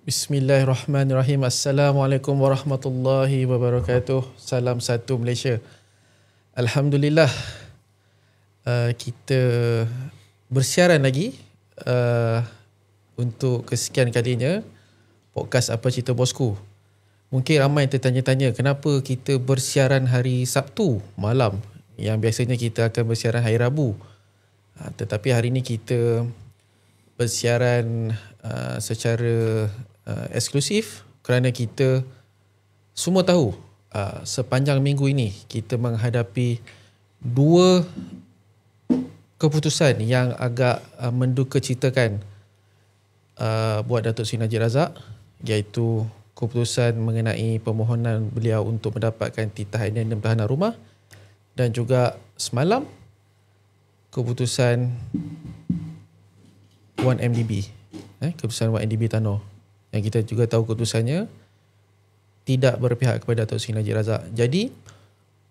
Bismillahirrahmanirrahim. Assalamualaikum warahmatullahi wabarakatuh. Salam satu Malaysia. Alhamdulillah, kita bersiaran lagi untuk kesekian kalinya podcast Apa Cerita Bosku. Mungkin ramai tertanya-tanya kenapa kita bersiaran hari Sabtu malam yang biasanya kita akan bersiaran hari Rabu. Tetapi hari ini kita bersiaran secara eksklusif kerana kita semua tahu sepanjang minggu ini kita menghadapi dua keputusan yang agak mendukacitakan buat Datuk Seri Najib Razak, iaitu keputusan mengenai permohonan beliau untuk mendapatkan titah addendum tahanan rumah, dan juga semalam keputusan 1MDB, keputusan 1MDB Tanor, yang kita juga tahu keputusannya tidak berpihak kepada Datuk Seri Najib Razak. Jadi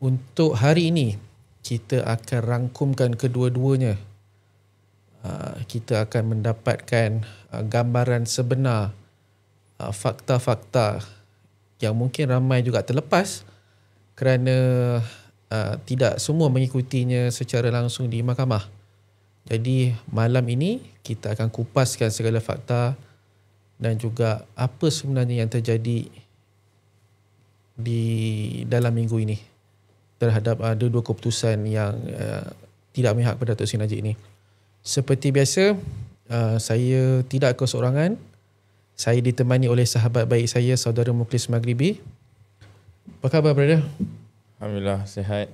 untuk hari ini kita akan rangkumkan kedua-duanya. Kita akan mendapatkan gambaran sebenar, fakta-fakta yang mungkin ramai juga terlepas kerana tidak semua mengikutinya secara langsung di mahkamah. Jadi malam ini kita akan kupaskan segala fakta dan juga apa sebenarnya yang terjadi di dalam minggu ini terhadap ada dua keputusan yang tidak memihak kepada Datuk Seri Najib ini. Seperti biasa, saya tidak keseorangan. Saya ditemani oleh sahabat baik saya, saudara Mukhlis Maghribi. Apa khabar, brother? Alhamdulillah, sihat.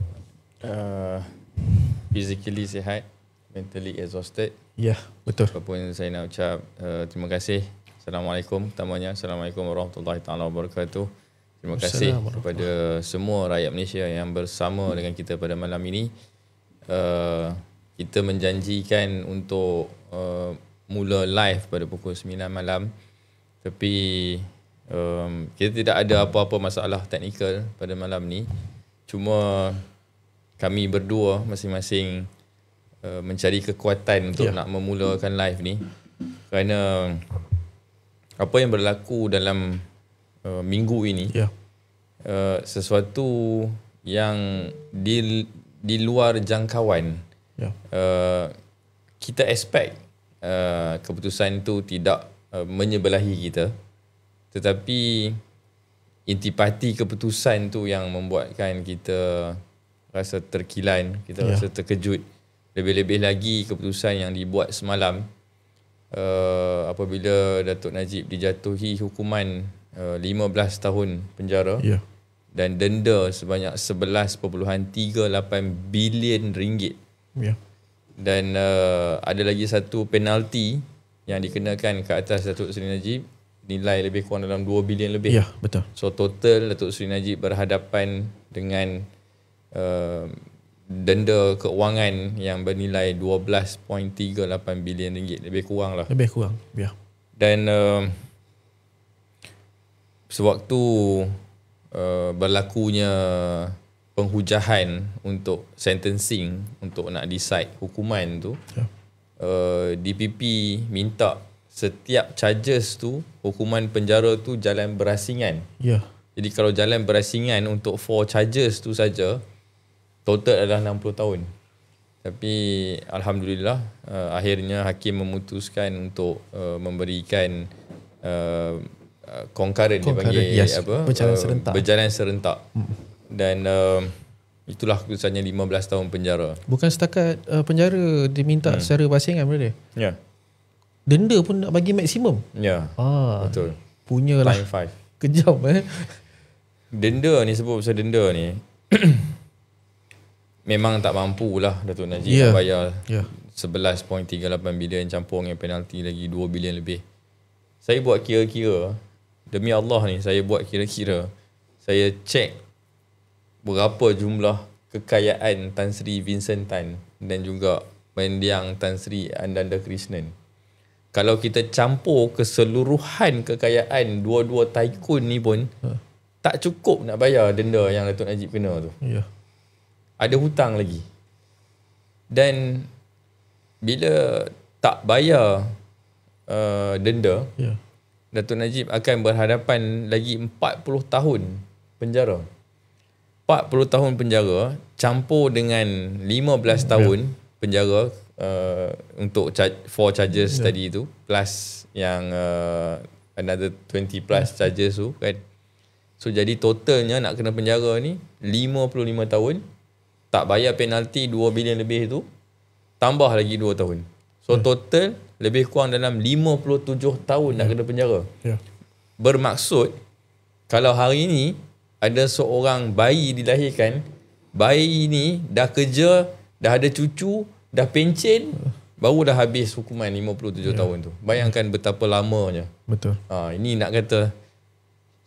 Physically sihat, mentally exhausted. Ya, betul. Apapun saya nak ucap terima kasih. Assalamualaikum. Pertamanya, Assalamualaikum warahmatullahi taala wabarakatuh. Terima kasih kepada semua rakyat Malaysia yang bersama dengan kita pada malam ini. Kita menjanjikan untuk mula live pada pukul 9 malam. Tapi kita tidak ada apa-apa masalah teknikal pada malam ni. Cuma kami berdua masing-masing mencari kekuatan untuk nak memulakan live ni. Kerana apa yang berlaku dalam minggu ini sesuatu yang di luar jangkauan. Kita expect keputusan itu tidak menyebelahi kita, tetapi intipati keputusan tu yang membuatkan kita rasa terkilan, kita rasa terkejut. Lebih-lebih lagi keputusan yang dibuat semalam apabila Datuk Najib dijatuhi hukuman 15 tahun penjara dan denda sebanyak 11.38 bilion ringgit. Dan ada lagi satu penalti yang dikenakan ke atas Datuk Seri Najib, nilai lebih kurang dalam 2 bilion lebih. Ya, betul. So total Datuk Seri Najib berhadapan dengan denda keuangan yang bernilai 12.38 bilion ringgit, lebih kurang lah. Lebih kurang, ya. Dan sewaktu berlakunya penghujahan untuk sentencing, untuk nak decide hukuman tu, DPP minta setiap charges tu, hukuman penjara tu jalan berasingan. Jadi kalau jalan berasingan untuk 4 charges tu saja, total adalah 60 tahun. Tapi Alhamdulillah, akhirnya hakim memutuskan untuk memberikan concurrent, dia panggil berjalan serentak. Dan itulah keputusannya 15 tahun penjara. Bukan setakat penjara diminta secara berasingan, brother. Denda pun nak bagi maksimum. Betul. Punyalah Time 5. Kejam Denda ni, sebut pasal denda ni memang tak mampu lah Datuk Najib nak bayar 11.38 bilion campur dengan penalti lagi 2 bilion lebih. Saya buat kira-kira, demi Allah ni, saya buat kira-kira. Saya cek berapa jumlah kekayaan Tan Sri Vincent Tan dan juga mendiang Tan Sri Ananda Krishnan. Kalau kita campur keseluruhan kekayaan dua-dua tycoon ni pun tak cukup nak bayar denda yang Datuk Najib kena tu. Ada hutang lagi. Dan bila tak bayar denda, Datuk Najib akan berhadapan lagi 40 tahun penjara. 40 tahun penjara campur dengan 15 tahun penjara untuk for charges tadi tu, plus yang another 20 plus charges tu kan. So jadi totalnya nak kena penjara ni 55 tahun, tak bayar penalti 2 bilion lebih tu, tambah lagi 2 tahun. So total lebih kurang dalam 57 tahun nak kena penjara. Bermaksud kalau hari ni ada seorang bayi dilahirkan, bayi ni dah kerja, dah ada cucu, dah pencen, baru dah habis hukuman 57 tahun tu. Bayangkan betapa lamanya. Betul. Ini nak kata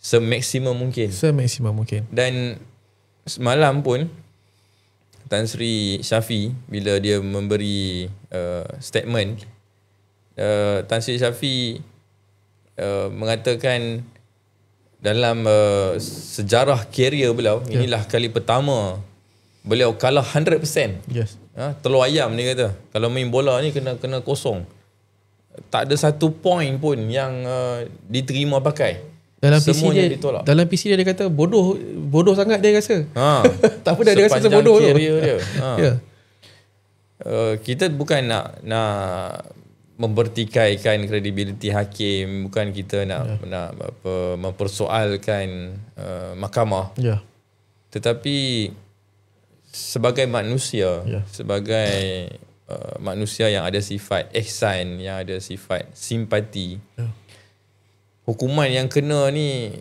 semaksimum mungkin. Semaksimum mungkin. Dan semalam pun Tan Sri Shafie bila dia memberi statement, Tan Sri Shafie mengatakan dalam sejarah karier beliau, inilah kali pertama beliau kalah 100%. Yes. Telur ayam ni kata. Kalau main bola ni kena kosong. Tak ada satu point pun yang diterima pakai. Dalam semuanya PC dia ditolak. Dalam PC dia kata bodoh sangat dia rasa. Tak apa dia rasa bodoh tu. Dia. Kita bukan nak mempertikaikan kredibiliti hakim, bukan kita nak mempersoalkan mahkamah. Tetapi sebagai manusia, sebagai manusia yang ada sifat ihsan, yang ada sifat simpati, hukuman yang kena ni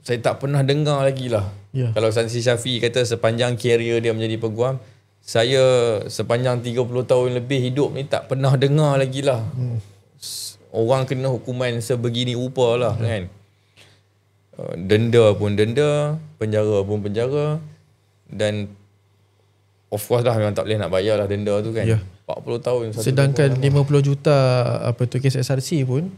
saya tak pernah dengar lagi lah. Kalau Tan Sri Shafie kata sepanjang karier dia menjadi peguam, saya sepanjang 30 tahun lebih hidup ni tak pernah dengar lagi lah orang kena hukuman sebegini rupa lah kan. Denda pun denda, penjara pun penjara, dan of course lah memang tak boleh nak bayar lah denda tu kan. 40 tahun. Sedangkan 50 juta kes SRC pun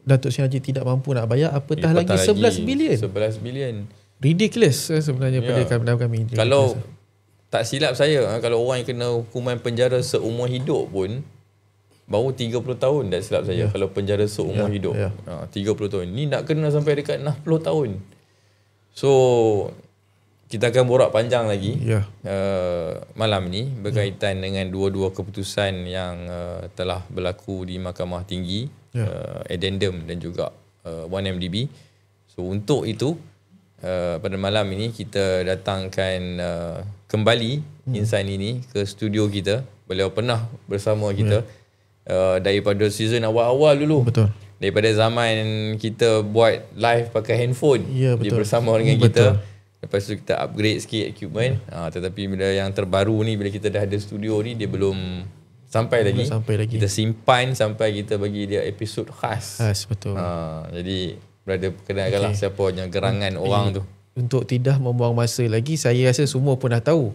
Datuk Seri Najib tidak mampu nak bayar, apatah lagi 11 bilion. 11 bilion. Ridiculous sebenarnya pendapat kami. Kalau tak silap saya, kalau orang yang kena hukuman penjara seumur hidup pun baru 30 tahun tak silap saya. Kalau penjara seumur hidup 30 tahun. Ni nak kena sampai dekat 60 tahun. So kita akan borak panjang lagi malam ni berkaitan dengan dua-dua keputusan yang telah berlaku di Mahkamah Tinggi, addendum dan juga 1MDB. So untuk itu pada malam ini kita datangkan kembali insan ini ke studio kita. Beliau pernah bersama kita daripada season awal-awal dulu. Betul. Daripada zaman kita buat live pakai handphone, dia bersama dengan kita. Lepas tu kita upgrade sikit equipment. Tetapi bila yang terbaru ni, bila kita dah ada studio ni, dia belum sampai lagi. Kita simpan sampai kita bagi dia episod khas. Betul. Jadi berada perkenalkanlah siapa yang gerangan orang tu. Untuk tidak membuang masa lagi, saya rasa semua pun dah tahu.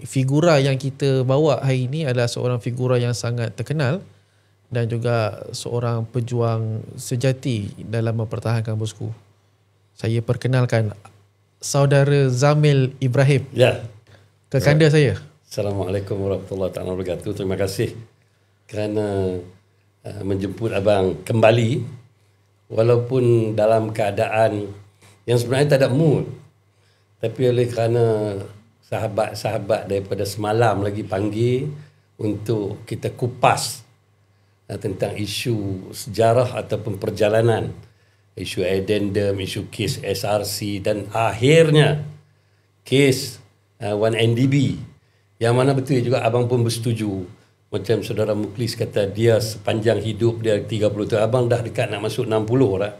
Figura yang kita bawa hari ini adalah seorang figura yang sangat terkenal dan juga seorang pejuang sejati dalam mempertahankan bosku. Saya perkenalkan Saudara Zamil Ibrahim. Kekanda saya. Assalamualaikum warahmatullahi wabarakatuh. Terima kasih kerana menjemput abang kembali, walaupun dalam keadaan yang sebenarnya tak ada mood, tapi oleh kerana sahabat-sahabat daripada semalam lagi panggil untuk kita kupas tentang isu sejarah ataupun perjalanan, isu addendum, isu kes SRC dan akhirnya kes 1MDB, yang mana betul juga abang pun bersetuju. Macam saudara Muklis kata, dia sepanjang hidup dia 30 tahun, abang dah dekat nak masuk 60 lah.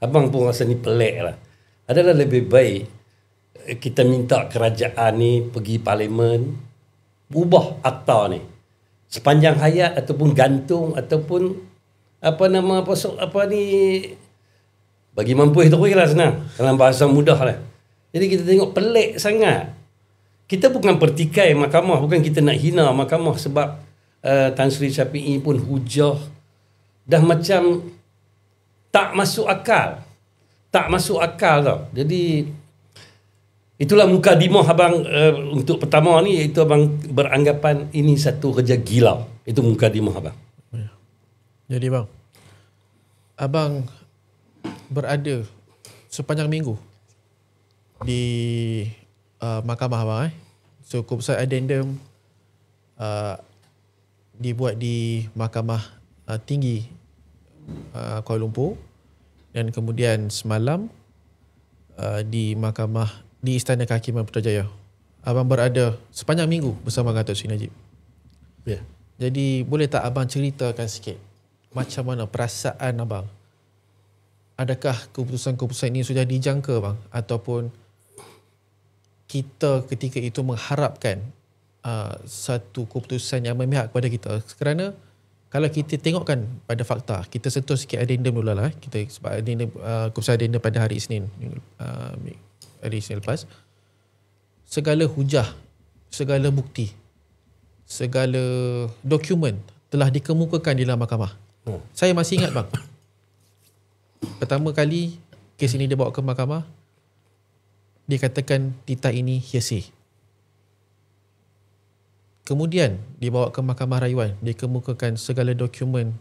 Abang pun rasa ni pelik lah. Adalah lebih baik kita minta kerajaan ni pergi parlimen, ubah akta ni sepanjang hayat, ataupun gantung, ataupun bagi mampu itu lah senang, dalam bahasa mudah lah. Jadi kita tengok pelik sangat. Kita bukan pertikai mahkamah, bukan kita nak hina mahkamah, sebab Tan Sri Shafie pun hujah dah macam tak masuk akal. Tak masuk akal tau. Jadi itulah mukadimah abang untuk pertama ni, iaitu abang beranggapan ini satu kerja gila. Itu mukadimah abang. Jadi bang, abang berada sepanjang minggu di mahkamah abang. So keputusan addendum dibuat di mahkamah tinggi Kuala Lumpur, dan kemudian semalam di mahkamah di Istana Kehakiman Putrajaya. Abang berada sepanjang minggu bersama Datuk Seri Najib. Ya. Jadi boleh tak abang ceritakan sikit macam mana perasaan abang? Adakah keputusan-keputusan ini sudah dijangka bang, ataupun kita ketika itu mengharapkan satu keputusan yang memihak kepada kita? Kerana kalau kita tengokkan pada fakta, kita sentuh sikit addendum dulu lah. Kita sebab addendum, keputusan addendum pada hari Isnin lepas, segala hujah, segala bukti, segala dokumen telah dikemukakan di dalam mahkamah. Saya masih ingat bang, pertama kali kes ini dibawa ke mahkamah, dikatakan titah ini hearsay. Kemudian dibawa ke Mahkamah Rayuan, dikemukakan segala dokumen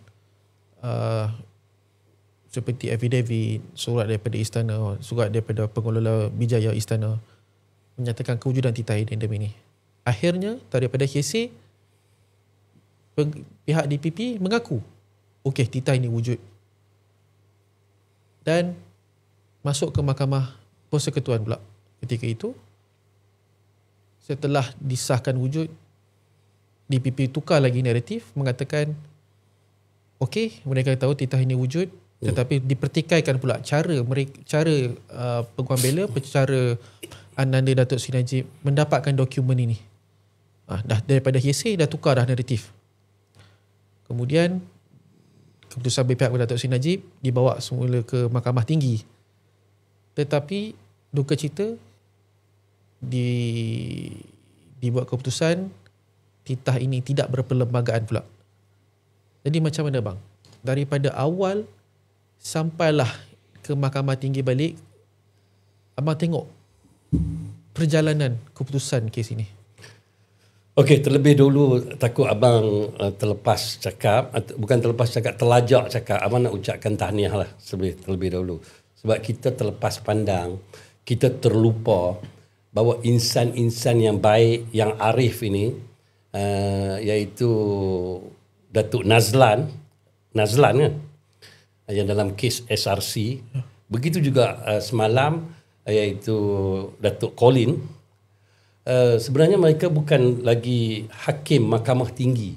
seperti affidavit, surat daripada istana, surat daripada pengelola Bijaya Istana menyatakan kewujudan titah addendum ini. Akhirnya daripada hearsay, pihak DPP mengaku okey, titah ini wujud, dan masuk ke Mahkamah Persekutuan pula. Ketika itu, setelah disahkan wujud, DPP tukar lagi naratif, mengatakan okey, mereka tahu titah ini wujud, tetapi dipertikaikan pula cara penguam bela, cara Ananda Datuk Seri Najib mendapatkan dokumen ini. Dah daripada hearsay dah tukar dah naratif. Kemudian keputusan berpihak kepada Datuk Seri Najib dibawa semula ke Mahkamah Tinggi. Tetapi duka cita, dibuat keputusan titah ini tidak berperlembagaan pula. Jadi macam mana bang? Daripada awal sampailah ke Mahkamah Tinggi balik, abang tengok perjalanan keputusan kes ini. Okey, terlebih dulu takut abang terlepas cakap, bukan terlepas cakap, terlajak cakap. Abang nak ucapkan tahniah lah terlebih dahulu. Sebab kita terlepas pandang, kita terlupa bahawa insan-insan yang baik, yang arif ini, iaitu Datuk Nazlan kan, yang dalam kes SRC. Begitu juga semalam, iaitu Datuk Colin. Sebenarnya mereka bukan lagi hakim Mahkamah Tinggi.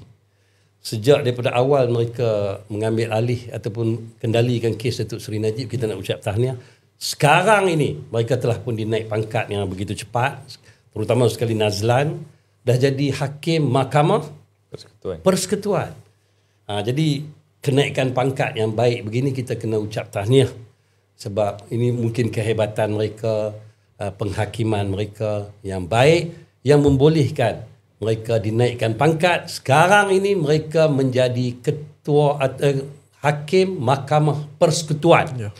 Sejak daripada awal mereka mengambil alih ataupun kendalikan kes Datuk Seri Najib, kita nak ucap tahniah. Sekarang ini mereka telah pun dinaik pangkat yang begitu cepat, terutama sekali Nazlan dah jadi hakim Mahkamah Persekutuan. Jadi kenaikan pangkat yang baik begini kita kena ucap tahniah, sebab ini mungkin kehebatan mereka, penghakiman mereka yang baik yang membolehkan mereka dinaikkan pangkat. Sekarang ini mereka menjadi ketua hakim Mahkamah Persekutuan. Ya.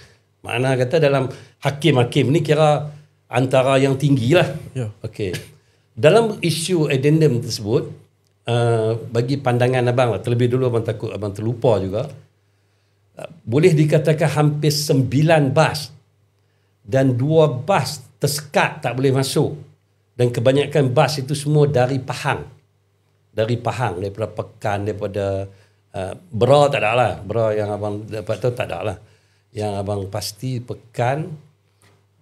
Makna kata dalam hakim-hakim ni kira antara yang tinggi lah. Ya. Okey. Dalam isu addendum tersebut, bagi pandangan abang lah, terlebih dulu abang takut abang terlupa juga, boleh dikatakan hampir 9 bas dan 2 bas tersekat tak boleh masuk, dan kebanyakan bas itu semua dari Pahang, daripada Pekan, daripada Bera tak ada lah, Bera yang abang dapat tahu tak ada lah, yang abang pasti Pekan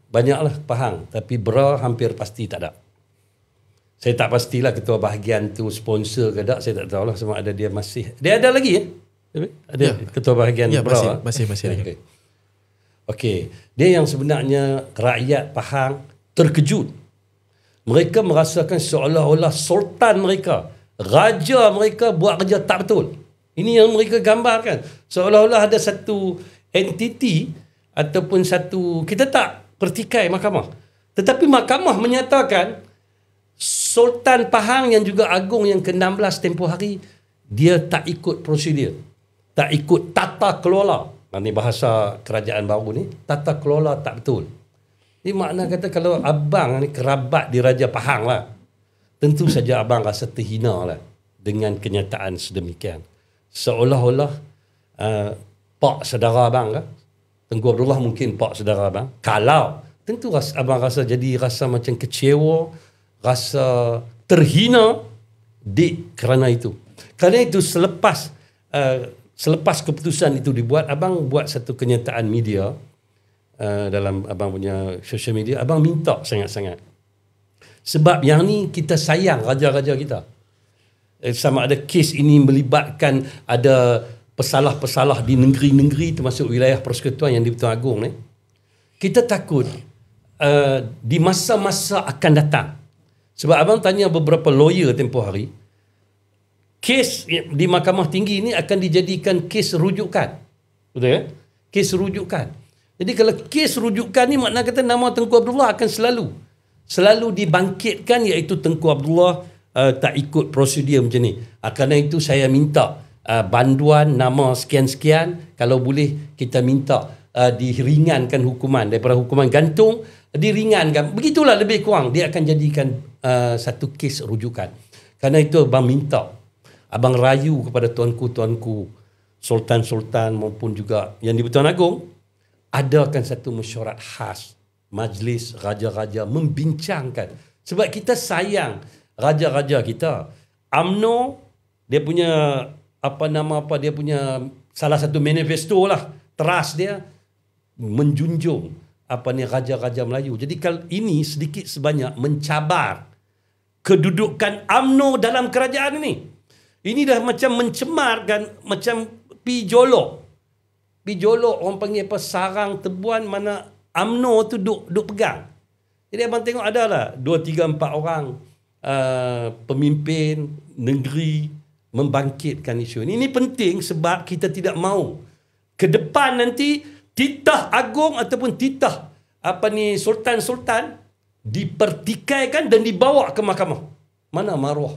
banyaklah Pahang, tapi Bera hampir pasti tak ada. Saya tak pastilah ketua bahagian tu sponsor ke tak, saya tak tahulah sama ada dia masih. Dia ada lagi ya? Ada ya. Ketua bahagian ya, Bera? Masih lagi. Okey. Dia yang sebenarnya rakyat Pahang terkejut. Mereka merasakan seolah-olah sultan mereka, raja mereka buat kerja tak betul. Ini yang mereka gambarkan. Seolah-olah ada satu entiti ataupun satu, kita tak pertikai mahkamah. Tetapi mahkamah menyatakan Sultan Pahang yang juga agung yang ke-16 tempoh hari, dia tak ikut prosedur, tak ikut tata kelola. Ini bahasa kerajaan baru ni, tata kelola tak betul. Ini makna kata kalau abang ni kerabat di Raja Pahang lah, tentu saja abang rasa terhina lah dengan kenyataan sedemikian. Seolah-olah pak saudara abang ke? Tengku Abdullah mungkin pak saudara abang. Kalau, tentu abang rasa macam kecewa, rasa terhina kerana itu. Kerana itu selepas keputusan itu dibuat, abang buat satu kenyataan media dalam abang punya social media. Abang minta sangat-sangat. Sebab yang ni kita sayang raja-raja kita. Sama ada kes ini melibatkan ada pesalah-pesalah di negeri-negeri termasuk wilayah persekutuan yang di Pertuan Agong ni. Kita takut di masa-masa akan datang. Sebab abang tanya beberapa lawyer tempoh hari, kes di Mahkamah Tinggi ini akan dijadikan kes rujukan. Betul ya? Kes rujukan. Jadi kalau kes rujukan ni makna kata nama Tengku Abdullah akan selalu dibangkitkan, iaitu Tengku Abdullah tak ikut prosedur macam ni. Kerana itu saya minta banduan nama sekian-sekian, kalau boleh kita minta diringankan hukuman daripada hukuman gantung, diringankan. Begitulah lebih kurang dia akan jadikan satu kes rujukan. Kerana itu abang minta, abang rayu kepada tuanku-tuanku, sultan-sultan maupun juga yang di Pertuan Agong, adakan satu mesyuarat khas, majlis raja-raja membincangkan. Sebab kita sayang raja-raja kita. UMNO dia punya dia punya salah satu manifesto lah, teras dia menjunjung raja-raja Melayu. Jadi kalau ini sedikit sebanyak mencabar kedudukan UMNO dalam kerajaan ini. Ini dah macam mencemarkan, macam pijolok orang panggil sarang tebuan mana UMNO tu duk pegang. Jadi abang tengok adalah 2, 3, 4 orang pemimpin negeri membangkitkan isu ini. Ini penting sebab kita tidak mahu ke depan nanti titah agung ataupun titah sultan-sultan dipertikaikan dan dibawa ke mahkamah. Mana maruah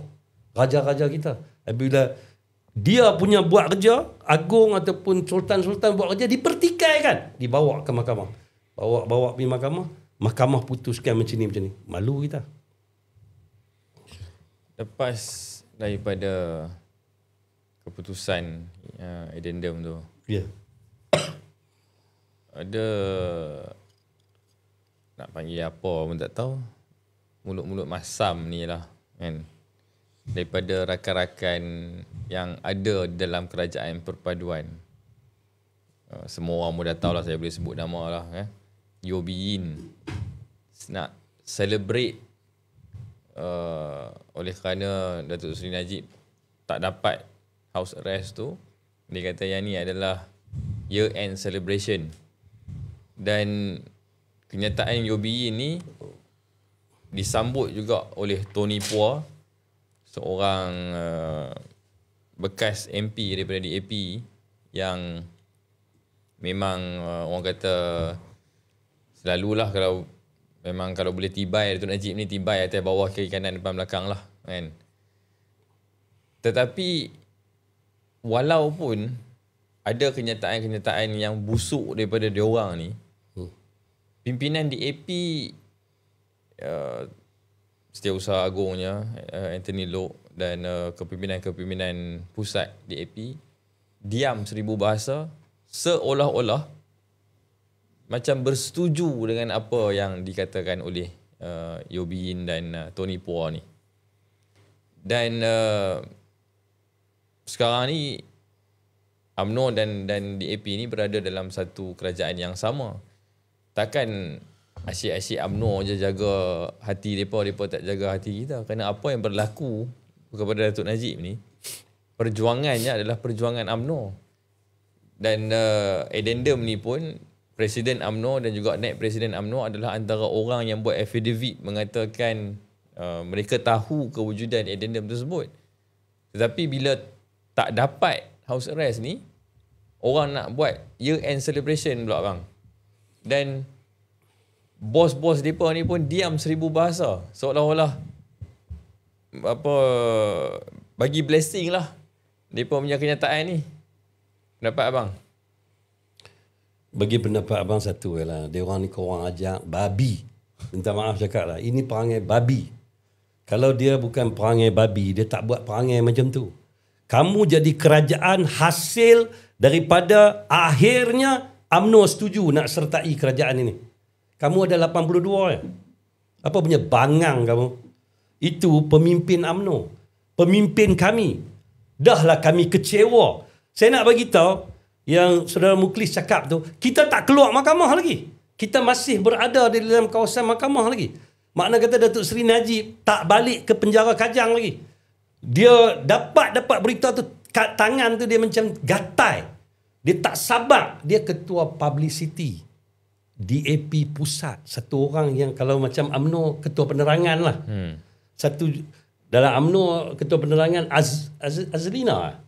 raja-raja kita? Apabila dia punya buat kerja, agung ataupun sultan-sultan buat kerja, dipertikaikan, dibawa ke mahkamah. Bawa pergi mahkamah, mahkamah putuskan macam ni. Malu kita. Lepas daripada keputusan addendum tu, ada nak panggil apa pun tak tahu, mulut-mulut masam ni lah kan, daripada rakan-rakan yang ada dalam kerajaan perpaduan. Semua orang pun dah tahu lah, saya boleh sebut nama lah kan. Yobiin nak celebrate oleh kerana Datuk Seri Najib tak dapat house arrest tu. Dia kata yang ni adalah year end celebration. Dan kenyataan Yobiin ni disambut juga oleh Tony Pua, seorang bekas MP daripada DAP yang memang orang kata selalulah kalau boleh tibai Datuk Najib ni, tibai atas bawah, kiri kanan, depan belakang lah kan. Tetapi walaupun ada kenyataan-kenyataan yang busuk daripada diorang ni, pimpinan DAP Setiausaha Agungnya Anthony Loke dan kepimpinan pusat DAP diam seribu bahasa, seolah-olah macam bersetuju dengan apa yang dikatakan oleh Yobiin dan Tony Pua ni. Dan sekarang ni UMNO dan DAP ni berada dalam satu kerajaan yang sama. Takkan asyik-asyik UMNO je jaga hati mereka tak jaga hati kita. Kerana apa yang berlaku kepada Datuk Najib ni, perjuangannya adalah perjuangan UMNO. Dan addendum ni pun, Presiden UMNO dan juga Naib Presiden UMNO adalah antara orang yang buat affidavit mengatakan mereka tahu kewujudan addendum tersebut. Tetapi bila tak dapat house arrest ni, orang nak buat year end celebration pula bang. Dan bos-bos mereka ni pun diam seribu bahasa, seolah-olah bagi blessing lah mereka punya kenyataan ni. Pendapat abang? Bagi pendapat abang satu lah, dia orang ni korang ajak babi. Minta maaf cakap lah, ini perangai babi. Kalau dia bukan perangai babi, dia tak buat perangai macam tu. Kamu jadi kerajaan hasil daripada akhirnya UMNO setuju nak sertai kerajaan ini. Kamu ada 82 ya. Apa punya bangang kamu? Itu pemimpin UMNO. Pemimpin kami. Dahlah kami kecewa. Saya nak bagi tahu yang Saudara Muklis cakap tu, kita tak keluar mahkamah lagi. Kita masih berada di dalam kawasan mahkamah lagi. Makna kata Datuk Seri Najib tak balik ke penjara Kajang lagi. Dia dapat berita tu, kat tangan tu dia macam gatai. Dia tak sabar. Dia ketua publicity DAP pusat. Satu orang yang kalau macam UMNO ketua penerangan lah. Satu dalam UMNO ketua penerangan Azlina.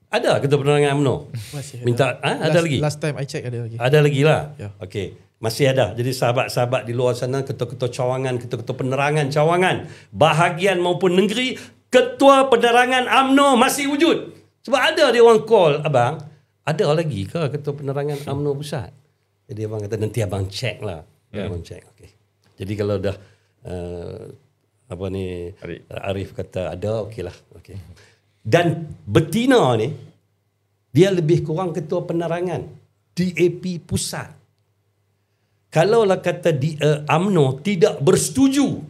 Ada ketua penerangan UMNO? Masih minta ada lagi. Last time I check ada lagi. Ada lagi lah. Ya. Okey. Masih ada. Jadi sahabat-sahabat di luar sana, ketua-ketua cawangan, ketua-ketua penerangan cawangan, bahagian maupun negeri, ketua penerangan UMNO masih wujud. Sebab ada dia orang call, abang, ada lagi ke ketua penerangan UMNO pusat? Jadi abang kata nanti abang check lah. Abang check. Okay. Jadi kalau dah Arif kata ada, okey lah. Okay. Dan betina ni dia lebih kurang ketua penerangan DAP pusat. Kalaulah kata UMNO tidak bersetuju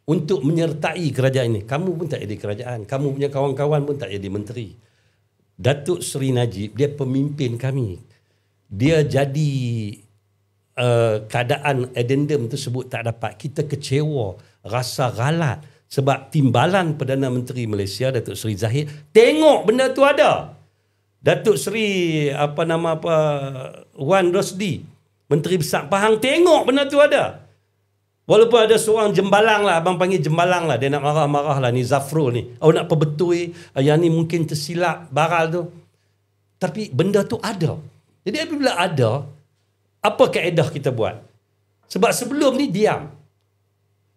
untuk menyertai kerajaan ini, kamu pun tak jadi kerajaan, kamu punya kawan-kawan pun tak jadi menteri. Datuk Seri Najib, dia pemimpin kami. Dia jadi keadaan addendum tersebut tak dapat. Kita kecewa, rasa galat sebab timbalan Perdana Menteri Malaysia Datuk Seri Zahid tengok benda tu ada. Datuk Seri Wan Rosdi, Menteri Besar Pahang, tengok benda tu ada. Walaupun ada seorang jembalang lah, abang panggil jembalang lah, dia nak marah-marah lah ni Zafrul ni. Nak perbetui yang ni mungkin tersilap baral tu. Tapi benda tu ada. Jadi apabila ada, apa kaedah kita buat? Sebab sebelum ni diam.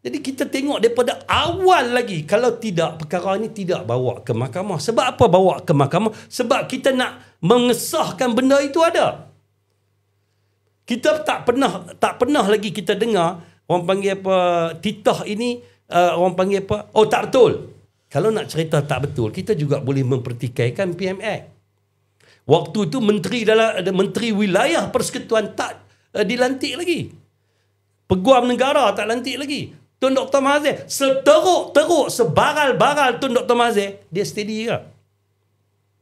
Jadi kita tengok daripada awal lagi. Kalau tidak, perkara ni tidak bawa ke mahkamah. Sebab apa bawa ke mahkamah? Sebab kita nak mengesahkan benda itu ada. Kita tak pernah lagi kita dengar orang panggil apa, titah ini orang panggil apa, oh tak betul. Kalau nak cerita tak betul, kita juga boleh mempertikaikan PMX. Waktu itu menteri wilayah persekutuan tak dilantik lagi. Peguam negara tak lantik lagi. Tun Dr. Mahathir seteruk-teruk, sebaral-baral Tun Dr. Mahathir, dia steady ke?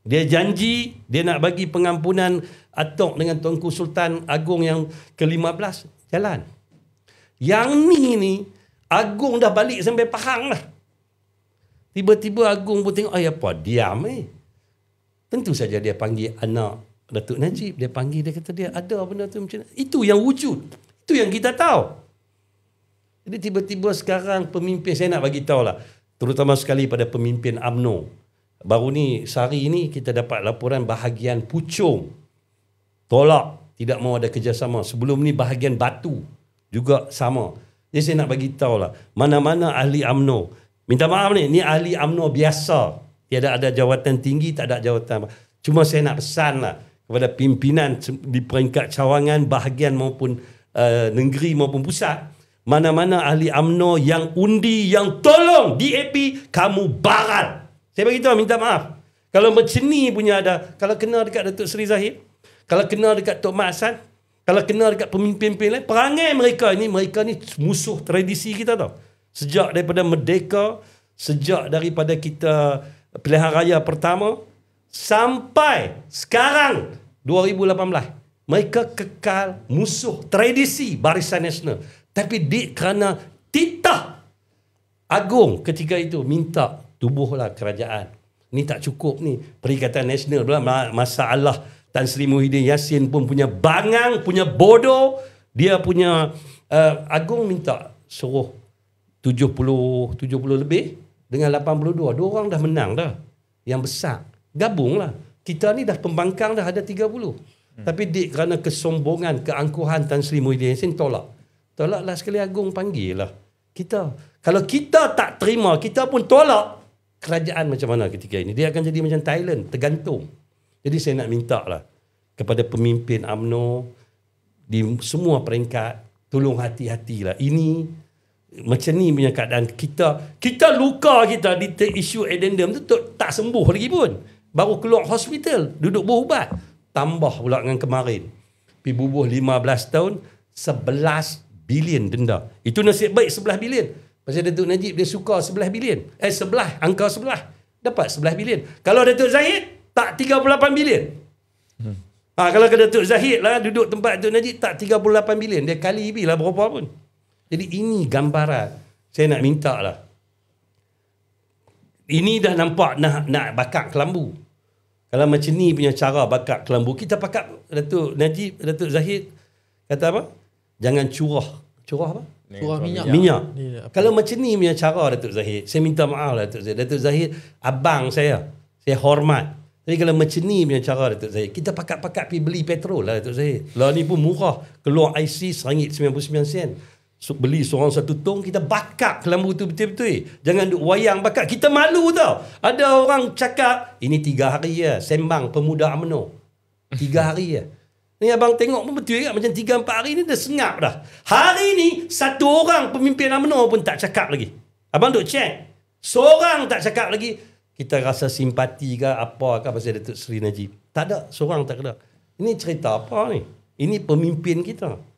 Dia janji dia nak bagi pengampunan atok dengan Tuanku Sultan Agong yang ke-15, jalan. Yang ni Agong dah balik sampai Pahang lah. Tiba-tiba Agong pun tengok, apa diam Tentu saja dia panggil anak Datuk Najib, dia panggil, dia kata dia ada benda tu macam mana. Itu yang wujud. Itu yang kita tahu. Jadi tiba-tiba sekarang pemimpin, saya nak bagi tahu lah, terutama sekali pada pemimpin UMNO. Baru ni, sehari ini kita dapat laporan bahagian Puchong tolak, tidak mahu ada kerjasama. Sebelum ni bahagian Batu juga sama. Jadi saya nak bagi tahu lah, mana-mana ahli UMNO, minta maaf ni ahli UMNO biasa. Tiada ada jawatan tinggi, tak ada jawatan. Cuma saya nak pesan lah kepada pimpinan di peringkat cawangan, bahagian maupun negeri maupun pusat. Mana-mana ahli UMNO yang undi, yang tolong DAP, kamu barat. Saya beritahu, minta maaf. Kalau macam ni punya ada, kalau kena dekat Datuk Seri Zahid, kalau kena dekat Tok Mat Hassan, kalau kena dekat pemimpin-pemimpin lain, perangai mereka ni musuh tradisi kita tau. Sejak daripada merdeka, sejak daripada kita pilihan raya pertama, sampai sekarang 2018, mereka kekal musuh tradisi Barisan Nasional. Tapi kerana titah Agong ketika itu minta tubuhlah kerajaan. Ni tak cukup ni. Perikatan Nasional pula masalah Tan Sri Muhyiddin Yassin pun punya bangang, punya bodoh. Dia punya Agong minta suruh 70 lebih dengan 82. Dua orang dah menang dah. Yang besar. Gabunglah. Kita ni dah pembangkang dah ada 30. Tapi kerana kesombongan, keangkuhan Tan Sri Muhyiddin Yassin tolak. Tolaklah sekali Agong panggil lah. Kalau kita tak terima, kita pun tolak, kerajaan macam mana ketika ini? Dia akan jadi macam Thailand, tergantung. Jadi saya nak minta lah kepada pemimpin UMNO di semua peringkat, tolong hati-hatilah. Ini macam ni punya keadaan kita luka kita di isu addendum tu tak sembuh lagi pun. baru keluar hospital, duduk berubat. Tambah pula dengan kemarin. Pergi bubuh 15 tahun, 11 bilion denda. Itu nasib baik 11 bilion. Pasal Datuk Najib dia suka 11 bilion. 11, angka 11. Dapat 11 bilion. Kalau Datuk Zahid, tak 38 bilion. Kalau ke Datuk Zahid lah, duduk tempat Datuk Najib, tak 38 bilion. Dia kali lah berapa pun. Jadi ini gambaran. Saya nak minta lah. Ini dah nampak nak bakar kelambu. Kalau macam ni punya cara bakar kelambu, kita pakat Datuk Najib, Datuk Zahid kata apa? Jangan curah. Curah apa? Curah minyak. Kalau macam ni punya cara Datuk Zahid, saya minta maaf lah Datuk Zahid. Datuk Zahid abang saya. Saya hormat. Tapi kalau macam ni punya cara Datuk Zahid, kita pakat-pakat pergi beli petrol lah Datuk Zahid. Lah ni pun murah. Keluar IC RM1.99. Beli seorang satu tong, kita bakar kelambu tu betul-betul. Jangan duk wayang bakar. Kita malu tau. Ada orang cakap, ini 3 hari ya, sembang pemuda UMNO. 3 hari ya. Ni abang tengok pun betul kan, macam 3-4 hari ni dah sengap dah. Hari ni, satu orang pemimpin UMNO pun tak cakap lagi. Abang duk check. Seorang tak cakap lagi. Kita rasa simpati ke apa ke pasal Datuk Seri Najib. Tak ada, seorang tak ada. Ini cerita apa ni? Ini pemimpin kita.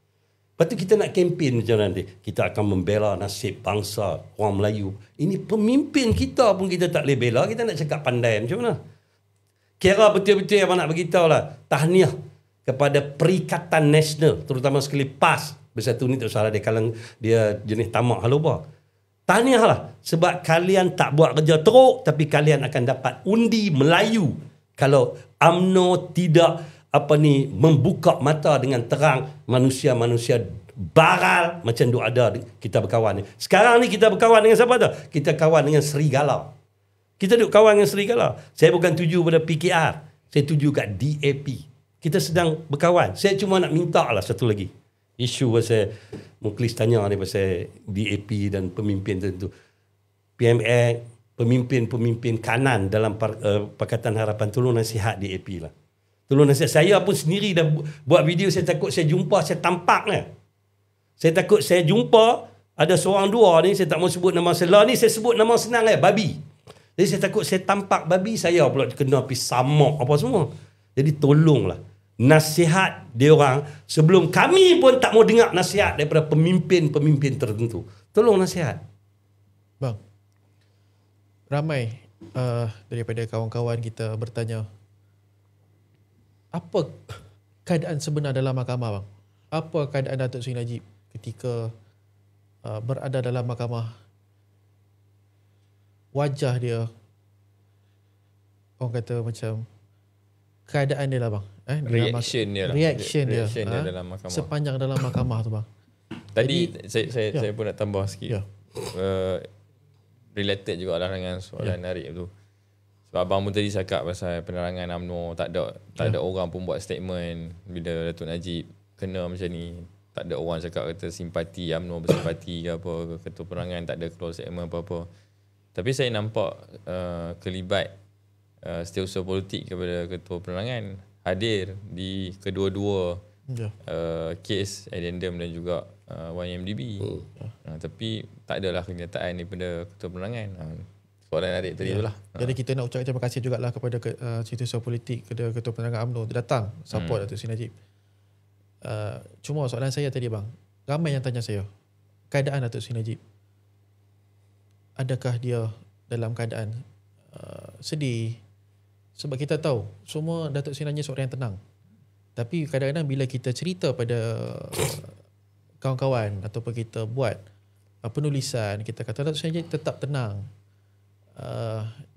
Lepas tu kita nak kempen macam nanti. Kita akan membela nasib bangsa orang Melayu. Ini pemimpin kita pun kita tak boleh bela. Kita nak cakap pandai macam mana? Kira betul-betul yang nak beritahu lah. Tahniah kepada Perikatan Nasional. Terutama sekali PAS. Bersatu ni tak salah dia jenis tamak haluba. Tahniah lah. Sebab kalian tak buat kerja teruk. Tapi kalian akan dapat undi Melayu. Kalau UMNO tidak membuka mata dengan terang manusia-manusia baral macam duk ada kita berkawan ni. Sekarang ni kita berkawan dengan siapa tu? Kita kawan dengan serigala. Kita duk kawan dengan serigala. Saya bukan tuju pada PKR. Saya tuju kat DAP. Kita sedang berkawan. Saya cuma nak minta lah satu lagi. Isu pasal Muklis tanya ni pasal DAP dan pemimpin tertentu. PMX, pemimpin-pemimpin kanan dalam Pakatan Harapan, tolong nasihat DAP lah. Tolong nasihat. Saya pun sendiri dah buat video, saya takut saya jumpa, saya tampak ni. Saya takut saya jumpa, ada seorang dua ni, saya tak mau sebut nama selah ni, saya sebut nama senang babi. Jadi saya takut saya tampak babi, saya pula kena pergi samak apa semua. Jadi tolonglah. Nasihat dia orang, sebelum kami pun tak mau dengar nasihat daripada pemimpin-pemimpin tertentu. Tolong nasihat. Bang, ramai daripada kawan-kawan kita bertanya, apa keadaan sebenar dalam mahkamah bang? Apa keadaan Datuk Seri Najib ketika berada dalam mahkamah? Wajah dia, orang kata macam keadaan dia lah bang. Reaction dia dalam mahkamah. Sepanjang dalam mahkamah tu bang. Tadi saya pun nak tambah sikit. Related jugalah dengan soalan Arif tu. Sebab abang pun tadi cakap pasal penerangan UMNO, tak ada orang pun buat statement bila Datuk Najib kena macam ni. Tak ada orang cakap kata simpati, UMNO bersimpati ke apa, ketua penerangan tak ada keluar statement apa-apa. Tapi saya nampak kelibat setiausaha politik kepada ketua penerangan hadir di kedua-dua kes addendum dan juga YMDB. Tapi tak adalah kenyataan daripada ketua penerangan. Soalan Adik tadi itulah. Jadi kita nak ucapkan terima kasih jugalah kepada setiausaha politik, ketua penerangan UMNO dia datang support Datuk Seri Najib. Cuma soalan saya tadi bang, ramai yang tanya saya, keadaan Datuk Seri Najib, adakah dia dalam keadaan sedih? Sebab kita tahu semua Datuk Seri Najib seorang yang tenang. Tapi kadang-kadang bila kita cerita pada kawan-kawan ataupun kita buat penulisan, kita kata Datuk Seri Najib tetap tenang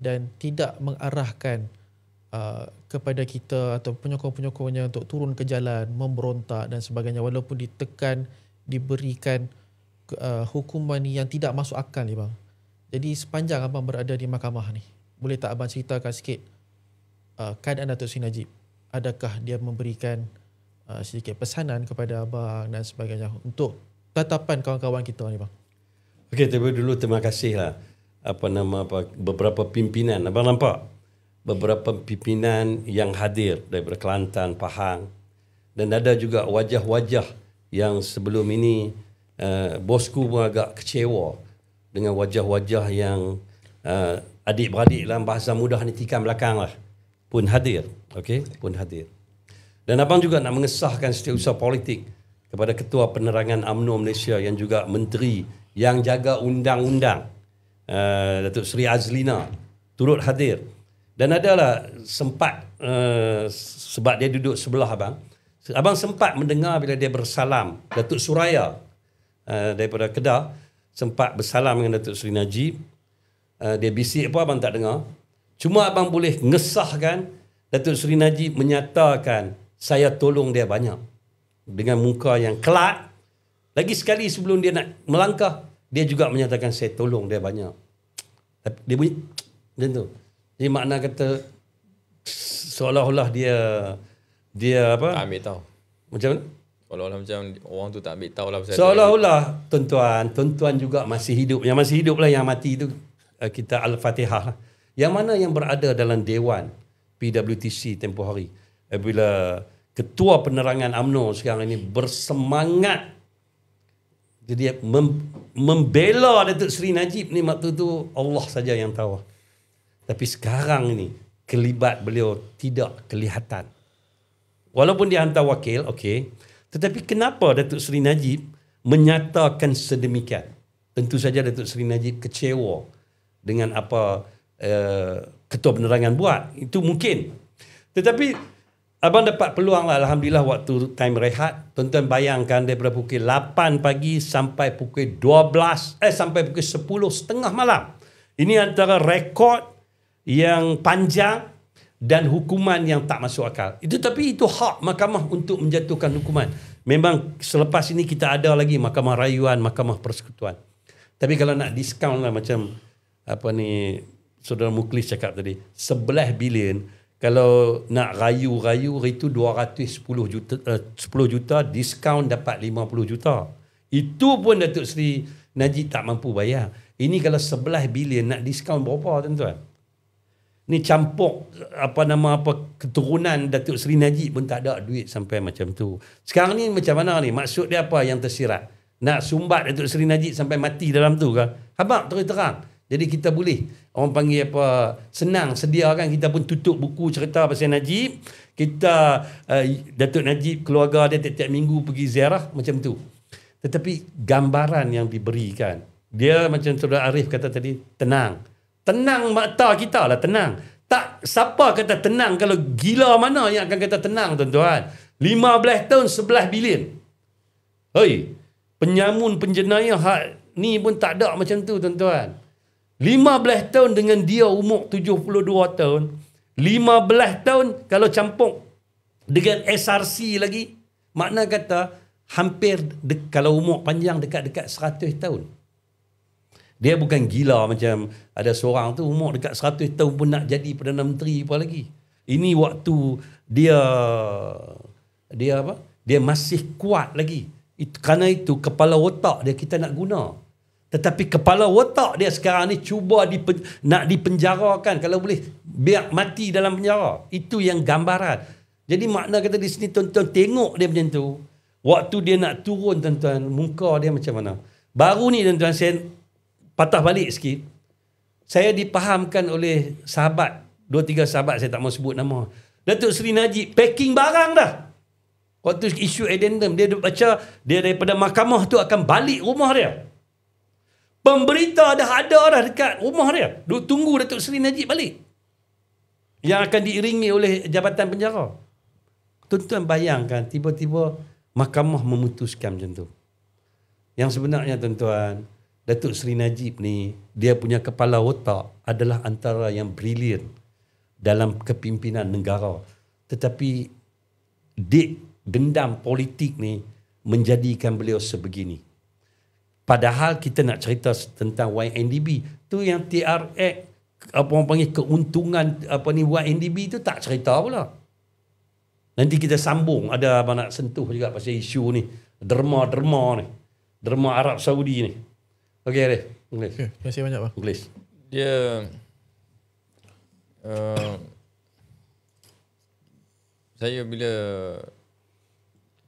dan tidak mengarahkan kepada kita atau penyokong-penyokongnya untuk turun ke jalan, memberontak dan sebagainya, walaupun ditekan, diberikan hukuman yang tidak masuk akal ni bang. Jadi sepanjang abang berada di mahkamah ni, boleh tak abang ceritakan sikit keadaan Datuk Seri Najib? Adakah dia memberikan sedikit pesanan kepada abang dan sebagainya untuk tatapan kawan-kawan kita ni bang? Okey, terima kasih lah beberapa pimpinan. Abang nampak beberapa pimpinan yang hadir daripada Kelantan, Pahang, dan ada juga wajah-wajah yang sebelum ini bosku pun agak kecewa dengan wajah-wajah yang adik-beradik dalam bahasa mudah ni tikam belakang lah. pun hadir. Okey, pun hadir. Dan abang juga nak mengesahkan setiausaha politik kepada Ketua Penerangan UMNO Malaysia yang juga menteri yang jaga undang-undang, Datuk Seri Azlina turut hadir. Dan adalah sempat sebab dia duduk sebelah abang sempat mendengar bila dia bersalam Datuk Suraya daripada Kedah sempat bersalam dengan Datuk Seri Najib. Dia bisik apa abang tak dengar. Cuma abang boleh ngesahkan Datuk Seri Najib menyatakan saya tolong dia banyak dengan muka yang kelak. Lagi sekali sebelum dia nak melangkah, dia juga menyatakan saya tolong dia banyak. Dia bunyi macam tu. Jadi makna kata seolah-olah dia apa? Tak ambil tahu. Macam mana? Seolah-olah macam orang tu tak ambil tahu lah. Seolah-olah tuan-tuan juga masih hidup. Yang masih hidup lah, yang mati tu kita Al-Fatihah lah. Yang mana yang berada dalam Dewan PWTC tempoh hari. Apabila Ketua Penerangan UMNO sekarang ini bersemangat jadi membela Datuk Seri Najib ni, waktu tu Allah saja yang tahu. Tapi sekarang ini kelibat beliau tidak kelihatan. Walaupun dia hantar wakil, okey. Tetapi kenapa Datuk Seri Najib menyatakan sedemikian? Tentu saja Datuk Seri Najib kecewa dengan apa Ketua Penerangan buat. Itu mungkin. Tetapi abang dapat peluang lah, alhamdulillah, waktu time rehat. Tuan-tuan bayangkan daripada pukul 8 pagi sampai pukul 12 sampai pukul 10.30 malam. Ini antara rekod yang panjang dan hukuman yang tak masuk akal. Tapi itu hak mahkamah untuk menjatuhkan hukuman. Memang selepas ini kita ada lagi mahkamah rayuan, mahkamah persekutuan. Tapi kalau nak diskaun lah, macam apa ni Saudara Muklis cakap tadi, 11 bilion. Kalau nak rayu-rayu itu 210 juta, 10 juta, diskaun dapat 50 juta. Itu pun Datuk Seri Najib tak mampu bayar. Ini kalau 11 bilion nak diskaun berapa, tuan-tuan? Ni campur keturunan Datuk Seri Najib pun tak ada duit sampai macam tu. Sekarang ni macam mana ni? Maksud dia apa yang tersirat? Nak sumbat Datuk Seri Najib sampai mati dalam tu ke? Habaq terus terang. Jadi kita boleh, orang panggil apa, senang sedia kan, kita pun tutup buku cerita pasal Najib. Kita Datuk Najib, keluarga dia tiap-tiap minggu pergi ziarah macam tu. Tetapi gambaran yang diberikan, dia macam Saudara Arif kata tadi, tenang. Tenang mata kita lah, tenang. Tak, siapa kata tenang kalau gila mana yang akan kata tenang, tuan-tuan? 15 tahun 11 bilion. Hei, penyamun penjenayah ni pun tak ada macam tu, tuan-tuan. 15 tahun dengan dia umur 72 tahun. 15 tahun kalau campur dengan SRC lagi, makna kata hampir kalau umur panjang dekat-dekat 100 tahun. Dia bukan gila macam ada seorang tu umur dekat 100 tahun pun nak jadi Perdana Menteri apa lagi. Ini waktu dia apa? Dia masih kuat lagi. Kerana itu kepala otak dia kita nak guna. Tetapi kepala otak dia sekarang ni cuba nak dipenjarakan, kalau boleh biar mati dalam penjara. Itu yang gambaran. Jadi makna kata di sini tuan-tuan tengok dia macam tu. Waktu dia nak turun, tuan-tuan, muka dia macam mana. Baru ni tuan-tuan saya patah balik sikit. Saya dipahamkan oleh sahabat, 2-3 sahabat, saya tak mau sebut nama. Datuk Seri Najib packing barang dah. Waktu isu addendum, dia baca, dia daripada mahkamah tu akan balik rumah dia. Pemberita dah ada dah dekat rumah dia. Tunggu Datuk Seri Najib balik. Yang akan diiringi oleh Jabatan Penjara. Tuan-tuan bayangkan, tiba-tiba mahkamah memutuskan macam tu. Yang sebenarnya, tuan-tuan, Datuk Seri Najib ni, dia punya kepala otak adalah antara yang brilian dalam kepimpinan negara. Tetapi dendam politik ni menjadikan beliau sebegini. Padahal kita nak cerita tentang YNDB. Tu yang TRX, apa orang panggil keuntungan YNDB tu tak cerita pula. Nanti kita sambung, ada apa nak sentuh juga pasal isu ni. Derma ni. Derma Arab Saudi ni. Okey, Arif. Inggeris. Okay, terima kasih banyak, Bang. Inggeris. Dia saya bila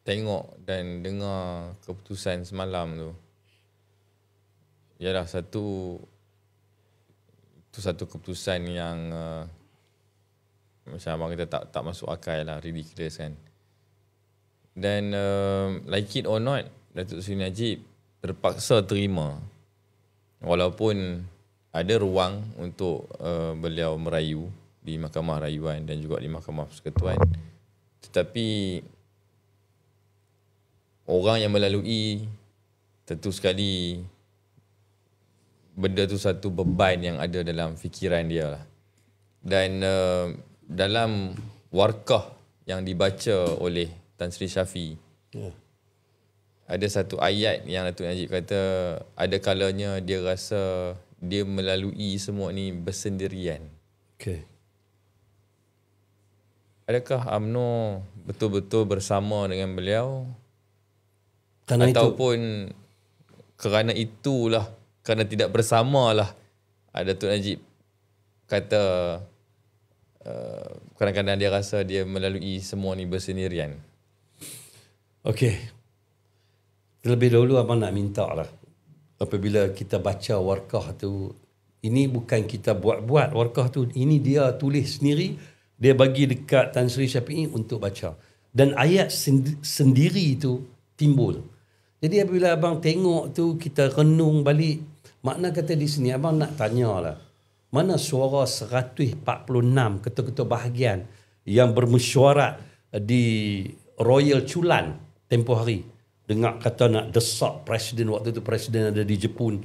tengok dan dengar keputusan semalam tu, ialah satu keputusan yang macam abang kata tak masuk akal lah, ridiculous kan. Dan like it or not, Datuk Seri Najib terpaksa terima walaupun ada ruang untuk beliau merayu di Mahkamah Rayuan dan juga di Mahkamah Persekutuan, tetapi orang yang melalui tentu sekali benda tu satu beban yang ada dalam fikiran dia lah. Dan dalam warkah yang dibaca oleh Tan Sri Shafie, ada satu ayat yang Datuk Najib kata ada kalanya dia rasa dia melalui semua ni bersendirian. Okay. Adakah UMNO betul-betul bersama dengan beliau? Kerana ataupun kerana itulah, kerana tidak bersamalah, Datuk Najib kata kadang-kadang dia rasa dia melalui semua ni bersendirian. Okey. Terlebih dahulu abang nak minta lah, apabila kita baca warkah tu, ini bukan kita buat-buat warkah tu, ini dia tulis sendiri, dia bagi dekat Tan Sri Shafie untuk baca. Dan ayat sendiri tu timbul. Jadi apabila abang tengok tu, kita renung balik, makna kata di sini abang nak tanyalah, mana suara 146 ketua-ketua bahagian yang bermesyuarat di Royal Chulan tempoh hari, dengar kata nak desak presiden, waktu tu presiden ada di Jepun,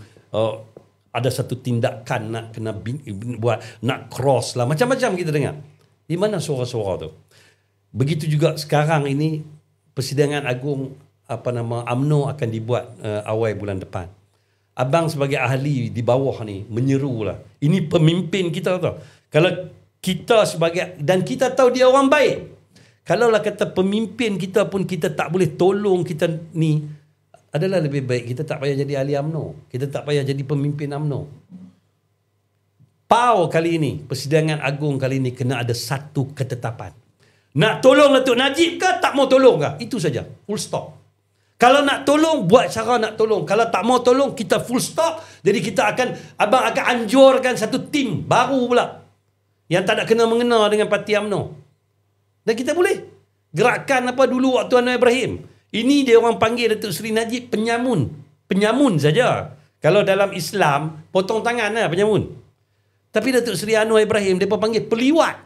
ada satu tindakan nak kena buat, nak cross lah, macam-macam kita dengar. Di mana suara-suara tu? Begitu juga sekarang ini persidangan agung UMNO akan dibuat awal bulan depan. Abang sebagai ahli di bawah ni menyerulah, ini pemimpin kita tau. Kalau kita sebagai, dan kita tahu dia orang baik, kalaulah kata pemimpin kita pun kita tak boleh tolong kita ni, adalah lebih baik kita tak payah jadi ahli UMNO, kita tak payah jadi pemimpin UMNO. PAU kali ini, persidangan agung kali ini kena ada satu ketetapan. Nak tolong Datuk Najib ke tak mau tolong ke? Itu saja, full stop. Kalau nak tolong, buat cara nak tolong. Kalau tak mau tolong, kita full stop. Jadi kita abang akan anjurkan satu tim baru pula, yang tak ada kena mengena dengan parti UMNO. Dan kita boleh gerakan apa dulu waktu Anwar Ibrahim. Ini dia orang panggil Datuk Seri Najib penyamun. Penyamun saja. Kalau dalam Islam, potong tangan lah penyamun. Tapi Datuk Seri Anwar Ibrahim, dia panggil peliwat.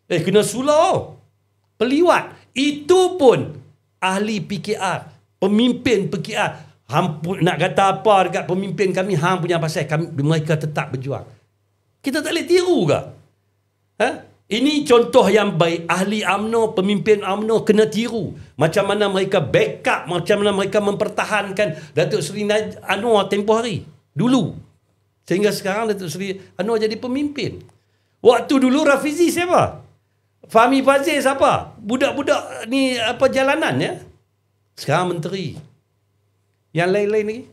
Kena sulau. Peliwat. Itu pun ahli PKR. Pemimpin PKR. Nak kata apa dekat pemimpin kami, hang punya pasal, mereka tetap berjuang. Kita tak boleh tiru ke? Ini contoh yang baik. Ahli UMNO, pemimpin UMNO kena tiru. Macam mana mereka backup, macam mana mereka mempertahankan Datuk Seri Anwar tempoh hari dulu, sehingga sekarang Datuk Seri Anwar jadi pemimpin. Waktu dulu Rafizi siapa? Fahmi Fazil siapa? Budak-budak ni jalanan ya. Sekarang menteri. Yang lain-lain lagi,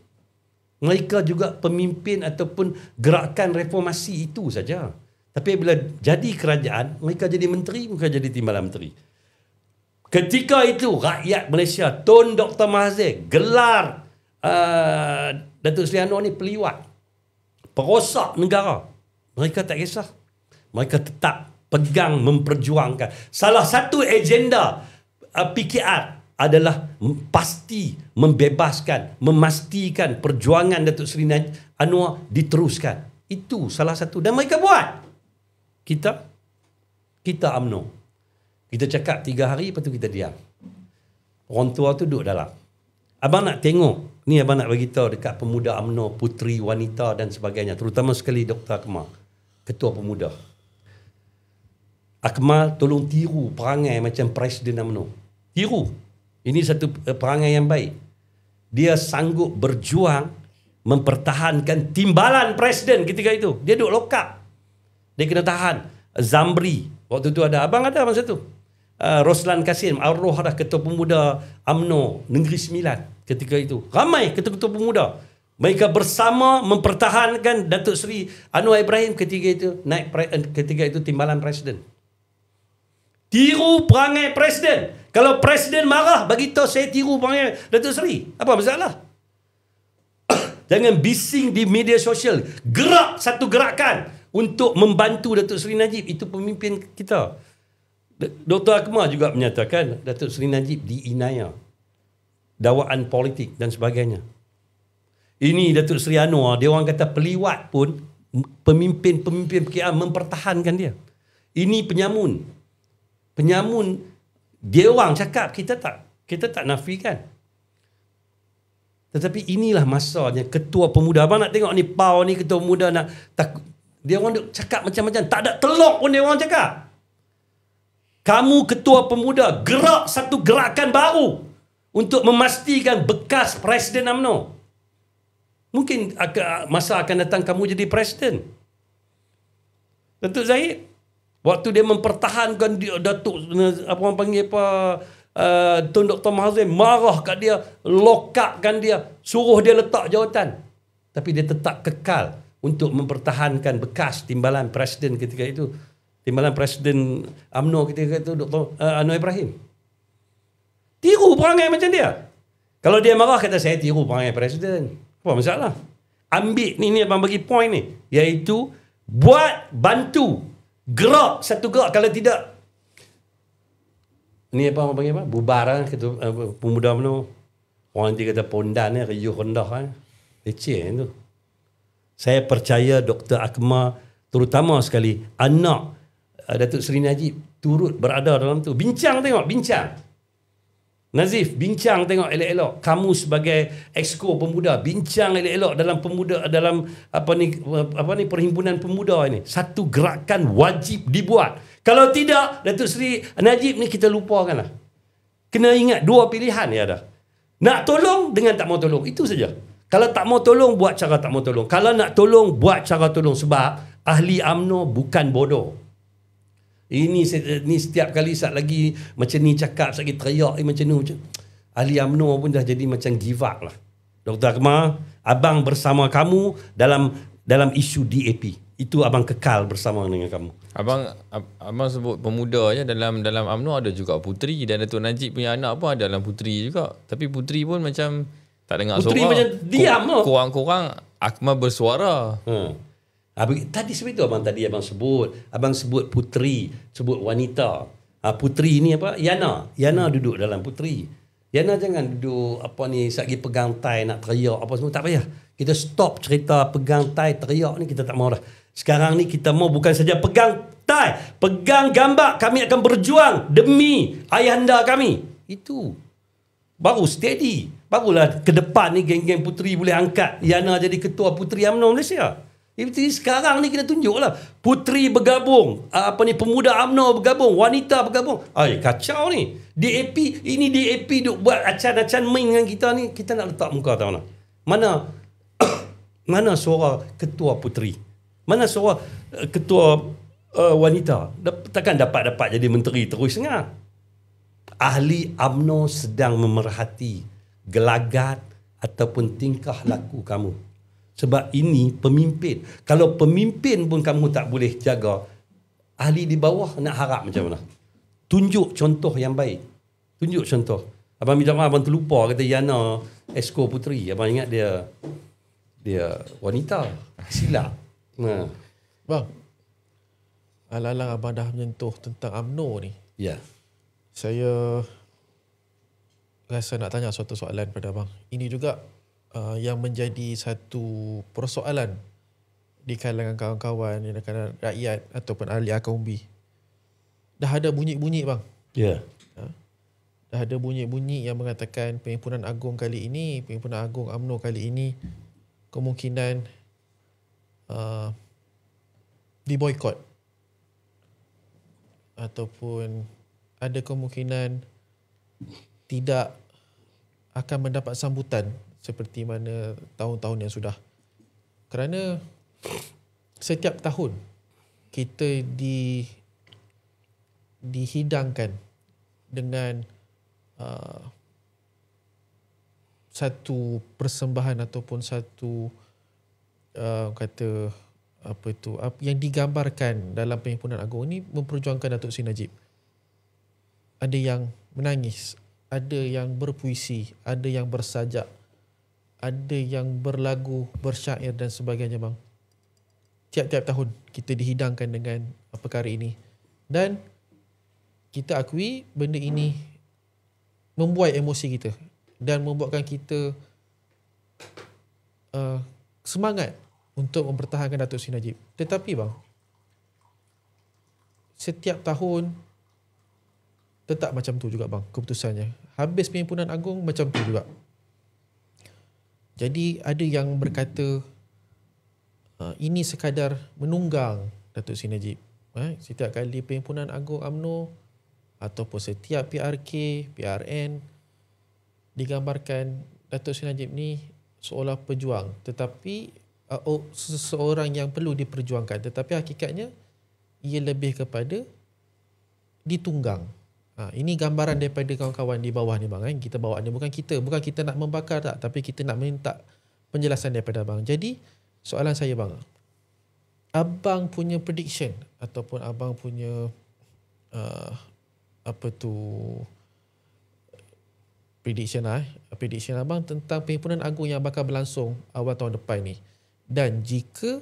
mereka juga pemimpin ataupun gerakan reformasi itu saja. Tapi bila jadi kerajaan, mereka jadi menteri, mereka jadi timbalan menteri. Ketika itu rakyat Malaysia Tun Dr. Mahathir gelar Datuk Seri Anwar ni peliwat, perosak negara. Mereka tak kisah. Mereka tetap pegang memperjuangkan. Salah satu agenda PKR adalah pasti membebaskan, memastikan perjuangan Datuk Seri Anwar diteruskan. Itu salah satu. Dan mereka buat. Kita UMNO. Kita cakap 3 hari, lepas tu kita diam. Orang tua tu duduk dalam. Abang nak tengok, ni abang nak bagi tahu dekat pemuda UMNO, puteri, wanita dan sebagainya. Terutama sekali Dr. Akmal, Ketua Pemuda. Akmal tolong tiru perangai macam Presiden UMNO. Tiru. Ini satu perangai yang baik. Dia sanggup berjuang mempertahankan timbalan Presiden ketika itu. Dia duduk lokap. Dia kena tahan. Zamri. Waktu tu ada. Abang ada masa tu. Roslan Kasim. Arroh dah Ketua Pemuda UMNO Negeri Sembilan ketika itu. Ramai ketua-ketua pemuda. Mereka bersama mempertahankan Datuk Seri Anwar Ibrahim ketika itu ketika itu timbalan Presiden. Tiru perangai Presiden. Kalau Presiden marah, bagi tahu saya tiru perangai Datuk Seri. Apa masalah? Jangan bising di media sosial. Gerak satu gerakan untuk membantu Datuk Seri Najib. Itu pemimpin kita. Dr. Akmal juga menyatakan Datuk Seri Najib diinaya dakwaan politik dan sebagainya. Ini Datuk Seri Anwar, dia orang kata peliwat pun pemimpin-pemimpin PKR mempertahankan dia. Ini penyamun. Penyamun, dia orang cakap, kita tak nafikan. Tetapi inilah masanya ketua pemuda. Abang nak tengok ni Pau ni ketua pemuda nak dia orang cakap macam-macam. Tak ada telok pun dia orang cakap. Kamu ketua pemuda, gerak satu gerakan baru untuk memastikan bekas Presiden UMNO. Mungkin masa akan datang kamu jadi Presiden. Datuk Zahid, waktu dia mempertahankan dia, Datuk apa orang panggil Tun Dr. Mahathir marah kat dia, lokapkan dia, suruh dia letak jawatan. Tapi dia tetap kekal untuk mempertahankan bekas timbalan Presiden ketika itu. Timbalan Presiden UMNO ketika itu Dr. Anwar Ibrahim. Tiru perangai macam dia. Kalau dia marah kata saya tiru perangai Presiden. Apa masalah? Ambil ni abang bagi point ni. Iaitu bantu. Gerak satu gerak. Kalau tidak, ni apa orang panggil apa? Bubar lah. Pemuda UMNO. Orang nanti kata pondan ni, riuh rendah. Leceh tu. Saya percaya Dr. Akmal, terutama sekali anak Datuk Seri Najib turut berada dalam tu. Bincang tengok, bincang. Nazif, bincang tengok elok-elok. Kamu sebagai exco pemuda, bincang elok-elok dalam perhimpunan pemuda ini. Satu gerakan wajib dibuat. Kalau tidak, Datuk Seri Najib ni kita lupakanlah. Kena ingat dua pilihan dia ada. Nak tolong dengan tak mau tolong. Itu saja. Kalau tak mau tolong, buat cara tak mau tolong. Kalau nak tolong, buat cara tolong. Sebab ahli UMNO bukan bodoh. Ini setiap kali saat lagi macam ni cakap, saat lagi teriak macam ni, macam ahli UMNO pun dah jadi macam give up lah. Dr. Akmal, abang bersama kamu dalam isu DAP. Itu abang kekal bersama dengan kamu. Abang sebut pemuda je, dalam UMNO ada juga puteri, dan Datuk Najib punya anak pun ada dalam puteri juga. Tapi puteri pun macam tak dengar suara. Puteri macam diam lah. Kurang-kurang Akmal bersuara. Tadi sebab itu abang sebut puteri, sebut wanita. Puteri ni apa? Yana duduk dalam puteri. Yana jangan duduk sagi pegang tai nak teriak apa semua, tak payah. Kita stop cerita pegang tai teriak ni, kita tak mau dah. Sekarang ni kita mau bukan saja pegang tai, pegang gambar, kami akan berjuang demi ayahanda kami. Itu baru steady. Barulah ke depan ni geng-geng puteri boleh angkat Yana jadi ketua puteri UMNO Malaysia. Jadi sekarang ni kita tunjuklah puteri bergabung, pemuda UMNO bergabung, wanita bergabung. Kacau ni. DAP duk buat acan-acan main dengan kita ni, kita nak letak muka tahu mana? Mana suara ketua puteri? Mana suara ketua wanita? Takkan dapat jadi menteri terus dengar. Ahli UMNO sedang memerhati gelagat ataupun tingkah laku kamu. Sebab ini pemimpin. Kalau pemimpin pun kamu tak boleh jaga, ahli di bawah nak harap macam mana? Tunjuk contoh yang baik. Tunjuk contoh. Abang minta maaf, abang terlupa kata Yana Esko Puteri. Abang ingat dia wanita. Silap. Bang, alang-alang abang dah menyentuh tentang UMNO ni. Ya. Saya rasa nak tanya suatu soalan pada abang. Ini juga yang menjadi satu persoalan di kalangan kawan-kawan, di kalangan rakyat ataupun ahli akar umbi. Dah ada bunyi-bunyi bang. Ya. Dah ada bunyi-bunyi yang mengatakan Perhimpunan Agung kali ini, Perhimpunan Agung UMNO kali ini kemungkinan diboykot ataupun ada kemungkinan tidak akan mendapat sambutan seperti mana tahun-tahun yang sudah. Kerana setiap tahun kita dihidangkan dengan satu persembahan ataupun satu yang digambarkan dalam Perhimpunan Agung ini memperjuangkan Datuk Seri Najib. Ada yang menangis, ada yang berpuisi, ada yang bersajak, ada yang berlagu, bersyair dan sebagainya bang. tiap-tiap tahun kita dihidangkan dengan perkara ini. Dan kita akui benda ini membuai emosi kita dan membuatkan kita semangat untuk mempertahankan Datuk Seri Najib. Tetapi bang, setiap tahun tetap macam tu juga bang keputusannya. Habis Perhimpunan Agung macam tu juga. Jadi ada yang berkata ini sekadar menunggang Datuk Seri Najib. Setiap kali Perhimpunan Agung UMNO ataupun setiap PRK, PRN digambarkan Datuk Seri Najib ni seolah pejuang, tetapi seseorang yang perlu diperjuangkan, tetapi hakikatnya ia lebih kepada ditunggang. Ini gambaran daripada kawan-kawan di bawah ni bang. Kita bawa ni bukan kita nak membakar tak, tapi kita nak minta penjelasan daripada abang. Jadi soalan saya bang, abang punya prediction ataupun abang punya prediction abang tentang Perhimpunan Agung yang bakal berlangsung awal tahun depan ni. Dan jika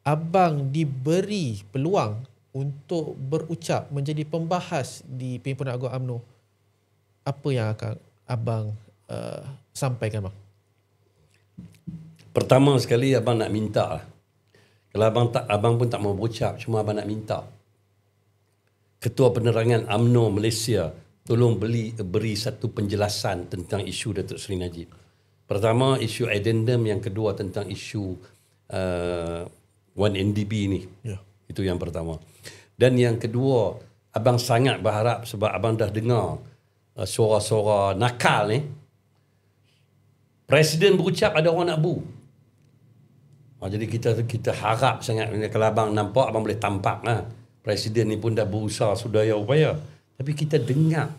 abang diberi peluang untuk berucap menjadi pembahas di Perhimpunan Agung UMNO, apa yang akan abang sampaikan bang? Pertama sekali abang nak minta lah. Kalau abang pun tak mau berucap, cuma abang nak minta Ketua Penerangan UMNO Malaysia tolong beri satu penjelasan tentang isu Datuk Seri Najib. Pertama, isu addendum. Yang kedua, tentang isu 1NDB ni. Itu yang pertama. Dan yang kedua, abang sangat berharap, sebab abang dah dengar suara-suara nakal ni, Presiden berucap ada orang nak bu. Jadi kita harap sangat, kalau abang nampak, abang boleh tampak lah. Presiden ni pun dah berusaha sudaya upaya. Tapi kita dengar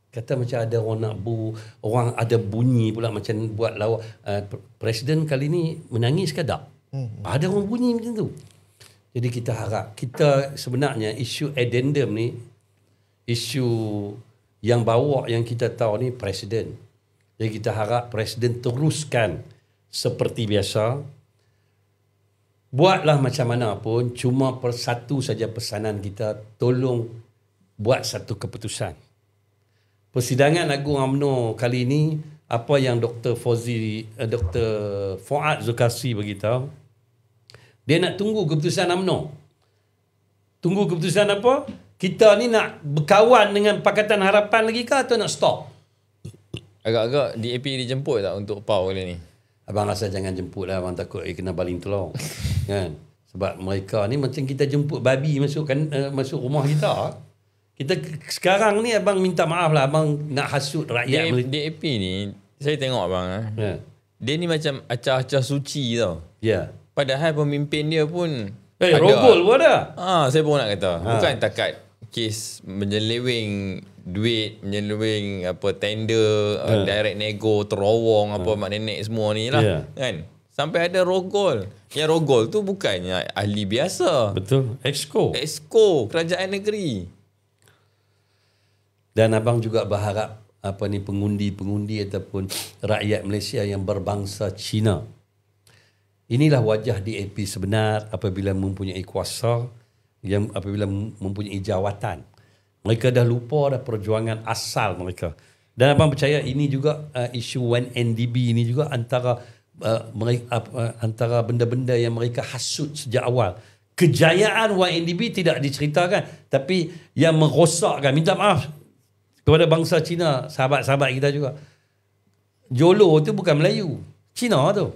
kata macam ada orang nak bu, orang ada bunyi pula macam buat lawak. Presiden kali ni menangis ke tak? Ada orang bunyi macam tu. Jadi kita harap, kita sebenarnya isu addendum ni, isu yang bawa yang kita tahu ni Presiden. Jadi kita harap Presiden teruskan seperti biasa. Buatlah macam mana pun, cuma satu saja pesanan kita, tolong buat satu keputusan. Persidangan Agung UMNO kali ini, apa yang Dr. Fuad Zulkifli beritahu, dia nak tunggu keputusan UMNO. Tunggu keputusan apa? Kita ni nak berkawan dengan Pakatan Harapan lagi ke atau nak stop? Agak-agak DAP dijemput tak untuk PAU kali ni? Abang rasa jangan jemput lah. Abang takut kena baling telur. Kan? Sebab mereka ni macam kita jemput babi masuk rumah kita. Kita sekarang ni abang minta maaf lah. Abang nak hasut rakyat. DAP ni, saya tengok abang. Dia ni macam acah-acah suci tau. Padahal pemimpin dia pun ada. Rogol pun ada. Saya pun nak kata. Bukan takat kes menyeleweng duit, menyeleweng tender, direct nego, terowong, mak nenek semua ni lah. Kan? Sampai ada rogol. Yang rogol tu bukannya ahli biasa. Betul. Exco kerajaan negeri. Dan abang juga berharap pengundi-pengundi ataupun rakyat Malaysia yang berbangsa Cina. Inilah wajah DAP sebenar apabila mempunyai kuasa, yang apabila mempunyai jawatan. Mereka dah lupa dah perjuangan asal mereka. Dan abang percaya ini juga isu 1NDB ini juga antara benda-benda yang mereka hasut sejak awal. Kejayaan 1NDB tidak diceritakan, tapi yang merosakkan, minta maaf kepada bangsa Cina, sahabat-sahabat kita juga. Jolo tu bukan Melayu, Cina tu.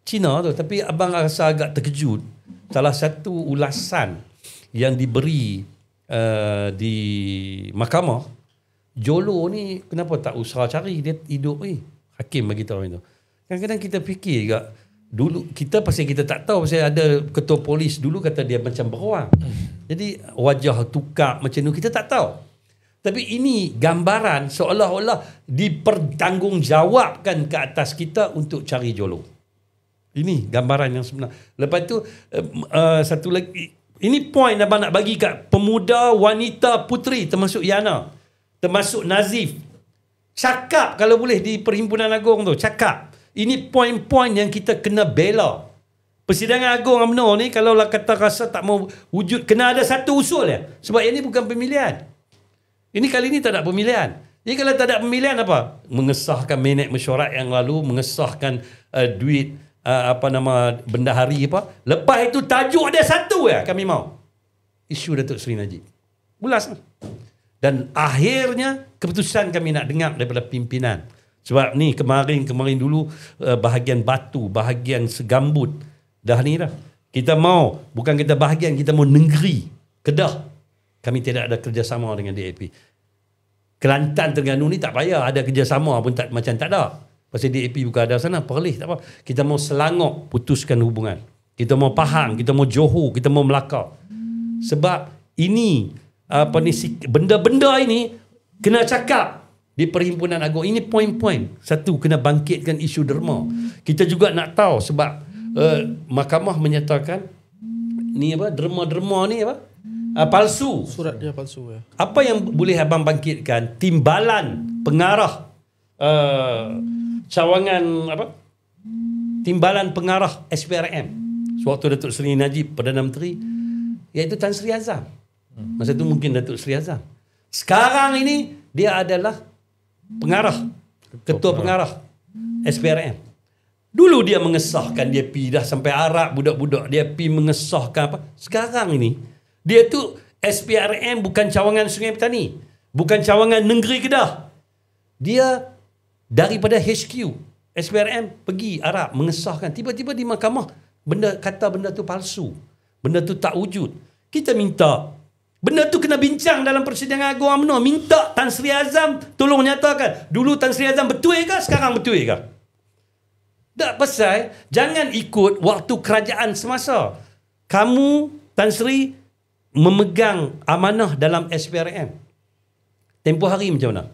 Tapi abang rasa agak terkejut. Salah satu ulasan yang diberi di mahkamah, Jolo ni kenapa tak usaha cari, dia hidup hakim bagi tahu itu. Kadang-kadang kita fikir juga, dulu kita pasal kita tak tahu, pasal ada ketua polis dulu kata dia macam beruang. Jadi wajah tukar macam tu kita tak tahu. Tapi ini gambaran seolah-olah dipertanggungjawabkan ke atas kita untuk cari Jolo. Ini gambaran yang sebenar. Lepas tu satu lagi, ini point abang nak bagi kat pemuda, wanita, puteri, termasuk Yana, termasuk Nazif. Cakap kalau boleh di Perhimpunan Agung tu, cakap. Ini poin-poin yang kita kena bela. Persidangan Agung UMNO ni kalau lah kata rasa tak mau wujud, kena ada satu usul ya. Sebab ini bukan pemilihan. Ini kali ini tak ada pemilihan. Jadi kalau tak ada pemilihan apa? Mengesahkan minit mesyuarat yang lalu, mengesahkan duit bendahari apa. Lepas itu tajuk dia satu ya kami mau. Isu Datuk Seri Najib. Ulas. Dan akhirnya keputusan kami nak dengar daripada pimpinan. Sebab ni kemarin dulu bahagian batu, bahagian segambut. Dah ni dah. Kita mau, bukan kita bahagian, kita mau negeri. Kedah. Kami tidak ada kerjasama dengan DAP. Kelantan Terengganu ni tak payah ada kerjasama pun macam tak ada. Pasal DAP bukan ada sana, Perlis tak apa. Kita mau Selangor putuskan hubungan. Kita mau Pahang, kita mau Johor, kita mau Melaka. Sebab ini benda-benda ini kena cakap di Perhimpunan Agung. Ini poin-poin. Satu, kena bangkitkan isu derma. Kita juga nak tahu sebab mahkamah menyatakan ni apa, derma-derma ni apa? Palsu. Surat dia palsu ya. Apa yang boleh abang bangkitkan? Timbalan pengarah cawangan apa? Timbalan pengarah SPRM sewaktu Datuk Seri Najib Perdana Menteri, iaitu Tan Sri Azam. Masa tu mungkin Datuk Seri Azam. Sekarang ini dia adalah pengarah, ketua pengarah SPRM. Dulu dia mengesahkan, dia pi dah sampai Arab, budak-budak dia pi mengesahkan apa. Sekarang ini dia tu SPRM bukan cawangan Sungai Petani, bukan cawangan Negeri Kedah. Dia daripada HQ SPRM pergi Arab mengesahkan. Tiba-tiba di mahkamah kata benda tu palsu, benda tu tak wujud. Kita minta benda tu kena bincang dalam Persidangan Agung UMNO. Minta Tan Sri Azam tolong nyatakan. Dulu Tan Sri Azam betul ke? Sekarang betul ke? Tak, pasal jangan ikut waktu kerajaan semasa. Kamu Tan Sri memegang amanah dalam SPRM. Tempoh hari macam mana?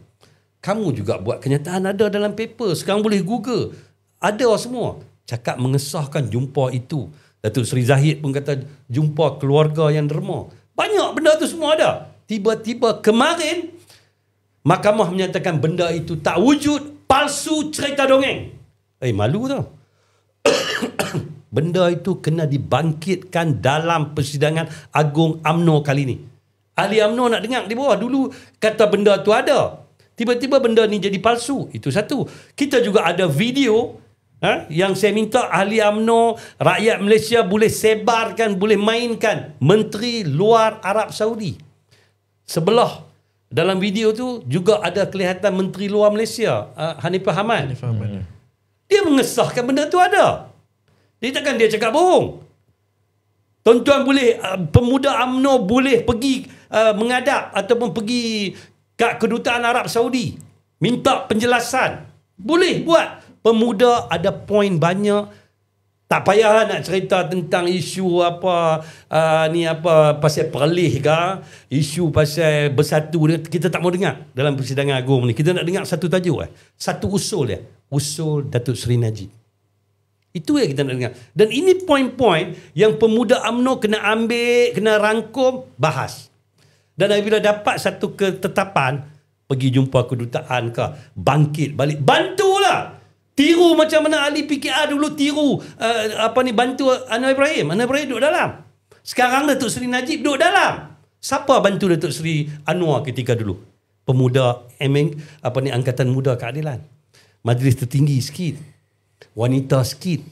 Kamu juga buat kenyataan, ada dalam paper. Sekarang boleh Google. Ada semua. Cakap mengesahkan jumpa itu. Datuk Seri Zahid pun kata jumpa keluarga yang derma. Banyak benda tu semua ada. Tiba-tiba kemarin mahkamah menyatakan benda itu tak wujud, palsu, cerita dongeng. Malu tau. Benda itu kena dibangkitkan dalam Persidangan Agung UMNO kali ni. Ahli UMNO nak dengar di bawah. Dulu kata benda tu ada. Tiba-tiba benda ni jadi palsu. Itu satu. Kita juga ada video yang saya minta ahli UMNO, rakyat Malaysia boleh sebarkan, boleh mainkan. Menteri Luar Arab Saudi. Sebelah dalam video tu juga ada kelihatan Menteri Luar Malaysia, Hanifah Hamad. Dia mengesahkan benda tu ada. Dia takkan dia cakap bohong. Tuan-tuan boleh, pemuda UMNO boleh pergi menghadap ataupun pergi kat kedutaan Arab Saudi. Minta penjelasan. Boleh buat. Pemuda ada poin banyak. Tak payahlah nak cerita tentang isu apa, pasal Perlis ke, isu pasal bersatu. Kita tak mau dengar dalam Persidangan Agung ni. Kita nak dengar satu tajuk. Satu usul dia. Usul Datuk Seri Najib. Itu yang kita nak dengar. Dan ini poin-poin yang pemuda UMNO kena ambil, kena rangkum, bahas. Dan apabila dapat satu ketetapan, pergi jumpa kedutaan ke, bangkit balik. Bantulah. Tiru macam mana ahli PKR dulu tiru bantu Anwar Ibrahim. Anwar Ibrahim duduk dalam. Sekarang Datuk Seri Najib duduk dalam. Siapa bantu Datuk Seri Anwar ketika dulu? Pemuda Angkatan Muda Keadilan. Majlis tertinggi sikit. Wanita sikit.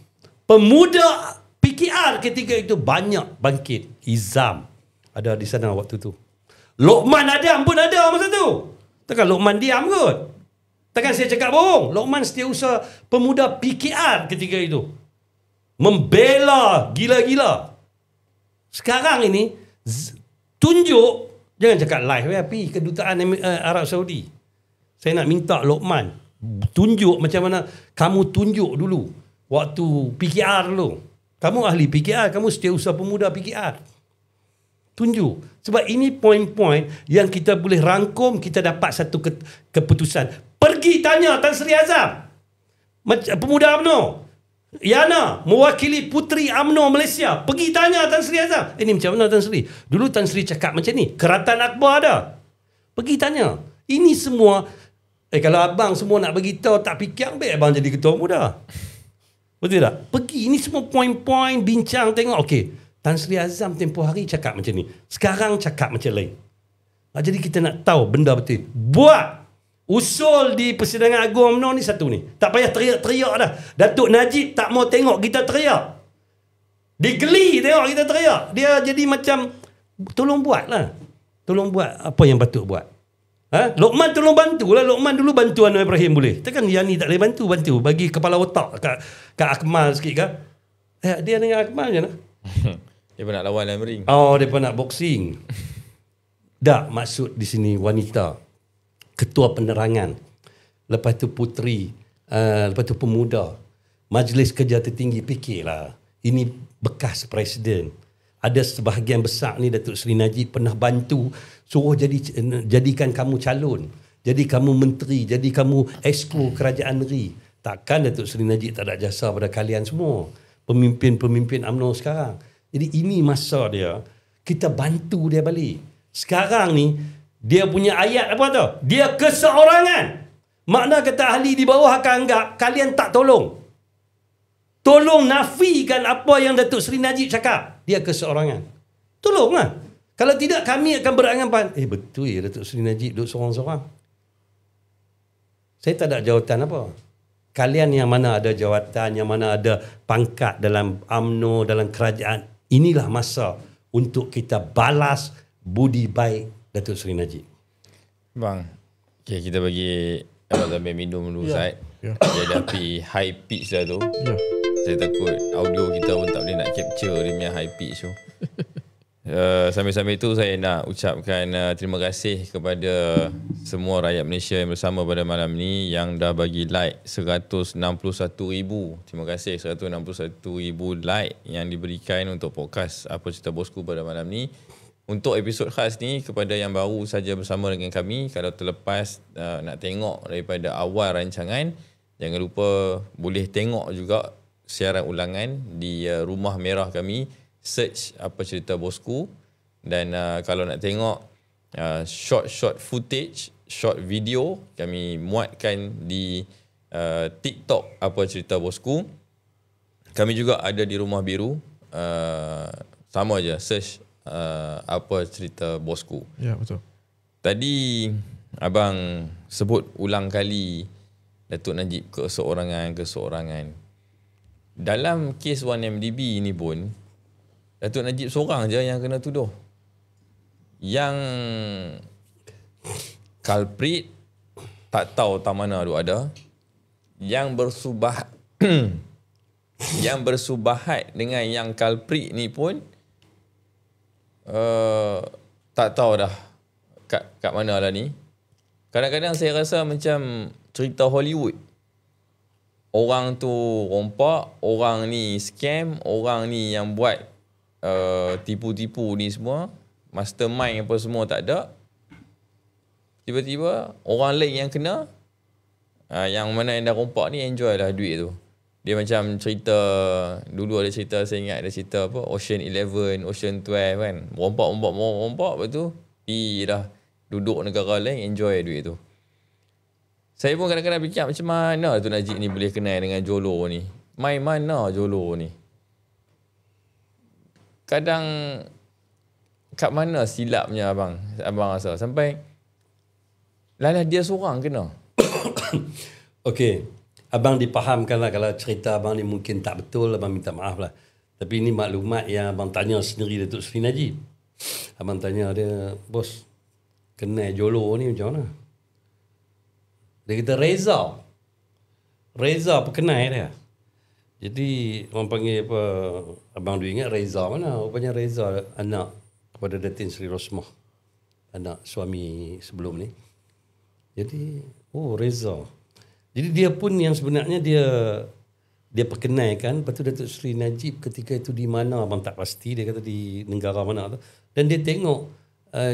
Pemuda PKR ketika itu banyak bangkit. Izam ada di sana waktu tu. Lokman Adam pun ada masa tu. Takkan Lokman diam kot. Takkan saya cakap bohong. Lokman Setiausaha pemuda PKR ketika itu. Membela gila-gila. Sekarang ini tunjuk, jangan cakap live pergi kedutaan Arab Saudi. Saya nak minta Lokman tunjuk macam mana kamu tunjuk dulu waktu PKR dulu. Kamu ahli PKR, kamu Setiausaha pemuda PKR. Tunjuk. Sebab ini poin-poin yang kita boleh rangkum, kita dapat satu keputusan. Pergi tanya Tan Sri Azam, pemuda UMNO. Yana, mewakili Puteri UMNO Malaysia. Pergi tanya Tan Sri Azam. Ini macam mana Tan Sri? Dulu Tan Sri cakap macam ni. Keratan Akbar ada. Pergi tanya. Ini semua, kalau abang semua nak bagi tahu tak fikir, ambil abang jadi ketua muda. Betul tak? Pergi, ini semua poin-poin bincang, tengok. Okey, Tan Sri Azam tempoh hari cakap macam ni, sekarang cakap macam lain. Jadi kita nak tahu benda betul. Buat usul di Persidangan Agung UMNO ni satu ni. Tak payah teriak-teriak dah. Datuk Najib tak mau tengok kita teriak. Dia geli tengok kita teriak. Dia jadi macam, tolong buatlah. Tolong buat apa yang patut buat. Luqman tolong bantulah. Luqman dulu bantu Anwar Ibrahim boleh. Takkan yang ni tak boleh bantu. Bagi kepala otak kat Akmal sikit kan. Dia dengan Akmal je lah. Dia pun nak lawan dalam ring. Oh, dia pun nak boxing. Tak, maksud di sini wanita, ketua penerangan, lepas tu puteri, lepas tu pemuda, majlis kerja tertinggi. Fikirlah, ini bekas presiden. Ada sebahagian besar ni Datuk Seri Najib pernah bantu suruh jadikan kamu calon, jadi kamu menteri, jadi kamu exco kerajaan negeri. Takkan Datuk Seri Najib tak ada jasa pada kalian semua, pemimpin-pemimpin UMNO sekarang. Jadi ini masa dia, kita bantu dia balik. Sekarang ni dia punya ayat apa tu? Dia keseorangan. Makna kata ahli di bawah akan anggap kalian tak tolong. Tolong nafikan apa yang Datuk Seri Najib cakap. Dia keseorangan. Tolonglah. Kalau tidak kami akan beranggapan, betul ya Datuk Seri Najib duduk seorang-seorang. Saya tak ada jawatan apa. Kalian yang mana ada jawatan, yang mana ada pangkat dalam UMNO, dalam kerajaan, inilah masa untuk kita balas budi baik Datuk Seri Najib. Bang, okay, kita bagi Abang sambil minum dulu Zaid. Dia dah pergi high pitch dah tu. Saya takut audio kita pun tak boleh nak capture dia punya high pitch tu. Sambil-sambil itu saya nak ucapkan terima kasih kepada semua rakyat Malaysia yang bersama pada malam ni yang dah bagi like 161,000. Terima kasih 161,000 like yang diberikan untuk podcast Apa Cerita Bosku pada malam ni. Untuk episod khas ni, kepada yang baru saja bersama dengan kami, kalau terlepas nak tengok daripada awal rancangan, jangan lupa boleh tengok juga siaran ulangan di rumah merah kami, search Apa Cerita Bosku. Dan kalau nak tengok short footage, short video, kami muatkan di TikTok Apa Cerita Bosku. Kami juga ada di Rumah Biru, sama je, search Apa Cerita Bosku. Ya, betul. Tadi abang sebut ulang kali Datuk Najib keseorangan. Dalam kes 1MDB ni pun Datuk Najib seorang je yang kena tuduh. Yang culprit tak tahu tak mana tu ada. Yang bersubahat dengan yang culprit ni pun tak tahu dah kat mana lah ni. Kadang-kadang saya rasa macam cerita Hollywood. Orang tu rompak, orang ni scam, orang ni yang buat tipu-tipu ni semua, mastermind apa semua tak ada. Tiba-tiba orang lain yang kena, yang mana yang dah rompak ni enjoy lah duit tu. Dia macam cerita, dulu ada cerita, saya ingat ada cerita apa, Ocean 11, Ocean 12 kan. Rompak, lepas tu pergi dah duduk negara lain, enjoy duit tu. Saya pun kadang-kadang fikir macam mana tu Najib ni boleh kenal dengan Jolo ni. Main mana Jolo ni? Kadang kat mana silapnya abang rasa sampai lala dia seorang kena. Okey, abang dipahamkan lah kalau cerita abang ni mungkin tak betul, abang minta maaf lah. Tapi ini maklumat yang abang tanya sendiri Datuk Seri Najib. Abang tanya dia, bos, kenal Jolo ni macam mana? Dia kata Reza perkenal dia. Jadi orang panggil apa, abang dulu ingat Reza mana? Rupanya Reza anak kepada Datin Seri Rosmah, anak suami sebelum ni. Jadi Reza. Jadi dia pun yang sebenarnya dia perkenalkan. Lepas tu Datuk Seri Najib ketika itu di mana abang tak pasti, dia kata di negara mana tu. Dan dia tengok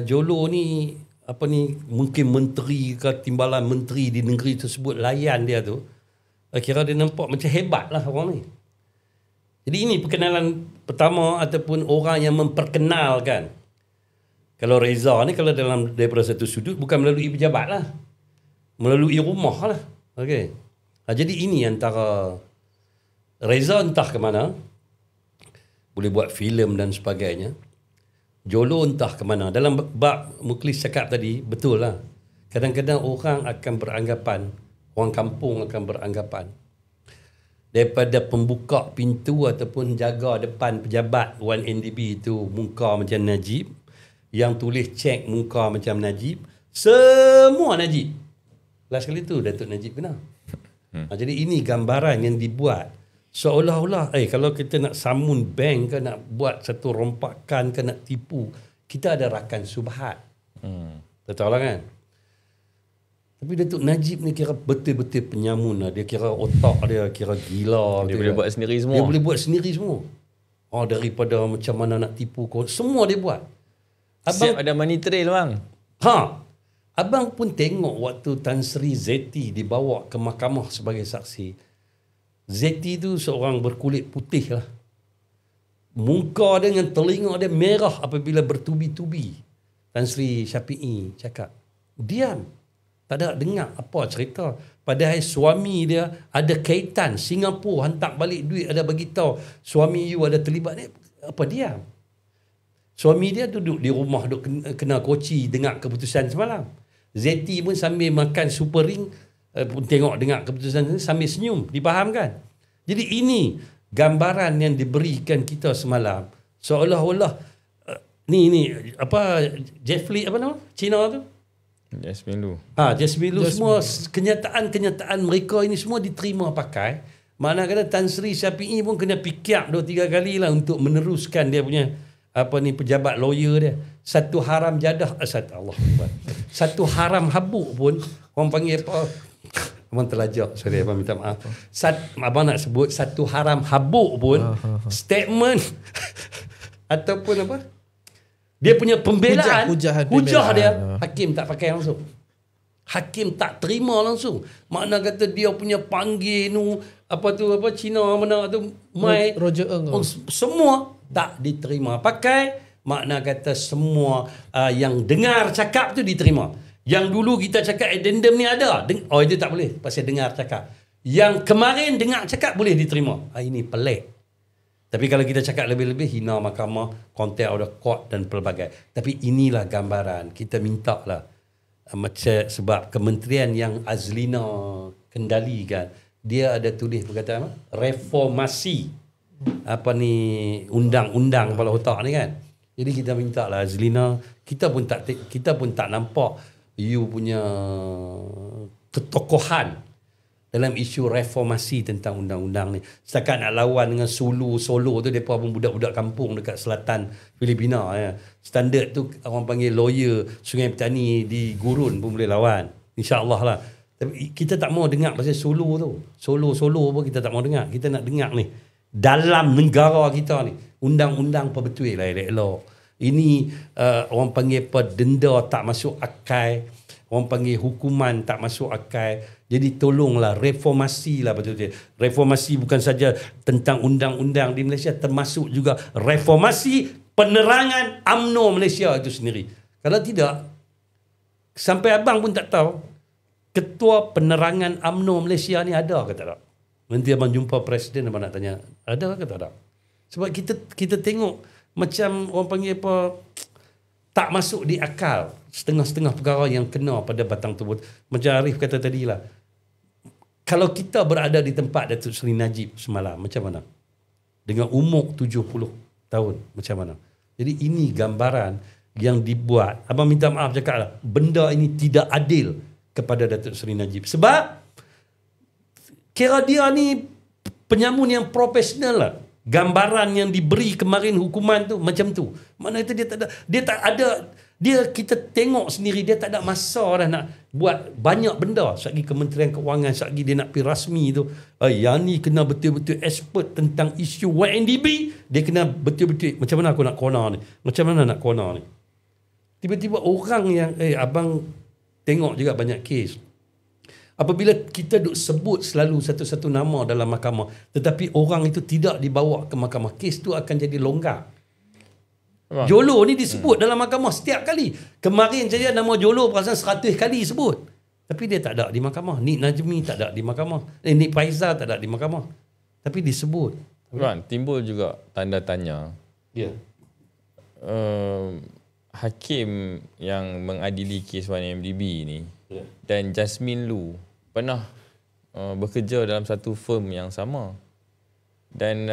Jolo ni apa ni, mungkin menteri ke timbalan menteri di negeri tersebut layan dia tu. Kira dia nampak macam hebat lah orang ni. Jadi ini perkenalan pertama ataupun orang yang memperkenalkan. Kalau Reza ni kalau daripada satu sudut bukan melalui pejabat lah, melalui rumah lah. Okey. Jadi ini antara Reza entah ke mana, boleh buat filem dan sebagainya. Jolo entah ke mana. Dalam bab Mukhlis cakap tadi, betul lah. Kadang-kadang orang akan beranggapan, orang kampung akan beranggapan, daripada pembuka pintu ataupun jaga depan pejabat 1MDB itu muka macam Najib, yang tulis cek muka macam Najib, semua Najib. Last kali tu Datuk Najib kena. Jadi ini gambaran yang dibuat seolah-olah kalau kita nak samun bank ke, nak buat satu rompakan ke, nak tipu, kita ada rakan subhat. Tahu lah kan. Tapi Datuk Najib ni kira betul-betul penyamun lah. Dia kira otak dia kira gila. Dia boleh buat sendiri semua. Dia boleh buat sendiri semua. Daripada macam mana nak tipu kau, semua dia buat. Siap ada money trail bang. Abang pun tengok waktu Tan Sri Zeti dibawa ke mahkamah sebagai saksi. Zeti tu seorang berkulit putih lah. Muka dia dengan telinga dia merah apabila bertubi-tubi. Tan Sri Syafi'i cakap, diam. Tak ada dengar apa cerita. Padahal suami dia ada kaitan. Singapura hantar balik duit, ada bagi tahu suami you ada terlibat ni. Apa diam? Suami dia duduk di rumah, duduk kena koci dengar keputusan semalam. Zeti pun sambil makan super ring pun tengok dengar keputusan ni sambil senyum, dipahamkan. Jadi ini gambaran yang diberikan kita semalam seolah-olah ni apa Jeffrey apa nama Cina tu, Jasmine Lu. Jasmine Lu semua kenyataan mereka ini semua diterima pakai. Mana kata Tan Sri Syafi'i pun kena pikir 2-3 kali lah untuk meneruskan dia punya pejabat lawyer dia. Satu haram jadah satu haram habuk pun orang panggil apa, abang terlajak, sorry abang minta maaf. Abang nak sebut satu haram habuk pun statement ataupun apa, dia punya pembelaan, hujah dia, hakim tak pakai langsung. Hakim tak terima langsung. Makna kata dia punya panggil nu apa Cina mana tu Mai Roger Ng semua tak diterima pakai. Makna kata semua yang dengar cakap tu diterima. Yang dulu kita cakap addendum ni ada, itu tak boleh pasal dengar cakap. Yang kemarin dengar cakap boleh diterima. Ini pelik. Tapi kalau kita cakap lebih-lebih, hina mahkamah, contempt of the court dan pelbagai. Tapi inilah gambaran. Kita minta lah. Macam sebab kementerian yang Azlina kendalikan, dia ada tulis perkataan apa? Reformasi undang-undang kepala otak ni kan. Jadi kita minta lah Azlina, kita pun tak nampak you punya ketokohan dalam isu reformasi tentang undang-undang ni. Setakat nak lawan dengan Solo tu, mereka pun budak-budak kampung dekat selatan Filipina. Ya. Standard tu orang panggil lawyer Sungai Petani di Gurun pun boleh lawan. InsyaAllah lah. Tapi kita tak mau dengar pasal Solo tu. Solo pun kita tak mau dengar. Kita nak dengar ni. Dalam negara kita ni. Undang-undang apa betul lah elok-elok. Ini orang panggil apa, denda tak masuk akal. Orang panggil hukuman tak masuk akal. Jadi tolonglah reformasi lah betul-betul. Reformasi bukan saja tentang undang-undang di Malaysia, termasuk juga reformasi penerangan UMNO Malaysia itu sendiri. Kalau tidak, sampai abang pun tak tahu ketua penerangan UMNO Malaysia ni ada ke tak ada. Nanti abang jumpa presiden, abang nak tanya, ada ke tak ada. Sebab kita tengok macam orang panggil apa, tak masuk di akal setengah-setengah perkara yang kena pada batang tubuh. Macam Arif kata tadi lah, kalau kita berada di tempat Datuk Seri Najib semalam, macam mana? Dengan umur 70 tahun, macam mana? Jadi ini gambaran yang dibuat. Abang minta maaf cakap lah, benda ini tidak adil kepada Datuk Seri Najib. Sebab kira dia ni penyamun yang profesional lah. Gambaran yang diberi kemarin hukuman tu macam tu. Mana itu dia tak ada kita tengok sendiri, dia tak ada masa dah nak buat banyak benda. Sagi Kementerian Kewangan, sagi dia nak pergi rasmi tu, yang ni kena betul-betul expert tentang isu YNDB, dia kena betul-betul macam mana aku nak corner ni, macam mana nak corner ni. Tiba-tiba orang yang abang tengok juga banyak kes, apabila kita duk sebut selalu satu-satu nama dalam mahkamah, tetapi orang itu tidak dibawa ke mahkamah, kes tu akan jadi longgar. Jolo ni disebut dalam mahkamah setiap kali. Kemarin saja nama Jolo perasaan 100 kali sebut. Tapi dia tak ada di mahkamah. Nik Najmi tak ada di mahkamah. Nik Faizal tak ada di mahkamah. tapi disebut. Timbul juga tanda tanya. Ya. Hakim yang mengadili kes 1MDB ni dan Jasmine Lu pernah bekerja dalam satu firm yang sama. Dan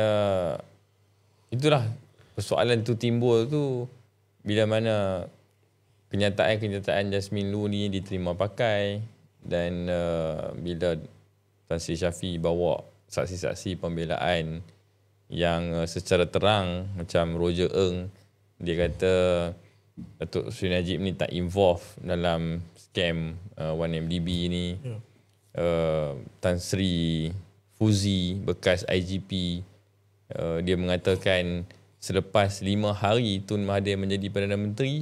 itulah persoalan tu timbul tu bila mana kenyataan Jasmine Lu ni diterima pakai dan bila Tan Sri Shafie bawa saksi-saksi pembelaan yang secara terang macam Roger Ng, dia kata Datuk Seri Najib ni tak involve dalam scam 1MDB ni. Tan Sri Fuzi bekas IGP, dia mengatakan selepas 5 hari Tun Mahathir menjadi Perdana Menteri,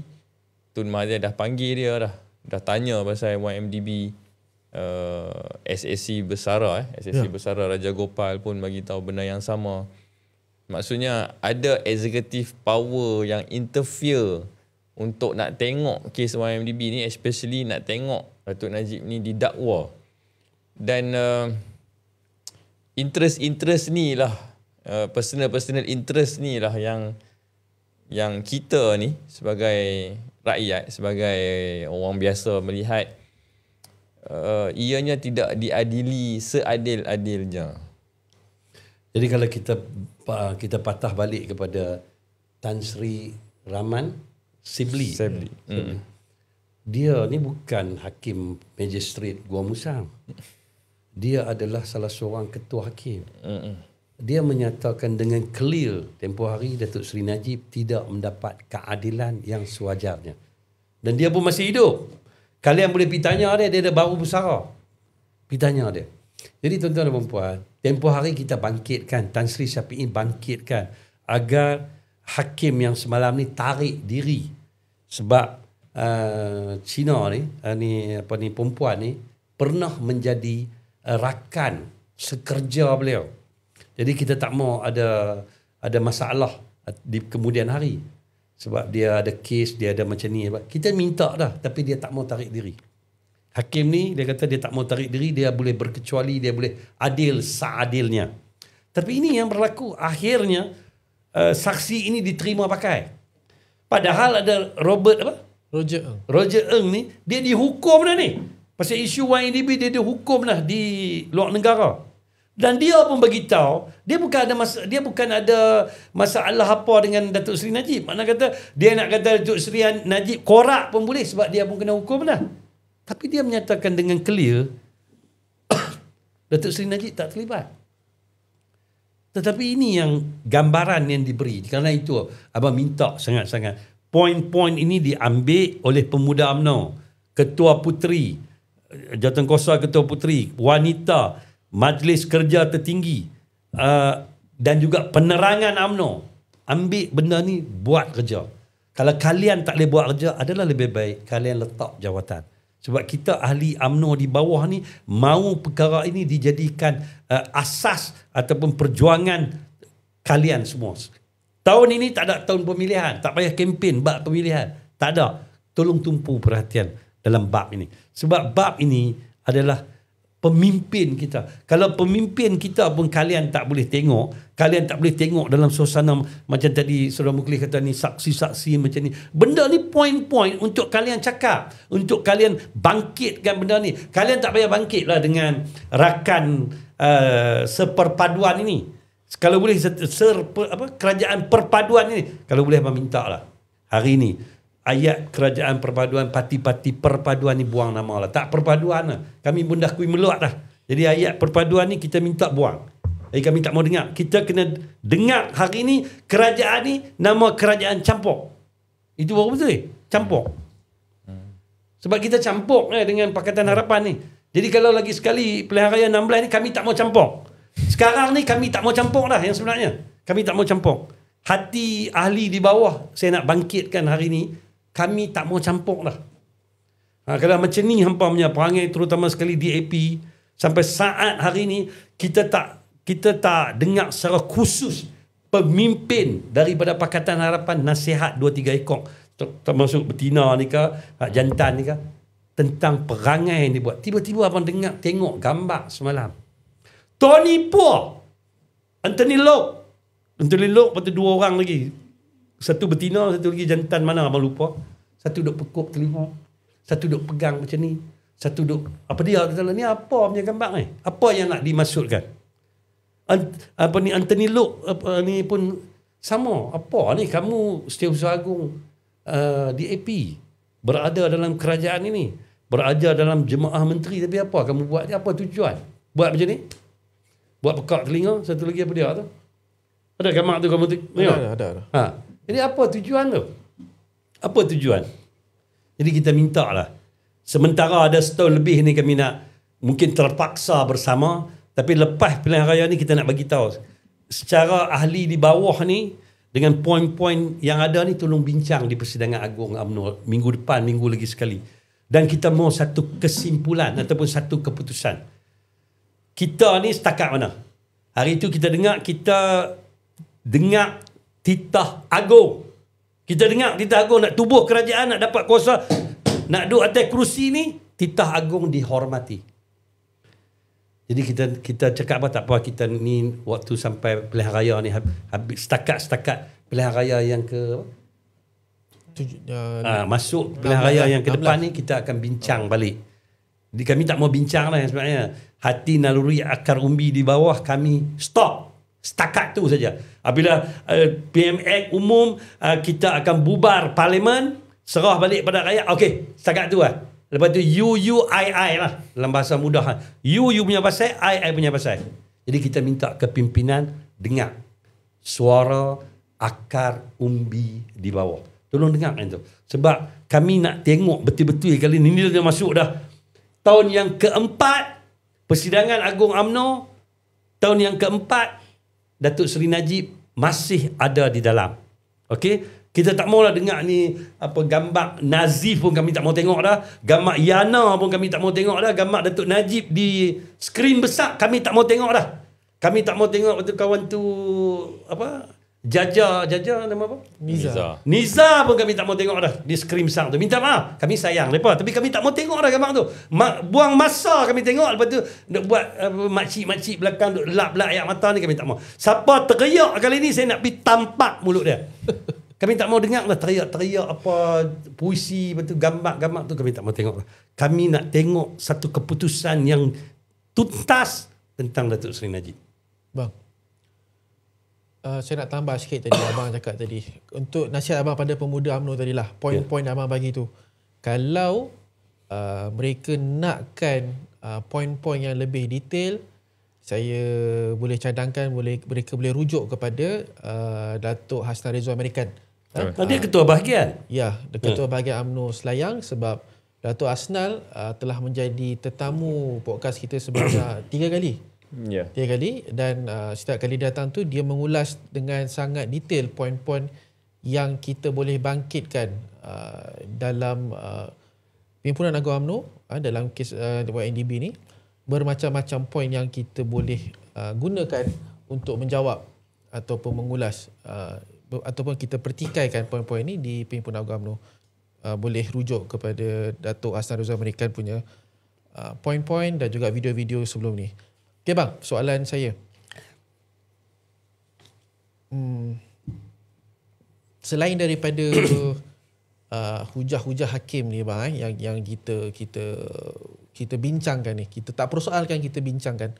Tun Mahathir dah panggil dia dah tanya pasal 1MDB. SSC Bersara SSC Bersara Raja Gopal pun bagi tahu benda yang sama. Maksudnya ada executive power yang interfere untuk nak tengok kes 1MDB ni, especially nak tengok Datuk Najib ni didakwa. Dan interest ni lah, personal interest ni lah yang kita ni sebagai rakyat, sebagai orang biasa melihat ianya tidak diadili seadil-adilnya. Jadi kalau kita patah balik kepada Tan Sri Rahman Sibli. Dia ni bukan hakim magistrate Gua Musang. Dia adalah salah seorang ketua hakim. Dia menyatakan dengan clear tempoh hari Datuk Seri Najib tidak mendapat keadilan yang sewajarnya. Dan dia pun masih hidup. Kalian boleh pergi tanya dia dah baru bersara. Pergi tanya dia. Jadi tuan-tuan dan puan, tempoh hari kita bangkitkan, Tan Sri Shafie bangkitkan agar hakim yang semalam ni tarik diri. Sebab Cina ni perempuan ni pernah menjadi rakan sekerja beliau. Jadi kita tak mau ada masalah di kemudian hari. Sebab dia ada kes, dia ada macam ni. Kita minta dah, tapi dia tak mau tarik diri. Hakim ni, dia kata dia tak mau tarik diri, dia boleh berkecuali, dia boleh adil seadilnya. Tapi ini yang berlaku. Akhirnya, saksi ini diterima pakai. Padahal ada Roger Ng ni, dia dihukum dah ni. Pasal isu 1MDB, dia dihukum dah di luar negara. Dan dia pun beritahu dia bukan ada masalah apa dengan Datuk Seri Najib. Makna kata dia nak kata Datuk Seri Najib korak pun boleh sebab dia pun kena hukum dah. Tapi dia menyatakan dengan clear Datuk Seri Najib tak terlibat. Tetapi ini yang gambaran yang diberi. Kerana itu abang minta sangat-sangat poin-poin ini diambil oleh pemuda UMNO, Ketua Puteri, Jawatankuasa Ketua Puteri, wanita, Majlis Kerja Tertinggi dan juga penerangan UMNO. Ambil benda ni, buat kerja. Kalau kalian tak boleh buat kerja, adalah lebih baik kalian letak jawatan. Sebab kita ahli UMNO di bawah ni mahu perkara ini dijadikan asas ataupun perjuangan kalian semua. Tahun ini tak ada tahun pemilihan, tak payah kempen bab pemilihan. Tak ada. Tolong tumpu perhatian dalam bab ini. Sebab bab ini adalah pemimpin kita. Kalau pemimpin kita pun kalian tak boleh tengok, kalian tak boleh tengok dalam suasana macam tadi Saudara Muklis kata ni, saksi-saksi macam ni. Benda ni poin-poin untuk kalian cakap, untuk kalian bangkitkan benda ni. Kalian tak payah bangkitlah dengan rakan seperpaduan ini. Kalau boleh kerajaan perpaduan ini, kalau boleh abang minta lah hari ini ayat kerajaan perpaduan, parti-parti perpaduan ni buang nama lah. Tak perpaduan lah. Kami pun dah kui meluat dah. Jadi ayat perpaduan ni kita minta buang. Jadi kami tak mau dengar. Kita kena dengar hari ni kerajaan ni nama kerajaan campur. Itu baru betul. Campur. Sebab kita campur dengan Pakatan Harapan ni. Jadi kalau lagi sekali pilihan raya 16 ni kami tak mau campur. Sekarang ni kami tak mau campur dah yang sebenarnya. Kami tak mau campur. Hati ahli di bawah saya nak bangkitkan hari ni. Kami tak mau campur dah. Kalau macam ni hampa punya perangai, terutama sekali DAP, sampai saat hari ni kita tak dengar secara khusus pemimpin daripada Pakatan Harapan nasihat 2-3 ekor, termasuk betina ni ke, jantan ni ke, tentang perangai yang dibuat. Tiba-tiba abang tengok gambar semalam. Tony Poor Anthony Loke, lepas tu 2 orang lagi. Satu betina, satu lagi jantan, mana abang lupa. Satu duk pekuk telinga, satu duk pegang macam ni, satu duk apa dia ni, apa punya gambar ni? Apa yang nak dimaksudkan? Anthony Loke ni pun sama. Apa ni, kamu Setiausaha Agung DAP, berada dalam kerajaan ini, berada dalam jemaah menteri, tapi apa kamu buat ni? Apa tujuan buat macam ni? Buat pekak telinga. Satu lagi apa dia tu? Ada gambar tu kamu tengok? Ada. Jadi apa tujuan tu? Apa tujuan? Jadi kita minta lah. Sementara ada setahun lebih ni kami nak, mungkin terpaksa bersama, tapi lepas pilihan raya ni kita nak bagi tahu secara ahli di bawah ni, dengan poin-poin yang ada ni, tolong bincang di Persidangan Agung UMNO minggu depan, minggu lagi sekali. Dan kita mau satu kesimpulan ataupun satu keputusan. Kita ni setakat mana? Hari itu kita dengar titah agung. Kita dengar titah agung nak tubuh kerajaan, nak dapat kuasa, nak duduk atas kerusi ni, titah agung dihormati. Jadi kita cakap apa, tak apa, kita ni waktu sampai pilihan raya ni habis, setakat pilihan raya yang ke masuk pilihan raya yang ke depan ni, kita akan bincang balik. Jadi kami tak mau bincang lah sebenarnya. Hati naluri akar umbi di bawah kami stop. Setakat tu saja. Apabila PMX umum, kita akan bubar parlimen, serah balik pada rakyat. Okey, setakat tu lah. Lepas tu I lah. Dalam bahasa mudah. You punya pasal, I punya pasal. Jadi kita minta kepimpinan dengar suara akar umbi di bawah. Tolong dengar itu. Sebab kami nak tengok betul-betul kali ni dah masuk dah tahun yang keempat Persidangan Agung UMNO. Tahun yang keempat Datuk Seri Najib masih ada di dalam. Okey, kita tak maulah dengar ni apa gambar Nazif pun kami tak mau tengok dah. Gambar Yana pun kami tak mau tengok dah. Gambar Datuk Najib di skrin besar kami tak mau tengok dah. Kami tak mau tengok betul kawan tu apa? Jaja nama apa? Niza pun kami tak mau tengok dah di skrin besar tu. Minta maaf, kami sayang depa, tapi kami tak mau tengok dah gambar tu. Buang masa kami tengok, lepas tu nak buat makcik-makcik belakang duk lap-lap air mata ni, kami tak mau. Siapa teriak kali ni saya nak pergi tampak mulut dia. Kami tak mau dengar lah teriak-teriak apa puisi, betul gambar-gambar tu kami tak mau tengok. Kami nak tengok satu keputusan yang tuntas tentang Datuk Seri Najib. Bang, saya nak tambah sikit tadi abang cakap tadi. Untuk nasihat abang pada pemuda UMNO tadilah, poin-poin abang bagi tu. Kalau mereka nakkan poin-poin yang lebih detail, saya boleh cadangkan, mereka boleh rujuk kepada Datuk Hasnal Rizwan American. Dia ketua bahagian. Ya, ketua bahagian UMNO Selayang, sebab Datuk Hasnal telah menjadi tetamu podcast kita sebanyak 3 kali. 3 kali, dan setiap kali datang tu dia mengulas dengan sangat detail poin-poin yang kita boleh bangkitkan dalam Pimpinan Agung UMNO dalam kes YNDB ni. Bermacam-macam poin yang kita boleh gunakan untuk menjawab ataupun mengulas ataupun kita pertikaikan poin-poin ni di Pimpinan Agung UMNO. Boleh rujuk kepada Datuk Hasnal Rizwan American punya poin-poin dan juga video-video sebelum ni. Okay bang, soalan saya. Selain daripada hujah-hujah hakim ni bang, yang kita bincangkan ni, kita tak persoalkan, kita bincangkan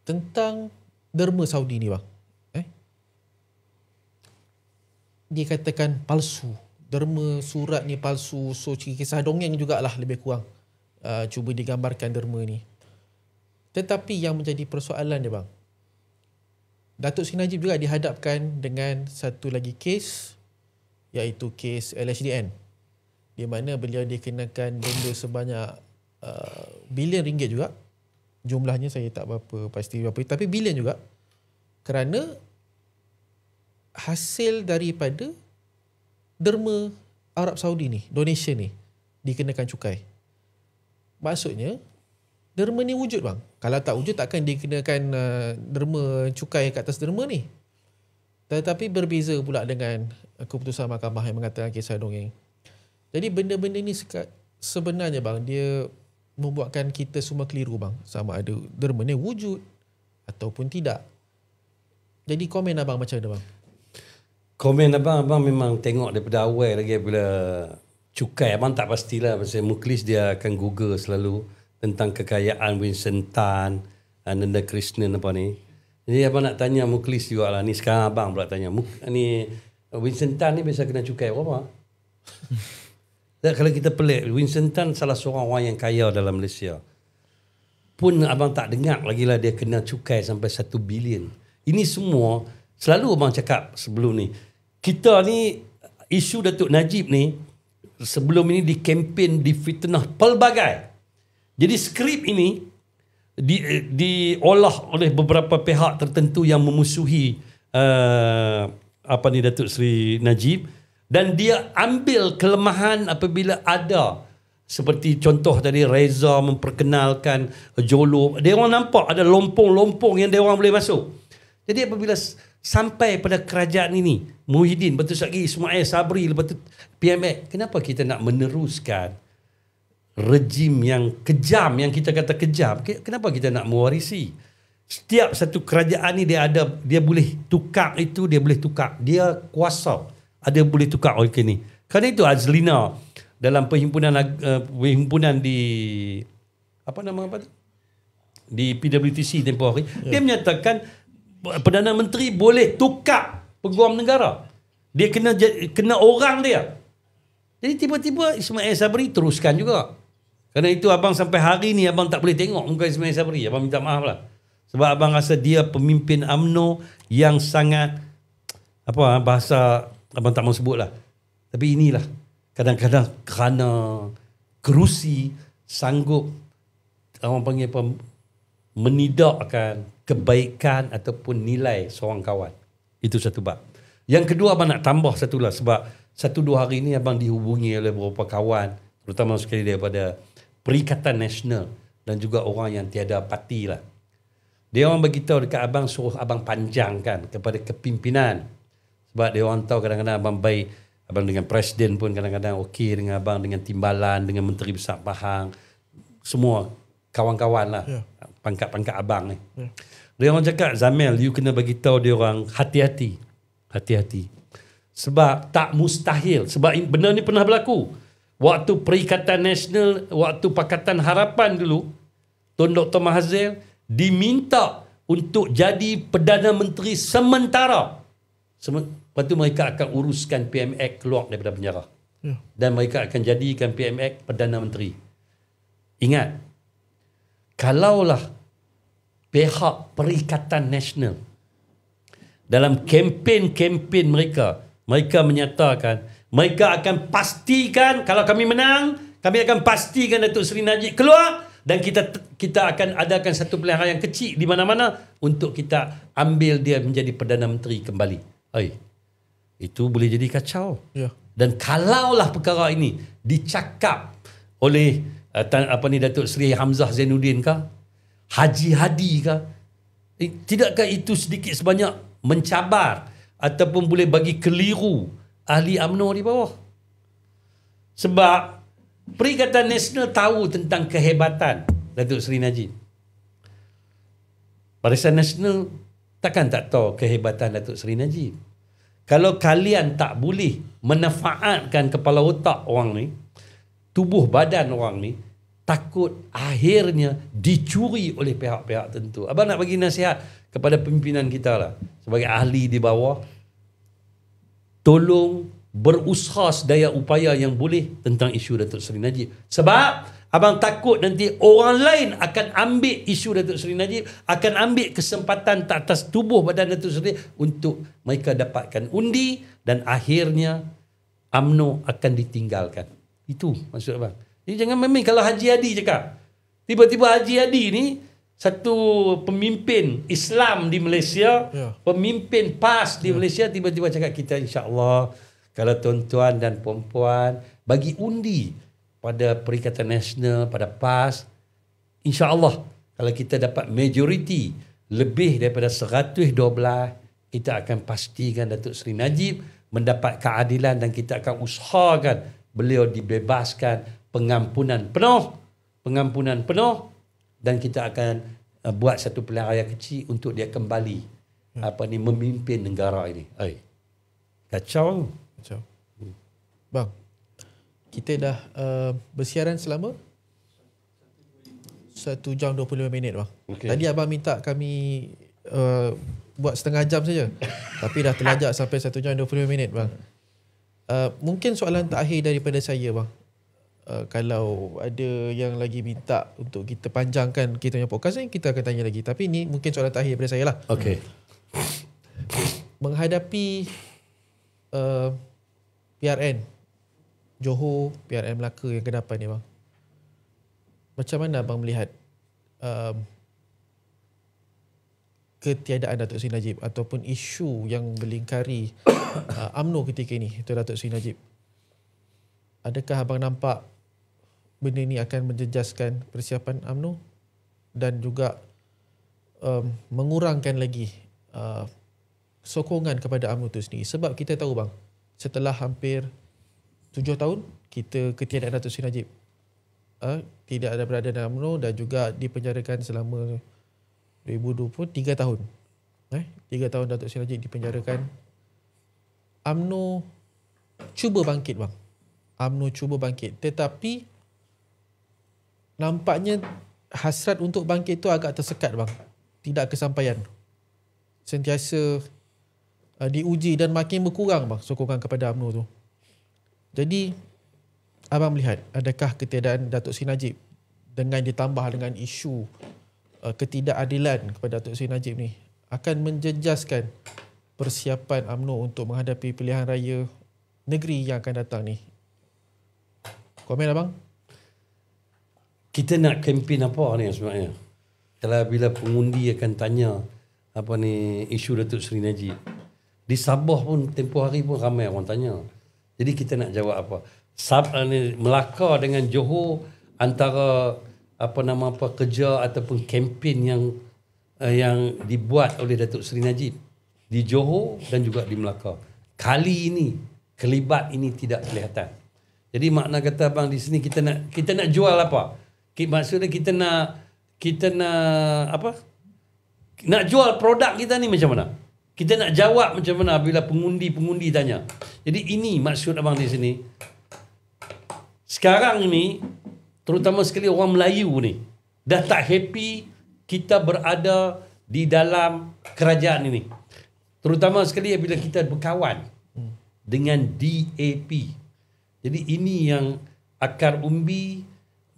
tentang derma Saudi ni bang. Dia katakan palsu. Derma surat ni palsu. So kisah dongeng jugalah lebih kurang. Cuba digambarkan derma ni. Tetapi yang menjadi persoalan dia bang, Datuk Seri Najib juga dihadapkan dengan satu lagi kes, iaitu kes LHDN, di mana beliau dikenakan denda sebanyak bilion ringgit juga. Jumlahnya saya tak berapa pasti berapa, tapi bilion juga, kerana hasil daripada derma Arab Saudi ni, donation ni, dikenakan cukai. Maksudnya derma ni wujud bang. Kalau tak wujud takkan dikenakan derma cukai kat atas derma ni. Tetapi berbeza pula dengan keputusan mahkamah yang mengatakan kisah dongeng. Jadi benda-benda ni sebenarnya bang, dia membuatkan kita semua keliru bang. Sama ada derma ni wujud ataupun tidak. Jadi komen abang macam mana bang? Komen abang memang tengok daripada awal lagi bila cukai. Abang tak pastilah pasal Mukhlis dia akan Google selalu tentang kekayaan Winston Tan, Ananda Krishnan apa ni. Jadi abang nak tanya Mukhlis juga lah. Ni sekarang abang pula tanya. Ni Winston Tan ni biasa kena cukai berapa? Kalau kita pelik, Winston Tan salah seorang orang yang kaya dalam Malaysia. Pun abang tak dengar lagi lah dia kena cukai sampai 1 bilion. Ini semua selalu abang cakap sebelum ni. Kita ni isu Datuk Najib ni sebelum ini dikempen, difitnah pelbagai. Jadi skrip ini diolah oleh beberapa pihak tertentu yang memusuhi Datuk Seri Najib, dan dia ambil kelemahan apabila ada, seperti contoh tadi Reza memperkenalkan Jolo. Dia orang nampak ada lompong-lompong yang dia orang boleh masuk. Jadi apabila sampai pada kerajaan ini, Muhyiddin, lepas tu lagi Ismail Sabri, lepas tu PMX, kenapa kita nak meneruskan rejim yang kejam, yang kita kata kejam? Kenapa kita nak mewarisi? Setiap satu kerajaan ni dia boleh tukar itu, dia boleh tukar. Dia kuasa. Ada boleh tukar oleh ni. Kerana itu Azlina dalam perhimpunan di di PWTC tempoh hari, dia menyatakan Perdana Menteri boleh tukar peguam negara. Dia kena orang dia. Jadi tiba-tiba Ismail Sabri teruskan juga. Kerana itu abang sampai hari ni abang tak boleh tengok muka Ismail Sabri. Abang minta maaf lah. Sebab abang rasa dia pemimpin UMNO yang sangat, bahasa abang tak mau sebut lah. Tapi inilah, kadang-kadang kerana kerusi sanggup orang panggil menidakkan kebaikan ataupun nilai seorang kawan. Itu satu bab. Yang kedua abang nak tambah satu lah, sebab 1-2 hari ni abang dihubungi oleh beberapa kawan, terutama sekali daripada Perikatan Nasional dan juga orang yang tiada parti lah. Dia orang beritahu dekat abang, suruh abang panjangkan kepada kepimpinan. Sebab dia orang tahu kadang-kadang abang baik, abang dengan presiden pun kadang-kadang okey dengan abang, dengan timbalan, dengan Menteri Besar Pahang, semua kawan-kawan lah, pangkat-pangkat abang ni. Dia orang cakap, Zamel, you kena bagi tahu dia orang hati-hati. Hati-hati. Sebab tak mustahil. Sebab benda ni pernah berlaku. Waktu Perikatan Nasional, waktu Pakatan Harapan dulu, Tun Dr. Mahathir diminta untuk jadi Perdana Menteri sementara. Lepas tu mereka akan uruskan PMX keluar daripada penjara. Dan mereka akan jadikan PMX Perdana Menteri. Ingat, kalaulah pihak Perikatan Nasional dalam kempen-kempen mereka menyatakan mereka akan pastikan kalau kami menang, kami akan pastikan Datuk Seri Najib keluar dan kita akan adakan satu pilihan yang kecil di mana-mana untuk kita ambil dia menjadi Perdana Menteri kembali. Itu boleh jadi kacau. Dan kalaulah perkara ini dicakap oleh Datuk Seri Hamzah Zainuddin kah, Haji Hadi kah, tidakkah itu sedikit sebanyak mencabar ataupun boleh bagi keliru ahli UMNO di bawah? Sebab Perikatan Nasional tahu tentang kehebatan Datuk Seri Najib. Barisan Nasional takkan tak tahu kehebatan Datuk Seri Najib. Kalau kalian tak boleh memanfaatkan kepala otak orang ni, tubuh badan orang ni, takut akhirnya dicuri oleh pihak-pihak tertentu. Abang nak bagi nasihat kepada pimpinan kita lah, sebagai ahli di bawah, tolong berusaha sedaya upaya yang boleh tentang isu Datuk Seri Najib. Sebab abang takut nanti orang lain akan ambil isu Datuk Seri Najib, akan ambil kesempatan atas tubuh badan Datuk Seri untuk mereka dapatkan undi dan akhirnya UMNO akan ditinggalkan. Itu maksud abang. Jadi jangan main kalau Haji Hadi cakap. Tiba-tiba Haji Hadi ni satu pemimpin Islam di Malaysia, pemimpin PAS di Malaysia, tiba-tiba cakap kita insya-Allah kalau tuan-tuan dan puan-puan bagi undi pada Perikatan Nasional, pada PAS, insya-Allah kalau kita dapat majoriti lebih daripada 112, kita akan pastikan Datuk Seri Najib mendapat keadilan dan kita akan usahakan beliau dibebaskan pengampunan penuh dan kita akan buat satu pilihan raya kecil untuk dia kembali memimpin negara ini. Kacau. Bang, kita dah bersiaran selama 1 jam 25 minit bang. Tadi abang minta kami buat setengah jam saja. Tapi dah terlajak sampai 1 jam 25 minit bang. Mungkin soalan terakhir daripada saya bang. Kalau ada yang lagi minta untuk kita panjangkan kita punya podcast ni, kita akan tanya lagi. Tapi ni mungkin soalan terakhir daripada saya lah. Okey. Menghadapi PRN Johor, PRN Melaka yang ke-8 ni bang, macam mana abang melihat ketiadaan Datuk Seri Najib ataupun isu yang melingkari UMNO ketika ini, itu Datuk Seri Najib? Adakah abang nampak benda ni akan menjejaskan persiapan UMNO dan juga mengurangkan lagi sokongan kepada UMNO itu sendiri? Sebab kita tahu bang, setelah hampir 7 tahun kita ketiadaan Datuk Seri Najib, tidak ada berada dalam UMNO dan juga dipenjarakan selama 2020, 3 tahun. 3 tahun Datuk Seri Najib dipenjarakan. UMNO cuba bangkit bang. UMNO cuba bangkit, tetapi nampaknya hasrat untuk bangkit tu agak tersekat bang. Tidak kesampaian. Sentiasa diuji dan makin berkurang bang sokongan kepada UMNO tu. Jadi abang melihat adakah ketiadaan Datuk Seri Najib dengan ditambah dengan isu ketidakadilan kepada Datuk Seri Najib ni akan menjejaskan persiapan UMNO untuk menghadapi pilihan raya negeri yang akan datang ni? Komen abang? Kita nak kempen apa ni sebenarnya? Kalau bila pengundi akan tanya isu Datuk Seri Najib, di Sabah pun tempoh hari pun ramai orang tanya. Jadi kita nak jawab apa? Melaka dengan Johor antara kerja ataupun kempen yang dibuat oleh Datuk Seri Najib di Johor dan juga di Melaka. Kali ini kelibat ini tidak kelihatan. Jadi makna kata abang di sini kita nak jual apa? Maksudnya kita nak nak jual produk kita ni macam mana? Kita nak jawab macam mana bila pengundi tanya. Jadi ini maksud abang di sini. Sekarang ni terutama sekali orang Melayu ni dah tak happy kita berada di dalam kerajaan ini. Terutama sekali bila kita berkawan dengan DAP. Jadi ini yang akar umbi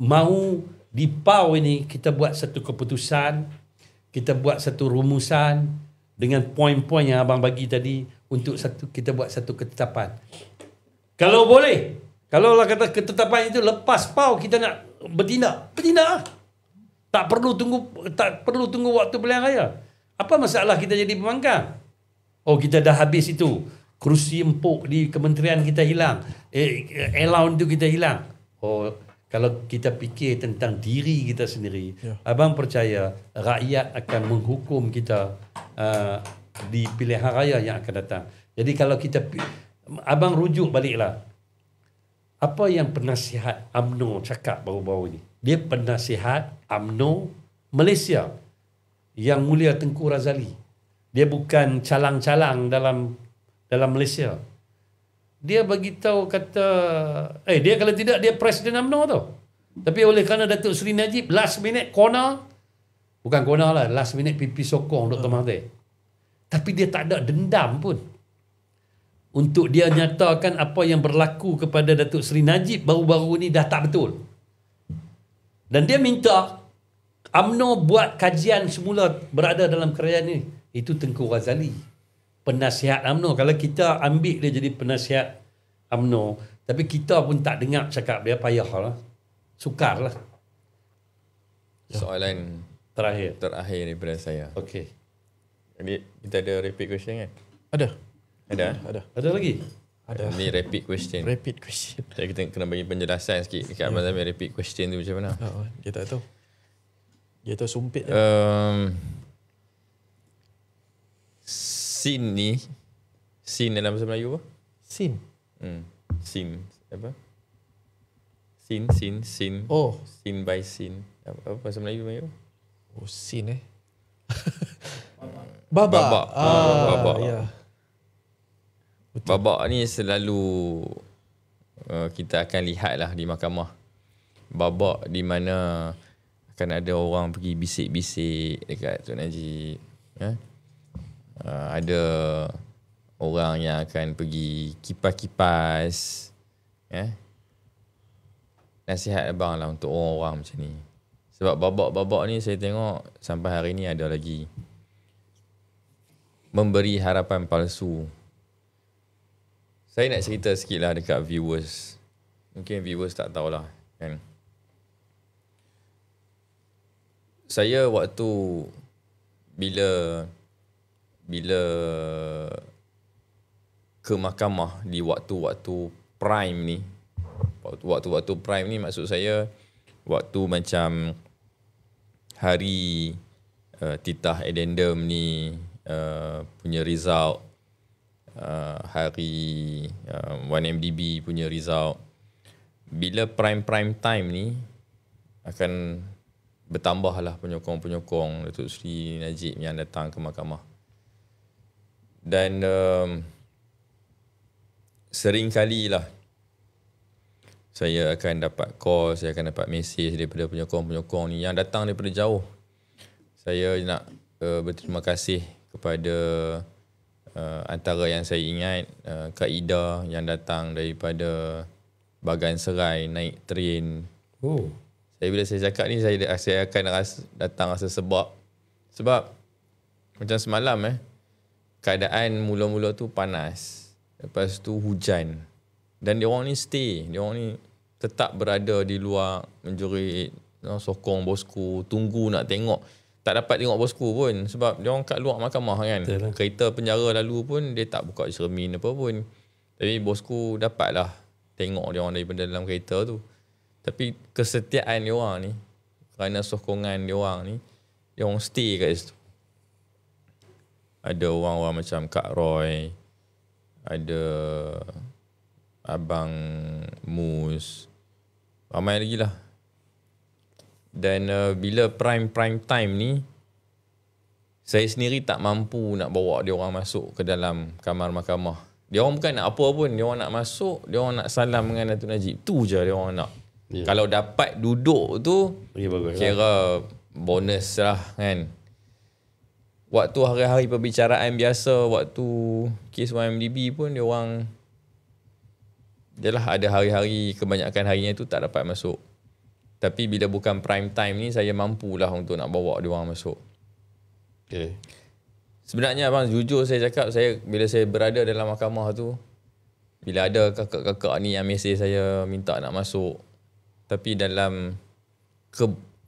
mau di PAU ini kita buat satu keputusan, kita buat satu rumusan dengan poin-poin yang abang bagi tadi untuk kita buat satu ketetapan. Kalau boleh, kalau lah kata ketetapan itu lepas PAU kita nak bertindak lah. Tak perlu tunggu waktu pilihan raya. Apa masalah kita jadi pembangkang? Oh, kita dah habis itu. Kerusi empuk di kementerian kita hilang. Allowance itu kita hilang. Oh, kalau kita fikir tentang diri kita sendiri, abang percaya rakyat akan menghukum kita di pilihan raya yang akan datang. Jadi kalau abang rujuk baliklah. Apa yang penasihat UMNO cakap baru-baru ini? Dia penasihat UMNO Malaysia yang Mulia Tengku Razali. Dia bukan calang-calang dalam Malaysia. Dia bagi tahu kata dia kalau tidak dia presiden UMNO tau. Tapi oleh kerana Datuk Seri Najib last minute corner, bukan corner lah, last minute pipi sokong Dr. Mahathir. Tapi dia tak ada dendam pun untuk dia nyatakan apa yang berlaku kepada Datuk Seri Najib baru-baru ni dah tak betul. Dan dia minta UMNO buat kajian semula berada dalam kerajaan ni. Itu Tengku Razali, penasihat UMNO. Kalau kita ambil dia jadi penasihat UMNO, tapi kita pun tak dengar cakap dia, payahlah. Sukarlah. Soalan terakhir daripada saya. Okey. Jadi kita ada repeat question kan? Ada. Ada lagi? Ada. Ni repeat question. Jadi kita kena bagi penjelasan sikit dekat Abang Zamir repeat question tu macam mana. Dia tak tahu. Dia tahu sumpit. Sin dalam bahasa Melayu apa? Sin. Sin apa? Sin. Oh, Sin by sin. Apa bahasa Melayu? Sin Babak. Babak. Ya. Babak ni selalu kita akan lihat lah di mahkamah. Babak di mana akan ada orang pergi bisik-bisik dekat Tun Najib. Ada orang yang akan pergi kipas-kipas. Nasihat abang lah untuk orang-orang macam ni. Sebab babak-babak ni saya tengok sampai hari ni ada lagi memberi harapan palsu. Saya nak cerita sikit lah dekat viewers. Mungkin viewers tak tahulah kan. Saya waktu bila ke mahkamah di waktu-waktu prime ni. Waktu-waktu prime ni maksud saya waktu macam hari titah addendum ni punya result, hari 1MDB punya result. Bila prime time ni akan bertambahlah penyokong-penyokong Datuk Seri Najib yang datang ke mahkamah. Dan sering kalilah saya akan dapat call, saya akan dapat mesej daripada penyokong-penyokong ni yang datang daripada jauh. Saya nak berterima kasih kepada antara yang saya ingat Kak Ida yang datang daripada Bagan Serai naik train. Bila saya cakap ni saya akan datang rasa sebab macam semalam keadaan mula-mula tu panas, lepas tu hujan, dan dia orang ni stay, dia orang ni tetap berada di luar menjerit, sokong bosku, tunggu nak tengok. Tak dapat tengok bosku pun sebab dia orang kat luar mahkamah kan. Betul. Kereta penjara lalu pun dia tak buka cermin apa pun. Tapi bosku dapatlah tengok dia orang daripada dalam kereta tu. Tapi kesetiaan dia orang ni, kerana sokongan dia orang ni, dia orang stay kat situ. Ada orang-orang macam Kak Roy, ada Abang Mus, ramai lagi lah. Dan bila prime time ni, saya sendiri tak mampu nak bawa dia orang masuk ke dalam kamar mahkamah. Dia orang bukan nak apa pun, dia orang nak masuk, dia orang nak salam dengan Datuk Najib. Tu je dia orang nak. Yeah. Kalau dapat duduk tu, kira bonus lah kan. Waktu hari-hari perbicaraan biasa, waktu kes 1MDB pun dia orang, jelah ada hari-hari, kebanyakan harinya tu tak dapat masuk. Tapi bila bukan prime time ni, saya mampulah untuk nak bawa dia orang masuk. Okay. Sebenarnya abang, jujur saya cakap, bila saya berada dalam mahkamah tu, bila ada kakak-kakak ni yang mesej saya minta nak masuk, tapi dalam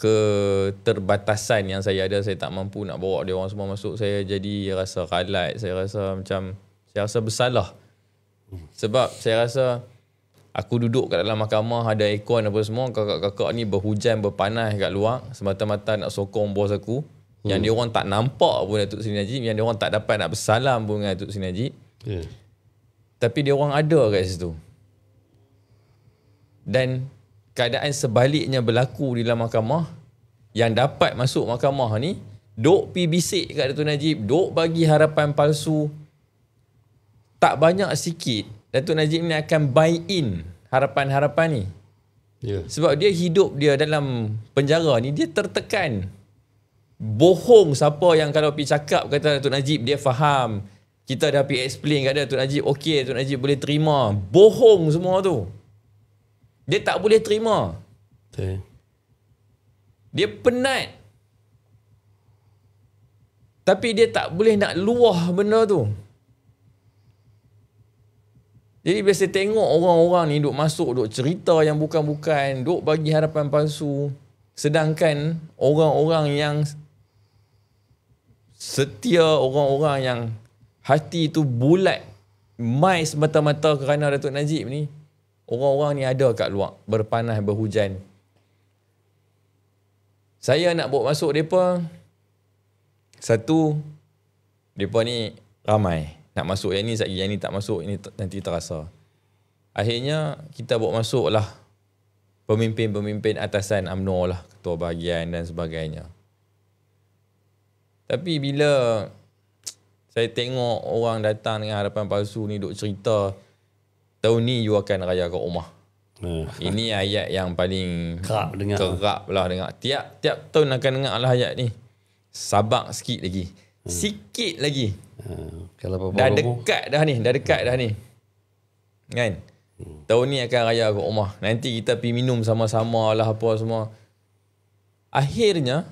keterbatasan yang saya ada, saya tak mampu nak bawa dia orang semua masuk. Saya jadi rasa ralat, saya rasa bersalah. Sebab saya rasa aku duduk kat dalam mahkamah, ada aircon apa semua, kakak-kakak ni berhujan, berpanas kat luar, semata-mata nak sokong bos aku. Yang dia orang tak nampak pun Datuk Seri Najib, yang dia orang tak dapat nak bersalam pun dengan Datuk Seri Najib. Tapi dia orang ada kat situ. Dan keadaan sebaliknya berlaku di dalam mahkamah. Yang dapat masuk mahkamah ni, duk pi bisik kat Datuk Najib, duk bagi harapan palsu. Tak banyak sikit Datuk Najib ni akan buy in harapan-harapan ni. Sebab dia hidup dia dalam penjara ni, dia tertekan. Bohong siapa yang kalau pergi cakap kata Datuk Najib dia faham, kita dah pergi explain kat dia, Datuk Najib okey, Datuk Najib boleh terima. Bohong semua tu. Dia tak boleh terima. Dia penat. Tapi dia tak boleh nak luah benda tu. Jadi bila saya tengok orang-orang ni duk masuk, duk cerita yang bukan-bukan, duk bagi harapan palsu, sedangkan orang-orang yang setia, orang-orang yang hati tu bulat, mai semata-mata kerana Datuk Najib ni, orang-orang ni ada kat luar, berpanas, berhujan. Saya nak bawa masuk mereka, satu, mereka ni ramai. Nak masuk yang ni, yang ni tak masuk, ini nanti terasa. Akhirnya, kita bawa masuk lah pemimpin-pemimpin atasan UMNO lah, ketua bahagian dan sebagainya. Tapi bila saya tengok orang datang dengan harapan palsu ni duk cerita, tahun ni you akan raya kat rumah. Ini ayat yang paling kerap lah dengar. Tiap tahun akan dengar lah ayat ni. Sabar sikit lagi. Sikit lagi. Kalau dah dekat dah ni. Kan? Tahun ni akan raya kat rumah. Nanti kita pergi minum sama-sama lah apa semua. Akhirnya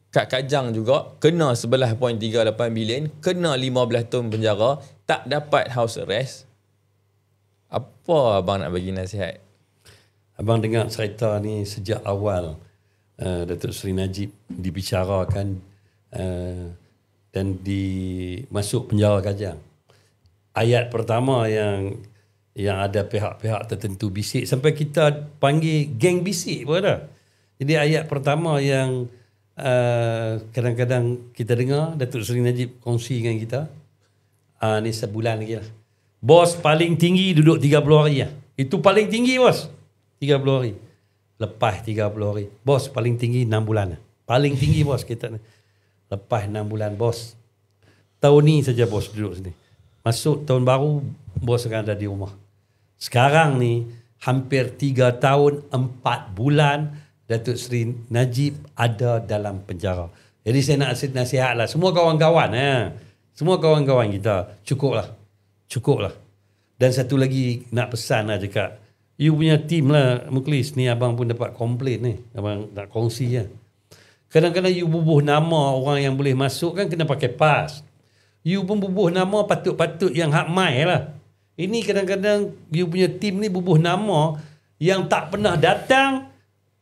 Kak Kajang juga kena 11.38 bilion, kena 15 tahun penjara, tak dapat house arrest. Apa abang nak bagi nasihat? Abang dengar cerita ni sejak awal Datuk Seri Najib dibicarakan dan masuk penjara Kajang. Ayat pertama yang ada pihak-pihak tertentu bisik, sampai kita panggil geng bisik pun ada. Jadi ayat pertama yang kadang-kadang kita dengar Datuk Seri Najib kongsi dengan kita, ni sebulan lagi lah, bos paling tinggi duduk 30 hari lah. Itu paling tinggi bos, 30 hari. Lepas 30 hari, bos paling tinggi 6 bulan lah. Paling tinggi bos kita ni. Lepas 6 bulan bos, tahun ni saja bos duduk sini. Masuk tahun baru, bos akan ada di rumah. Sekarang ni hampir 3 tahun 4 bulan Datuk Seri Najib ada dalam penjara. Jadi saya nak nasihat lah semua kawan-kawan, semua kawan-kawan kita, cukuplah. Dan satu lagi nak pesan lah cakap, you punya team lah Mukhlis ni, abang pun dapat komplain ni, abang nak kongsi lah. Kadang-kadang you bubuh nama orang yang boleh masuk kan kena pakai pas. You pun bubuh nama patut-patut yang hak mai lah. Ini kadang-kadang you punya team ni bubuh nama yang tak pernah datang.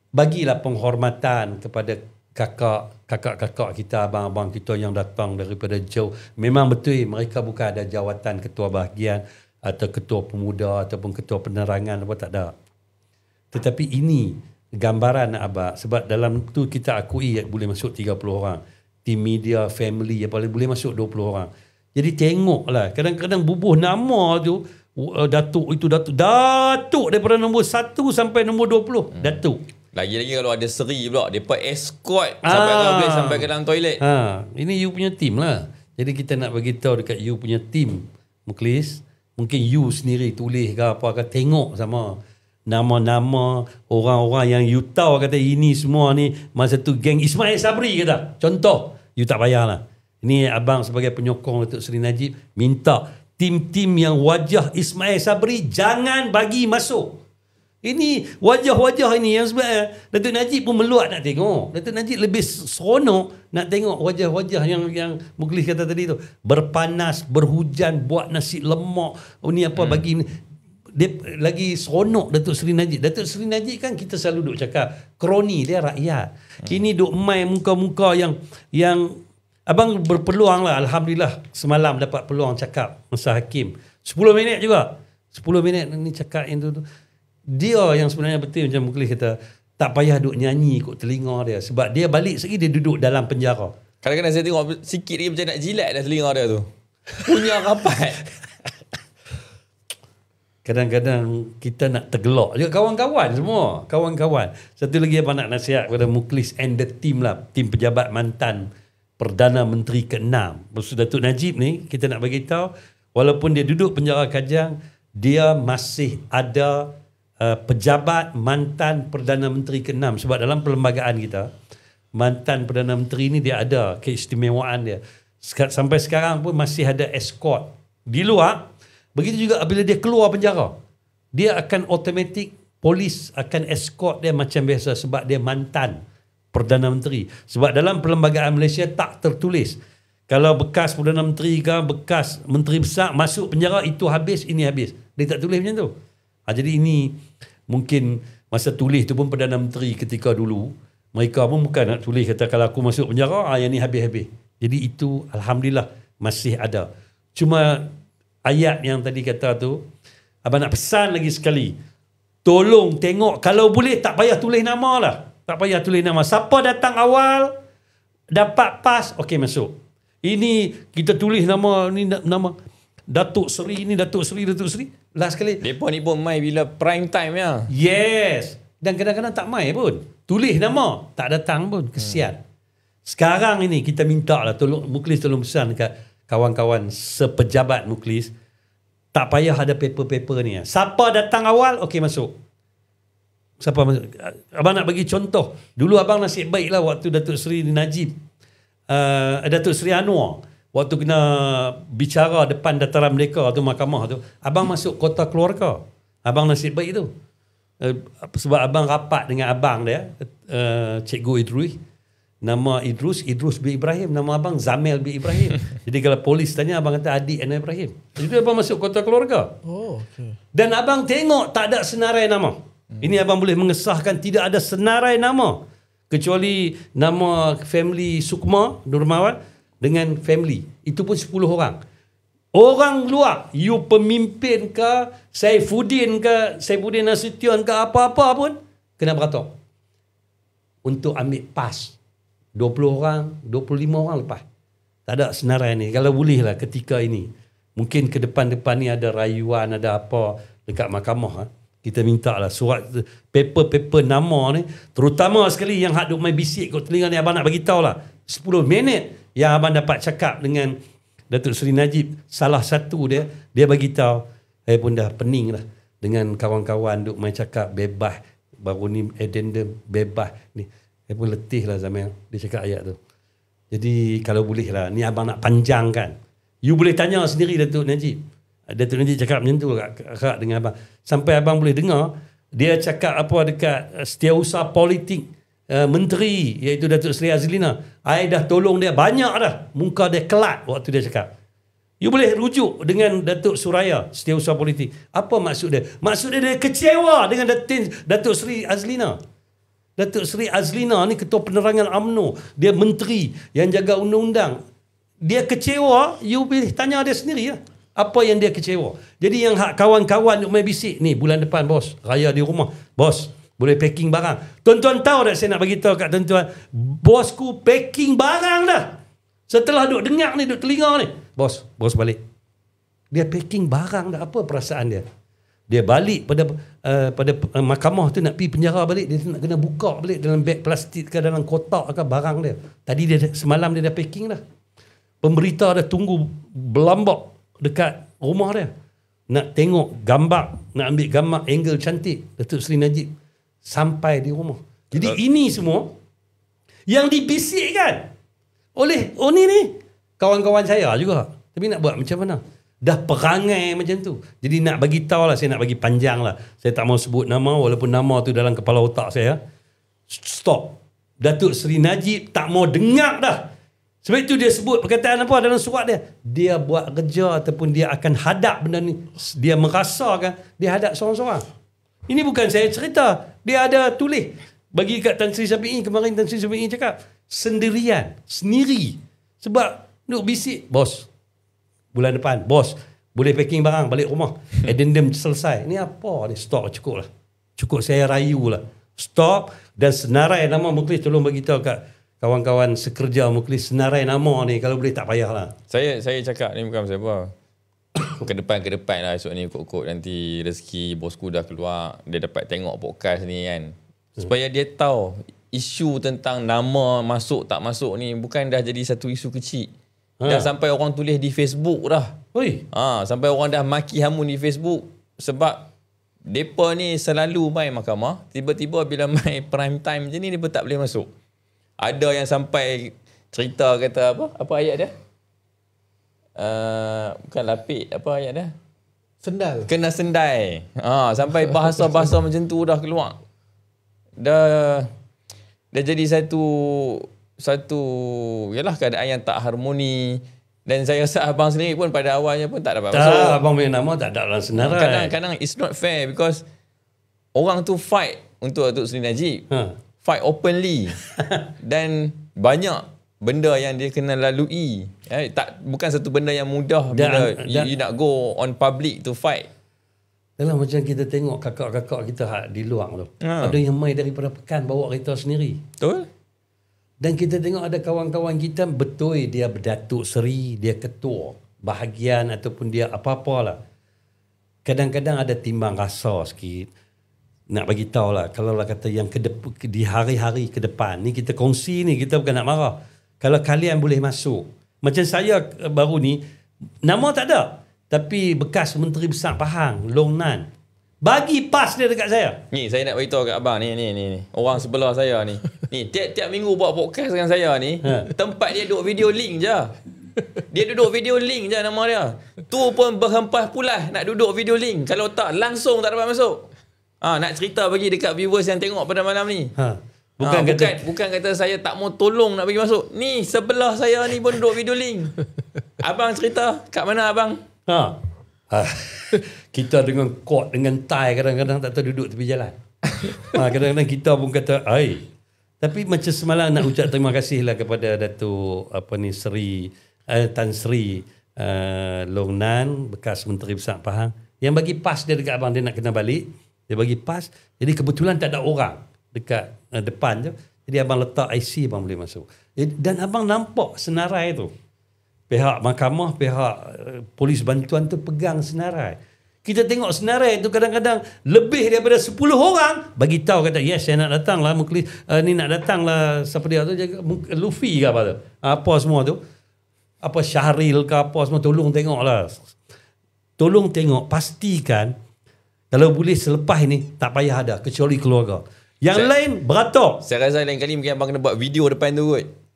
Bagilah penghormatan kepada kakak-kakak kita, abang-abang kita yang datang daripada jauh. Memang betul mereka bukan ada jawatan ketua bahagian atau ketua pemuda ataupun ketua penerangan apa, tak ada. Tetapi ini gambaran abang, sebab dalam tu kita akui boleh masuk 30 orang. Tim media, family apa boleh masuk 20 orang. Jadi tengoklah, kadang-kadang bubuh nama tu Datuk daripada nombor 1 sampai nombor 20 Datuk. Lagi-lagi kalau ada seri pula, mereka escort sampai kau boleh sampai ke dalam toilet. Ini you punya team lah. Jadi kita nak bagi tahu dekat you punya team Mukhlis, mungkin you sendiri tulis ke apa ke, tengok sama nama-nama orang-orang yang you tahu kata ini semua ni masa tu geng Ismail Sabri kata. Contoh, you tak payahlah. Ini abang sebagai penyokong Datuk Seri Najib minta tim-tim yang wajah Ismail Sabri jangan bagi masuk. Ini wajah-wajah ini yang sebenarnya Datuk Najib pun meluat nak tengok. Datuk Najib lebih seronok nak tengok wajah-wajah yang Mukhlis kata tadi tu. Berpanas, berhujan, buat nasi lemak. Ini apa bagi dia lagi seronok Datuk Seri Najib. Datuk Seri Najib kan kita selalu duk cakap kroni dia rakyat. Ini duk main muka-muka yang abang berpeluang lah. Alhamdulillah semalam dapat peluang cakap masa Hakim. 10 minit juga. 10 minit ni cakap yang tu. Dia yang sebenarnya betul macam Mukhlis kata, tak payah duk nyanyi ikut telinga dia. Sebab dia balik sekali dia duduk dalam penjara. Kadang-kadang saya tengok sikit lagi macam nak jilat dah telinga dia tu. Punya rapat. Kadang-kadang kita nak tergelak juga kawan-kawan semua. Kawan-kawan. Satu lagi apa nak nasihat kepada Mukhlis and the team lah. Tim pejabat mantan Perdana Menteri ke-6. Maksud Datuk Najib ni, kita nak bagi tahu walaupun dia duduk penjara Kajang, dia masih ada pejabat mantan Perdana Menteri ke-6. Sebab dalam perlembagaan kita, mantan Perdana Menteri ni dia ada keistimewaan dia. Sampai sekarang pun masih ada escort di luar. Begitu juga bila dia keluar penjara, dia akan automatik, polis akan escort dia macam biasa sebab dia mantan Perdana Menteri. Sebab dalam perlembagaan Malaysia tak tertulis kalau bekas Perdana Menteri ke bekas Menteri Besar masuk penjara itu habis, ini habis. Dia tak tulis macam tu. Jadi ini mungkin masa tulis tu pun Perdana Menteri ketika dulu mereka pun bukan nak tulis kata kalau aku masuk penjara yang ni habis-habis. Jadi itu Alhamdulillah masih ada. Cuma ayat yang tadi kata tu, abang nak pesan lagi sekali, tolong tengok, kalau boleh tak payah tulis nama lah. Tak payah tulis nama. Siapa datang awal dapat pas, okey masuk. Ini kita tulis nama ni, nama Datuk Seri ni, Datuk Seri. Last sekali. Mereka ni pun mai bila prime time ya. Yes. Dan kadang-kadang tak mai pun. Tulis nama, tak datang pun. Kesian. Sekarang ini kita minta lah, Mukhlis tolong pesan dekat kawan-kawan sepejabat Mukhlis, tak payah ada paper-paper ni. Siapa datang awal, okey masuk. Siapa masuk? Abang nak bagi contoh. Dulu abang nasib baik lah waktu Datuk Seri Najib, Datuk Seri Anwar, waktu kena bicara depan Dataran Merdeka tu, mahkamah tu, abang masuk kota keluarga. Abang nasib baik tu. Sebab abang rapat dengan abang dia, Cikgu Idrus. Nama Idrus bin Ibrahim. Nama abang Zamel bin Ibrahim. Jadi kalau polis tanya, abang kata adik Anwar Ibrahim. Jadi abang masuk kota keluarga. Okay. Dan abang tengok tak ada senarai nama. Ini abang boleh mengesahkan tidak ada senarai nama. Kecuali nama family Sukma Nurmawan dengan family. Itu pun 10 orang. Orang luar, you pemimpin ke, Saifuddin Nasution ke, apa-apa pun, kena beratur. Untuk ambil PAS. 20 orang, 25 orang lepas. Tak ada senarai ni. Kalau boleh lah ketika ini. Mungkin ke depan-depan ni ada rayuan, ada apa dekat mahkamah. Kita minta lah surat paper nama ni, terutama sekali yang hak duk main bisik kat telinga ni, abang nak bagi tahu lah 10 minit yang abang dapat cakap dengan Datuk Seri Najib. Salah satu dia bagi tahu, saya pun dah pening lah dengan kawan-kawan duk main cakap bebas, baru ni addendum bebas ni. Saya pun letih lah Zamel dia cakap ayat tu. Jadi kalau boleh lah, ni abang nak panjangkan. You boleh tanya sendiri Datuk Najib. Datuk Najib cakap macam tu akak dengan abang. Sampai abang boleh dengar dia cakap apa dekat Setiausaha Politik Menteri, iaitu Datuk Seri Azlina. I dah tolong dia banyak dah. Muka dia kelat waktu dia cakap. You boleh rujuk dengan Datuk Suraya, Setiausaha Politik. Apa maksud dia? Maksud dia kecewa dengan Datuk Seri Azlina. Datuk Seri Azlina ni Ketua Penerangan UMNO. Dia menteri yang jaga undang-undang. Dia kecewa, you boleh tanya dia sendiri lah. Apa yang dia kecewa. Jadi yang kawan-kawan duk main bisik, ni bulan depan bos, raya di rumah. Bos, boleh packing barang. Tuan-tuan tahu tak, saya nak bagi tahu kat tuan-tuan, bosku packing barang dah. Setelah duk dengar ni, duk telinga ni. Bos balik. Dia packing barang dah. Apa perasaan dia? Dia balik pada mahkamah tu nak pergi penjara balik, dia nak kena buka balik dalam beg plastik ke, dalam kotak ke barang dia. Tadi semalam dia dah packing dah. Pemberita dah tunggu berlambak dekat rumah dia. Nak tengok gambar, nak ambil gambar angle cantik Datuk Seri Najib sampai di rumah. Jadi ini semua yang dibisikkan oleh ni kawan-kawan saya juga. Tapi nak buat macam mana? Dah perangai macam tu. Jadi nak bagi tahu lah, saya nak bagi panjang lah. Saya tak mau sebut nama walaupun nama tu dalam kepala otak saya. Stop. Datuk Seri Najib tak mau dengar dah. Sebab itu dia sebut perkataan apa dalam surat dia. Dia buat kerja ataupun dia akan hadap benda ni. Dia merasakan dia hadap seorang-seorang. Ini bukan saya cerita. Dia ada tulis. Bagi kat Tan Sri Syafi'i, kemarin Tan Sri Syafi'i cakap, sendirian, sendiri. Sebab duk bisik, bos, bulan depan, bos, boleh packing barang, balik rumah. Addendum selesai. Ini apa? Dia stop, cukup lah. Cukup saya rayu lah. Stop. Dan senarai nama Mukhlis, tolong bagi tahu kat kawan-kawan sekerja Mukhlis, senarai nama ni kalau boleh tak payahlah. Saya cakap ni bukan pasal apa. ke depan lah esok ni kot-kot nanti rezeki bosku dah keluar, dia dapat tengok podcast ni kan. Supaya dia tahu isu tentang nama masuk tak masuk ni bukan dah jadi satu isu kecil. Dah sampai orang tulis di Facebook dah. Sampai orang dah maki hamun di Facebook sebab depa ni selalu main mahkamah, tiba-tiba bila main prime time je ni depa tak boleh masuk. Ada yang sampai cerita kata apa ayat dia? Bukan lapik, apa ayat dia? Sendal. Kena sendai. Sampai bahasa-bahasa macam tu dah keluar. Dah jadi satu yalah keadaan yang tak harmoni. Dan saya rasa abang sendiri pun pada awalnya pun tak dapat masuk. Abang punya nama tak ada dalam senarai. Kadang-kadang it's not fair because orang tu fight untuk Datuk Seri Najib. Fight openly. Dan banyak benda yang dia kena lalui. Bukan satu benda yang mudah bila you nak go on public to fight. Dalam macam kita tengok kakak-kakak kita di luar tu. Ada yang mai daripada Pekan bawa kereta sendiri. Betul. Dan kita tengok ada kawan-kawan kita betul dia berdatuk seri, dia ketua bahagian ataupun dia apa-apalah. Kadang-kadang ada timbang rasa sikit. Nak bagi tahu lah, kalau lah kata yang di hari-hari ke depan ni kita kongsi ni, kita bukan nak marah. kalau kalian boleh masuk. Macam saya baru ni, nama tak ada. Tapi bekas Menteri Besar Pahang, Long Nan, bagi pas dia dekat saya. Ni saya nak beritahu kat abang ni. Orang sebelah saya ni. Ni tiap-tiap minggu buat podcast dengan saya ni. Tempat dia duduk video link je. Dia duduk video link je nama dia. Tu pun berhempas pulas nak duduk video link. Kalau tak langsung tak dapat masuk. Nak cerita bagi dekat viewers yang tengok pada malam ni. Bukan kata saya tak mau tolong nak bagi masuk. Ni sebelah saya ni pun duduk video link. Abang cerita kat mana abang? Kita dengan coat dengan tie kadang-kadang tak tahu duduk tepi jalan. Kadang-kadang kita pun kata, tapi macam semalam nak ucap terima kasih lah kepada Datuk Seri Tan Sri Long Nan, bekas Menteri Besar Pahang, yang bagi pas dia dekat abang. Dia nak kena balik, dia bagi pas. Jadi kebetulan tak ada orang dekat depan je. Jadi abang letak IC, abang boleh masuk. Dan abang nampak senarai tu. Pihak mahkamah, pihak polis bantuan tu pegang senarai. Kita tengok senarai tu kadang-kadang lebih daripada 10 orang bagi tahu kata, yes, saya nak datang lah Muklis, ni nak datang lah, siapa dia tu, Luffy ke apa tu, apa semua tu, apa Syahril ke apa semua, tolong tengok lah. Tolong tengok, pastikan kalau boleh selepas ini tak payah ada kecuali keluarga. Yang lain beratok. Saya rasa lain kali mungkin abang kena buat video depan tu kot.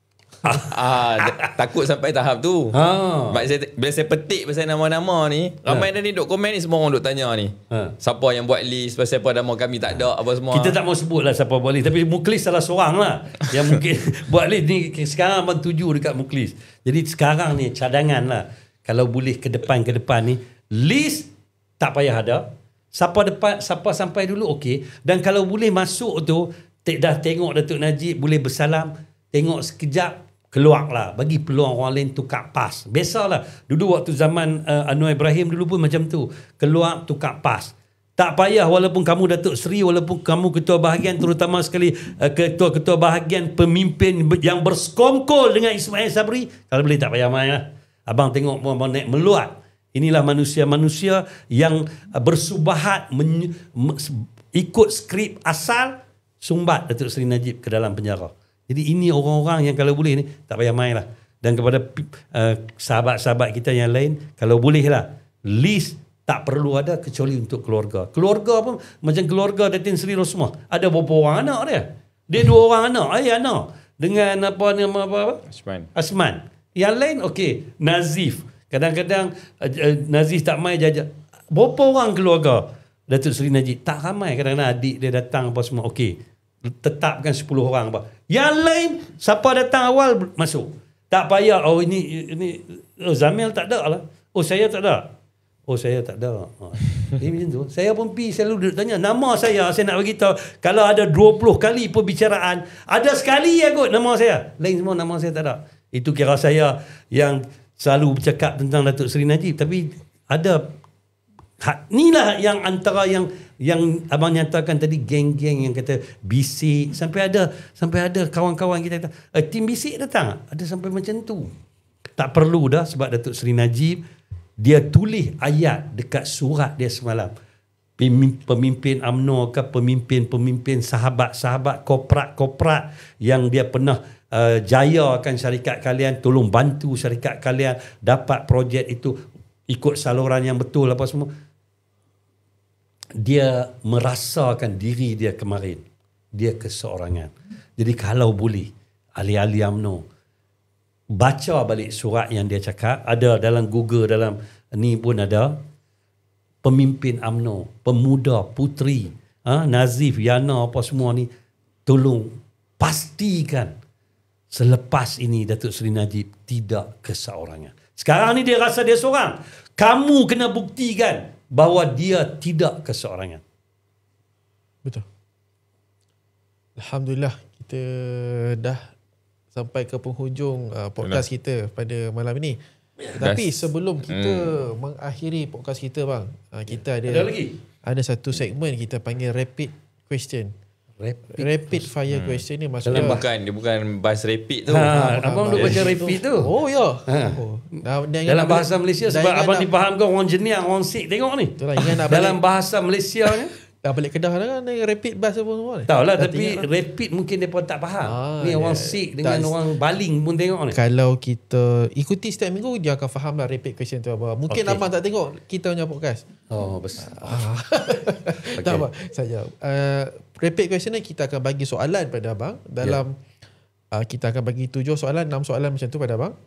Takut sampai tahap tu. Bila saya petik pasal nama-nama ni, ramai dah ni duk komen ni, semua orang duk tanya ni, siapa yang buat list, pasal apa nama kami tak ada, apa semua. Kita tak mau sebut lah siapa buat list, tapi Muklis salah seorang lah yang mungkin buat list ni. Sekarang abang tuju dekat Muklis. Jadi sekarang ni cadangan lah, kalau boleh ke depan ni, list tak payah ada. Siapa sampai dulu okey. Dan kalau boleh masuk tu, dah tengok Datuk Najib, boleh bersalam, tengok sekejap, keluarlah, bagi peluang orang lain tukar pas. Biasalah, dulu waktu zaman Anwar Ibrahim dulu pun macam tu, keluar tukar pas. Tak payah walaupun kamu Datuk Seri, walaupun kamu ketua bahagian, terutama sekali ketua-ketua bahagian pemimpin yang bersekongkol dengan Ismail Sabri, kalau boleh tak payah main lah. Abang tengok abang naik meluat. Inilah manusia-manusia yang bersubahat ikut skrip asal, sumbat Datuk Seri Najib ke dalam penjara. Jadi ini orang-orang yang kalau boleh ni tak payah main lah. Dan kepada sahabat-sahabat kita yang lain, kalau boleh lah, list tak perlu ada kecuali untuk keluarga. Keluarga pun macam keluarga Datin Seri Rosmah, ada berapa orang anak dia? Dia 2 orang anak, ayah anak. Dengan apa? Asman. Yang lain okey, Nazif. Kadang-kadang Nazif tak main jajak. Berapa orang keluarga Datuk Seri Najib? Tak ramai. Kadang-kadang adik dia datang apa semua. Okey, tetapkan 10 orang apa. Yang lain siapa datang awal masuk. Tak payah ini Zamil tak ada lah. Saya tak ada. Saya tak ada. Macam tu. Saya pun selalu tanya nama saya nak bagi tahu. Kalau ada 20 kali perbicaraan, ada sekali kot nama saya. Lain semua nama saya tak ada. Itu kira saya yang selalu bercakap tentang Datuk Seri Najib. Tapi ada inilah yang antara yang abang nyatakan tadi, geng-geng yang kata bisik, sampai ada kawan-kawan kita kata tim bisik datang, ada sampai macam tu. Tak perlu dah, sebab Datuk Seri Najib dia tulis ayat dekat surat dia semalam. Pemimpin UMNO ke pemimpin sahabat-sahabat korporat yang dia pernah jayakan syarikat kalian, tolong bantu syarikat kalian dapat projek itu ikut saluran yang betul apa semua. Dia merasakan diri dia kemarin, dia keseorangan. Jadi kalau boleh, ahli-ahli UMNO baca balik surat yang dia cakap. Ada dalam Google, dalam ni pun ada. Pemimpin UMNO, pemuda, puteri, Nazif, Yana apa semua ni, tolong pastikan selepas ini Datuk Seri Najib tidak keseorangan. Sekarang ni dia rasa dia seorang. Kamu kena buktikan bahawa dia tidak keseorangan. Betul. Alhamdulillah, kita dah sampai ke penghujung podcast kita pada malam ini. Tapi sebelum kita mengakhiri podcast kita, bang, kita ada lagi. Ada satu segmen kita panggil rapid question. Rapid fire question ni maksudnya dia bukan bahas rapid tu. Abang duk baca rapid tu. Oh ya. Dalam bahasa Malaysia, sebab abang difahamkan orang jenis, orang Sikh tengok ni. Itulah, dalam bahasa Malaysia ni Dah balik Kedah kan rapid bus apa semua ni. Tahu lah, tapi rapid mungkin dia pun tak faham. Ni orang Sikh dengan orang Baling pun tengok ni. Kalau kita ikuti setiap minggu, dia akan faham lah rapid question tu apa. Mungkin abang tak tengok kita punya podcast. Oh, besar. Tak apa, saja. Rapid question ni kita akan bagi soalan pada abang. Dalam kita akan bagi 7 soalan, 6 soalan macam tu pada abang.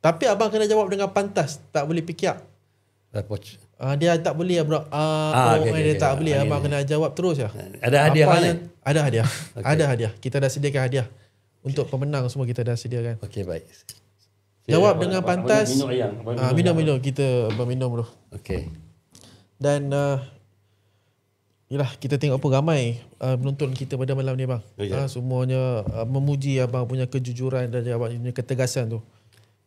Tapi abang kena jawab dengan pantas. Tak boleh fikir. Dia tak boleh bro. Dia tak boleh. Abang kena jawab terus ya. Ada hadiah kan? Ada hadiah. Ada hadiah. Kita dah sediakan hadiah. Untuk pemenang semua kita dah sediakan. Okey, baik. Jawab dengan pantas. Minum. Kita minum dulu. Okey. Dan yalah, kita tengok apa ramai penonton kita pada malam ni bang. Semuanya memuji abang punya kejujuran dan abang punya ketegasan tu.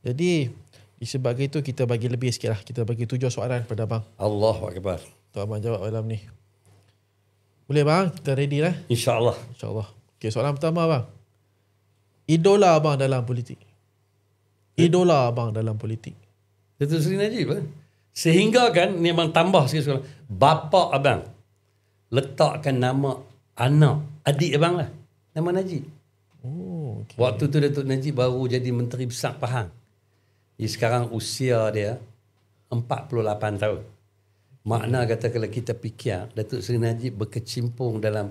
Jadi disebabkan itu kita bagi lebih sikit lah. Kita bagi 7 soalan pada abang. Allahu Akbar. Untuk abang jawab malam ni. Boleh bang? Kita ready lah. InsyaAllah. InsyaAllah. Okay, soalan pertama bang. Idola abang dalam politik. Idola abang dalam politik. Datuk Seri Najib kan? Sehingga kan, ni abang tambah sikit sekarang. Bapa abang letakkan nama anak adik abang lah. Nama Najib. Oh, okay. Waktu tu Datuk Najib baru jadi Menteri Besar Pahang. Jadi sekarang usia dia 48 tahun. Makna kata kalau kita fikir Datuk Seri Najib berkecimpung dalam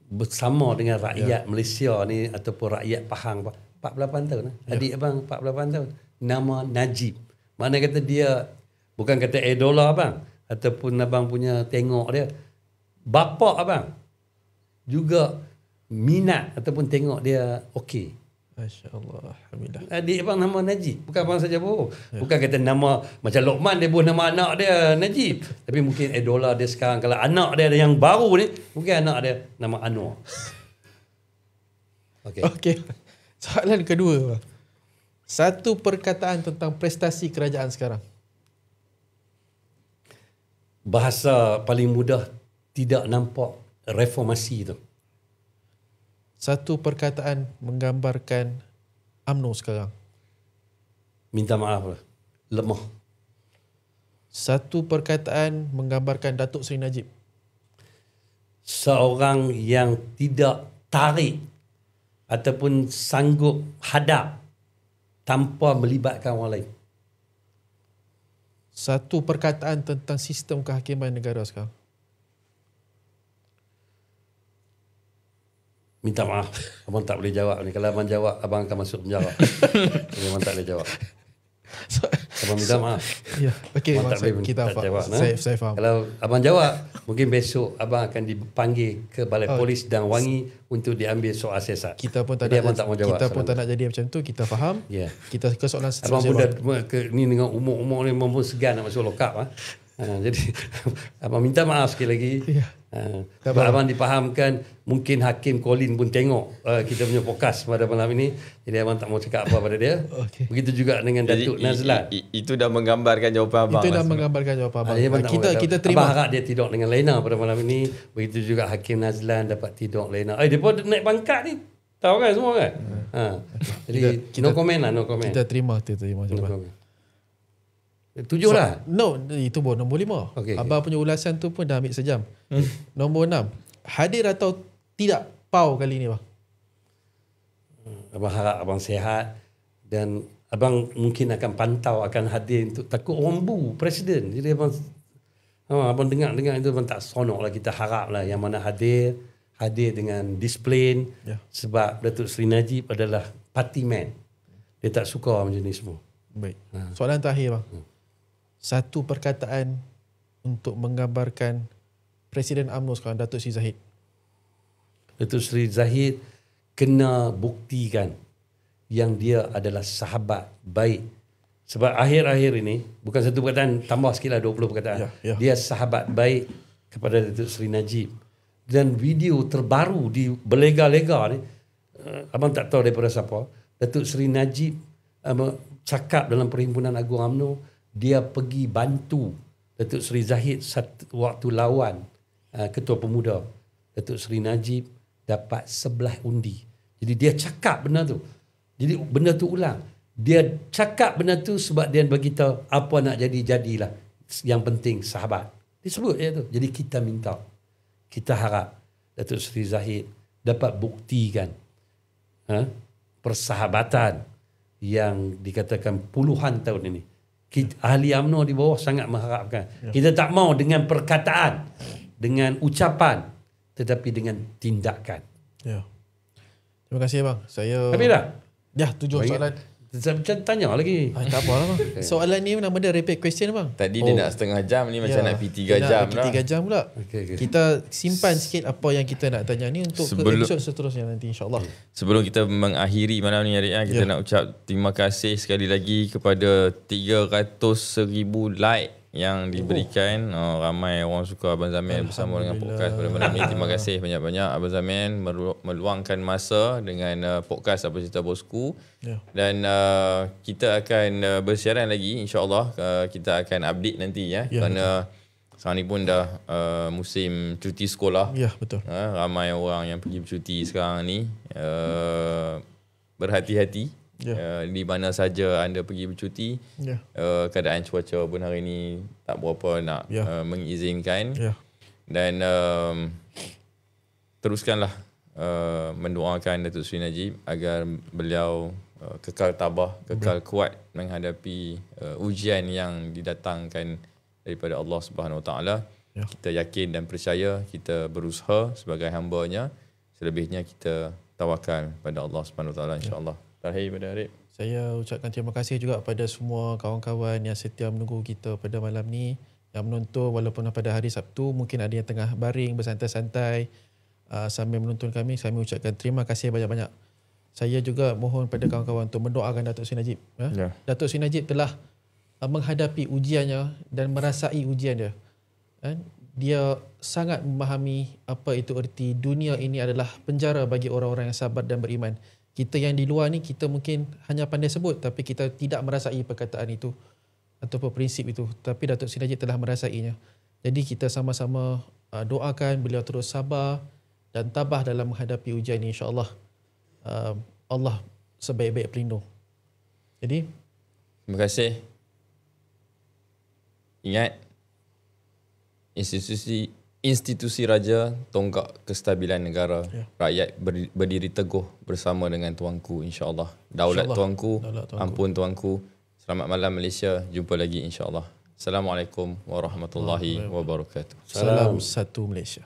bersama dengan rakyat Malaysia ni ataupun rakyat Pahang 48 tahun. Adik abang 48 tahun. Nama Najib. Makna kata dia bukan kata idola abang ataupun abang punya tengok dia. Bapa abang juga minat ataupun tengok dia okey. Masya-Allah, alhamdulillah. Adik abang nama Najib. Bukan abang saja bohong. Bukan kata nama macam Lokman dia buat nama anak dia Najib. Tapi mungkin idola dia sekarang kalau anak dia ada yang baru ni, mungkin anak dia nama Anwar. Okey. Soalan kedua. Satu perkataan tentang prestasi kerajaan sekarang. Bahasa paling mudah, tidak nampak reformasi tu. Satu perkataan menggambarkan UMNO sekarang. Minta maaf lah. Lemah. Satu perkataan menggambarkan Datuk Seri Najib. Seorang yang tidak tarik ataupun sanggup hadap tanpa melibatkan orang lain. Satu perkataan tentang sistem kehakiman negara sekarang. Minta maaf, abang tak boleh jawab ni. Kalau abang jawab, abang akan masuk penjara. Jadi abang tak boleh jawab. Abang minta maaf. Ya, okey, abang tak boleh kita jawab. Saya faham. Kalau abang jawab, mungkin besok abang akan dipanggil ke Balai Polis dan Wangi untuk diambil soal siasat. Kita pun tak nak jadi macam tu, kita faham. Yeah. Kita ke soalan seterusnya. Abang pun dah ni dengan umur ni pun segan nak masuk lokap. Jadi abang minta maaf sekali lagi. Yeah. Abang dipahamkan, mungkin Hakim Colin pun tengok kita punya podcast pada malam ini. Jadi abang tak mau cakap apa pada dia. Okay. Begitu juga dengan Datuk Nazlan. Itu dah menggambarkan jawapan abang. Itu dah menggambarkan jawapan abang. Kita terima. Abang harap dia tidur dengan Lena pada malam ini. Begitu juga Hakim Nazlan dapat tidur Lena. Dia pun naik pangkat ni. Tahu kan semua kan? Jadi no comment lah, no comment. Kita terima jawapan. 7 lah. No, itu baru nombor 5. Okay, abang punya ulasan tu pun dah ambil sejam. Nombor 6. Hadir atau tidak PAU kali ni bang? Abang harap abang sihat dan abang mungkin akan pantau akan hadir untuk takut orang bu presiden. Jadi abang dengar itu abang tak sonok lah. Kita harap lah yang mana hadir dengan disiplin. Sebab Datuk Seri Najib adalah party man. Dia tak suka macam ni semua. Baik. Soalan terakhir bang. Satu perkataan untuk menggambarkan Presiden UMNO sekarang, Datuk Seri Zahid. Datuk Seri Zahid kena buktikan yang dia adalah sahabat baik. Sebab akhir-akhir ini, bukan satu perkataan, tambah sikit lah 20 perkataan. Dia sahabat baik kepada Datuk Seri Najib. Dan video terbaru di berlega-lega ni, abang tak tahu daripada siapa, Datuk Seri Najib cakap dalam Perhimpunan Agung UMNO, dia pergi bantu Datuk Seri Zahid waktu lawan Ketua Pemuda. Datuk Seri Najib dapat 11 undi. Jadi dia cakap benda tu. Jadi benda tu ulang. Dia cakap benda tu sebab dia beritahu apa nak jadi, jadilah. Yang penting sahabat. Dia sebut dia tu. Jadi kita minta kita harap Datuk Seri Zahid dapat buktikan persahabatan yang dikatakan puluhan tahun ini. Ahli UMNO di bawah sangat mengharapkan. Kita tak mau dengan perkataan, dengan ucapan, tetapi dengan tindakan. Ya. Terima kasih bang. Saya Habis dah? Ya, 7 soalan. Macam tanya lagi. Tak apa lah bang. Soalan ni nama dia repeat question bang. Tadi dia nak setengah jam, ni macam nak pergi 3 jam lah. 3 jam pula. Okay. Kita simpan sikit apa yang kita nak tanya ni untuk ke episod seterusnya nanti insyaAllah. Sebelum kita mengakhiri malam ni Arik, kita nak ucap terima kasih sekali lagi kepada 300,000 like yang diberikan. Ramai orang suka Abang Zamir bersama dengan podcast pada malam ni. Terima kasih banyak-banyak Abang Zamir meluangkan masa dengan podcast Apa Cerita Bosku. Dan kita akan bersiaran lagi insyaAllah. Kita akan update nanti kerana sekarang ni pun dah musim cuti sekolah. Ya, betul. Ramai orang yang pergi bercuti sekarang ni. Berhati-hati. Di mana saja anda pergi bercuti, keadaan cuaca pun hari ni tak berapa nak mengizinkan. Dan teruskanlah mendoakan Datuk Seri Najib agar beliau kekal tabah, kekal kuat menghadapi ujian yang didatangkan daripada Allah Subhanahu Wa Taala. Kita yakin dan percaya, kita berusaha sebagai hamba-Nya, selebihnya kita tawakal pada Allah Subhanahu Wa Taala insya-Allah. Terakhir pada Arif, saya ucapkan terima kasih juga pada semua kawan-kawan yang setia menunggu kita pada malam ni, yang menonton walaupun pada hari Sabtu, mungkin ada yang tengah baring bersantai-santai sambil menonton kami. Saya ucapkan terima kasih banyak-banyak. Saya juga mohon pada kawan-kawan untuk mendoakan Datuk Seri Najib. Datuk Seri Najib telah menghadapi ujiannya dan merasai ujian dia. Dia sangat memahami apa itu erti dunia ini adalah penjara bagi orang-orang yang sabar dan beriman. Kita yang di luar ni, kita mungkin hanya pandai sebut tapi kita tidak merasai perkataan itu ataupun prinsip itu. Tapi Datuk Seri Najib telah merasainya. Jadi kita sama-sama doakan beliau terus sabar dan tabah dalam menghadapi ujian ini, insya-Allah. Allah sebaik-baik pelindung. Jadi terima kasih. Ingat, institusi raja tonggak kestabilan negara. Rakyat berdiri teguh bersama dengan tuanku insya-Allah. Daulat tuanku, ampun tuanku. Selamat malam Malaysia. Jumpa lagi insya-Allah. Assalamualaikum warahmatullahi wabarakatuh. Salam satu Malaysia.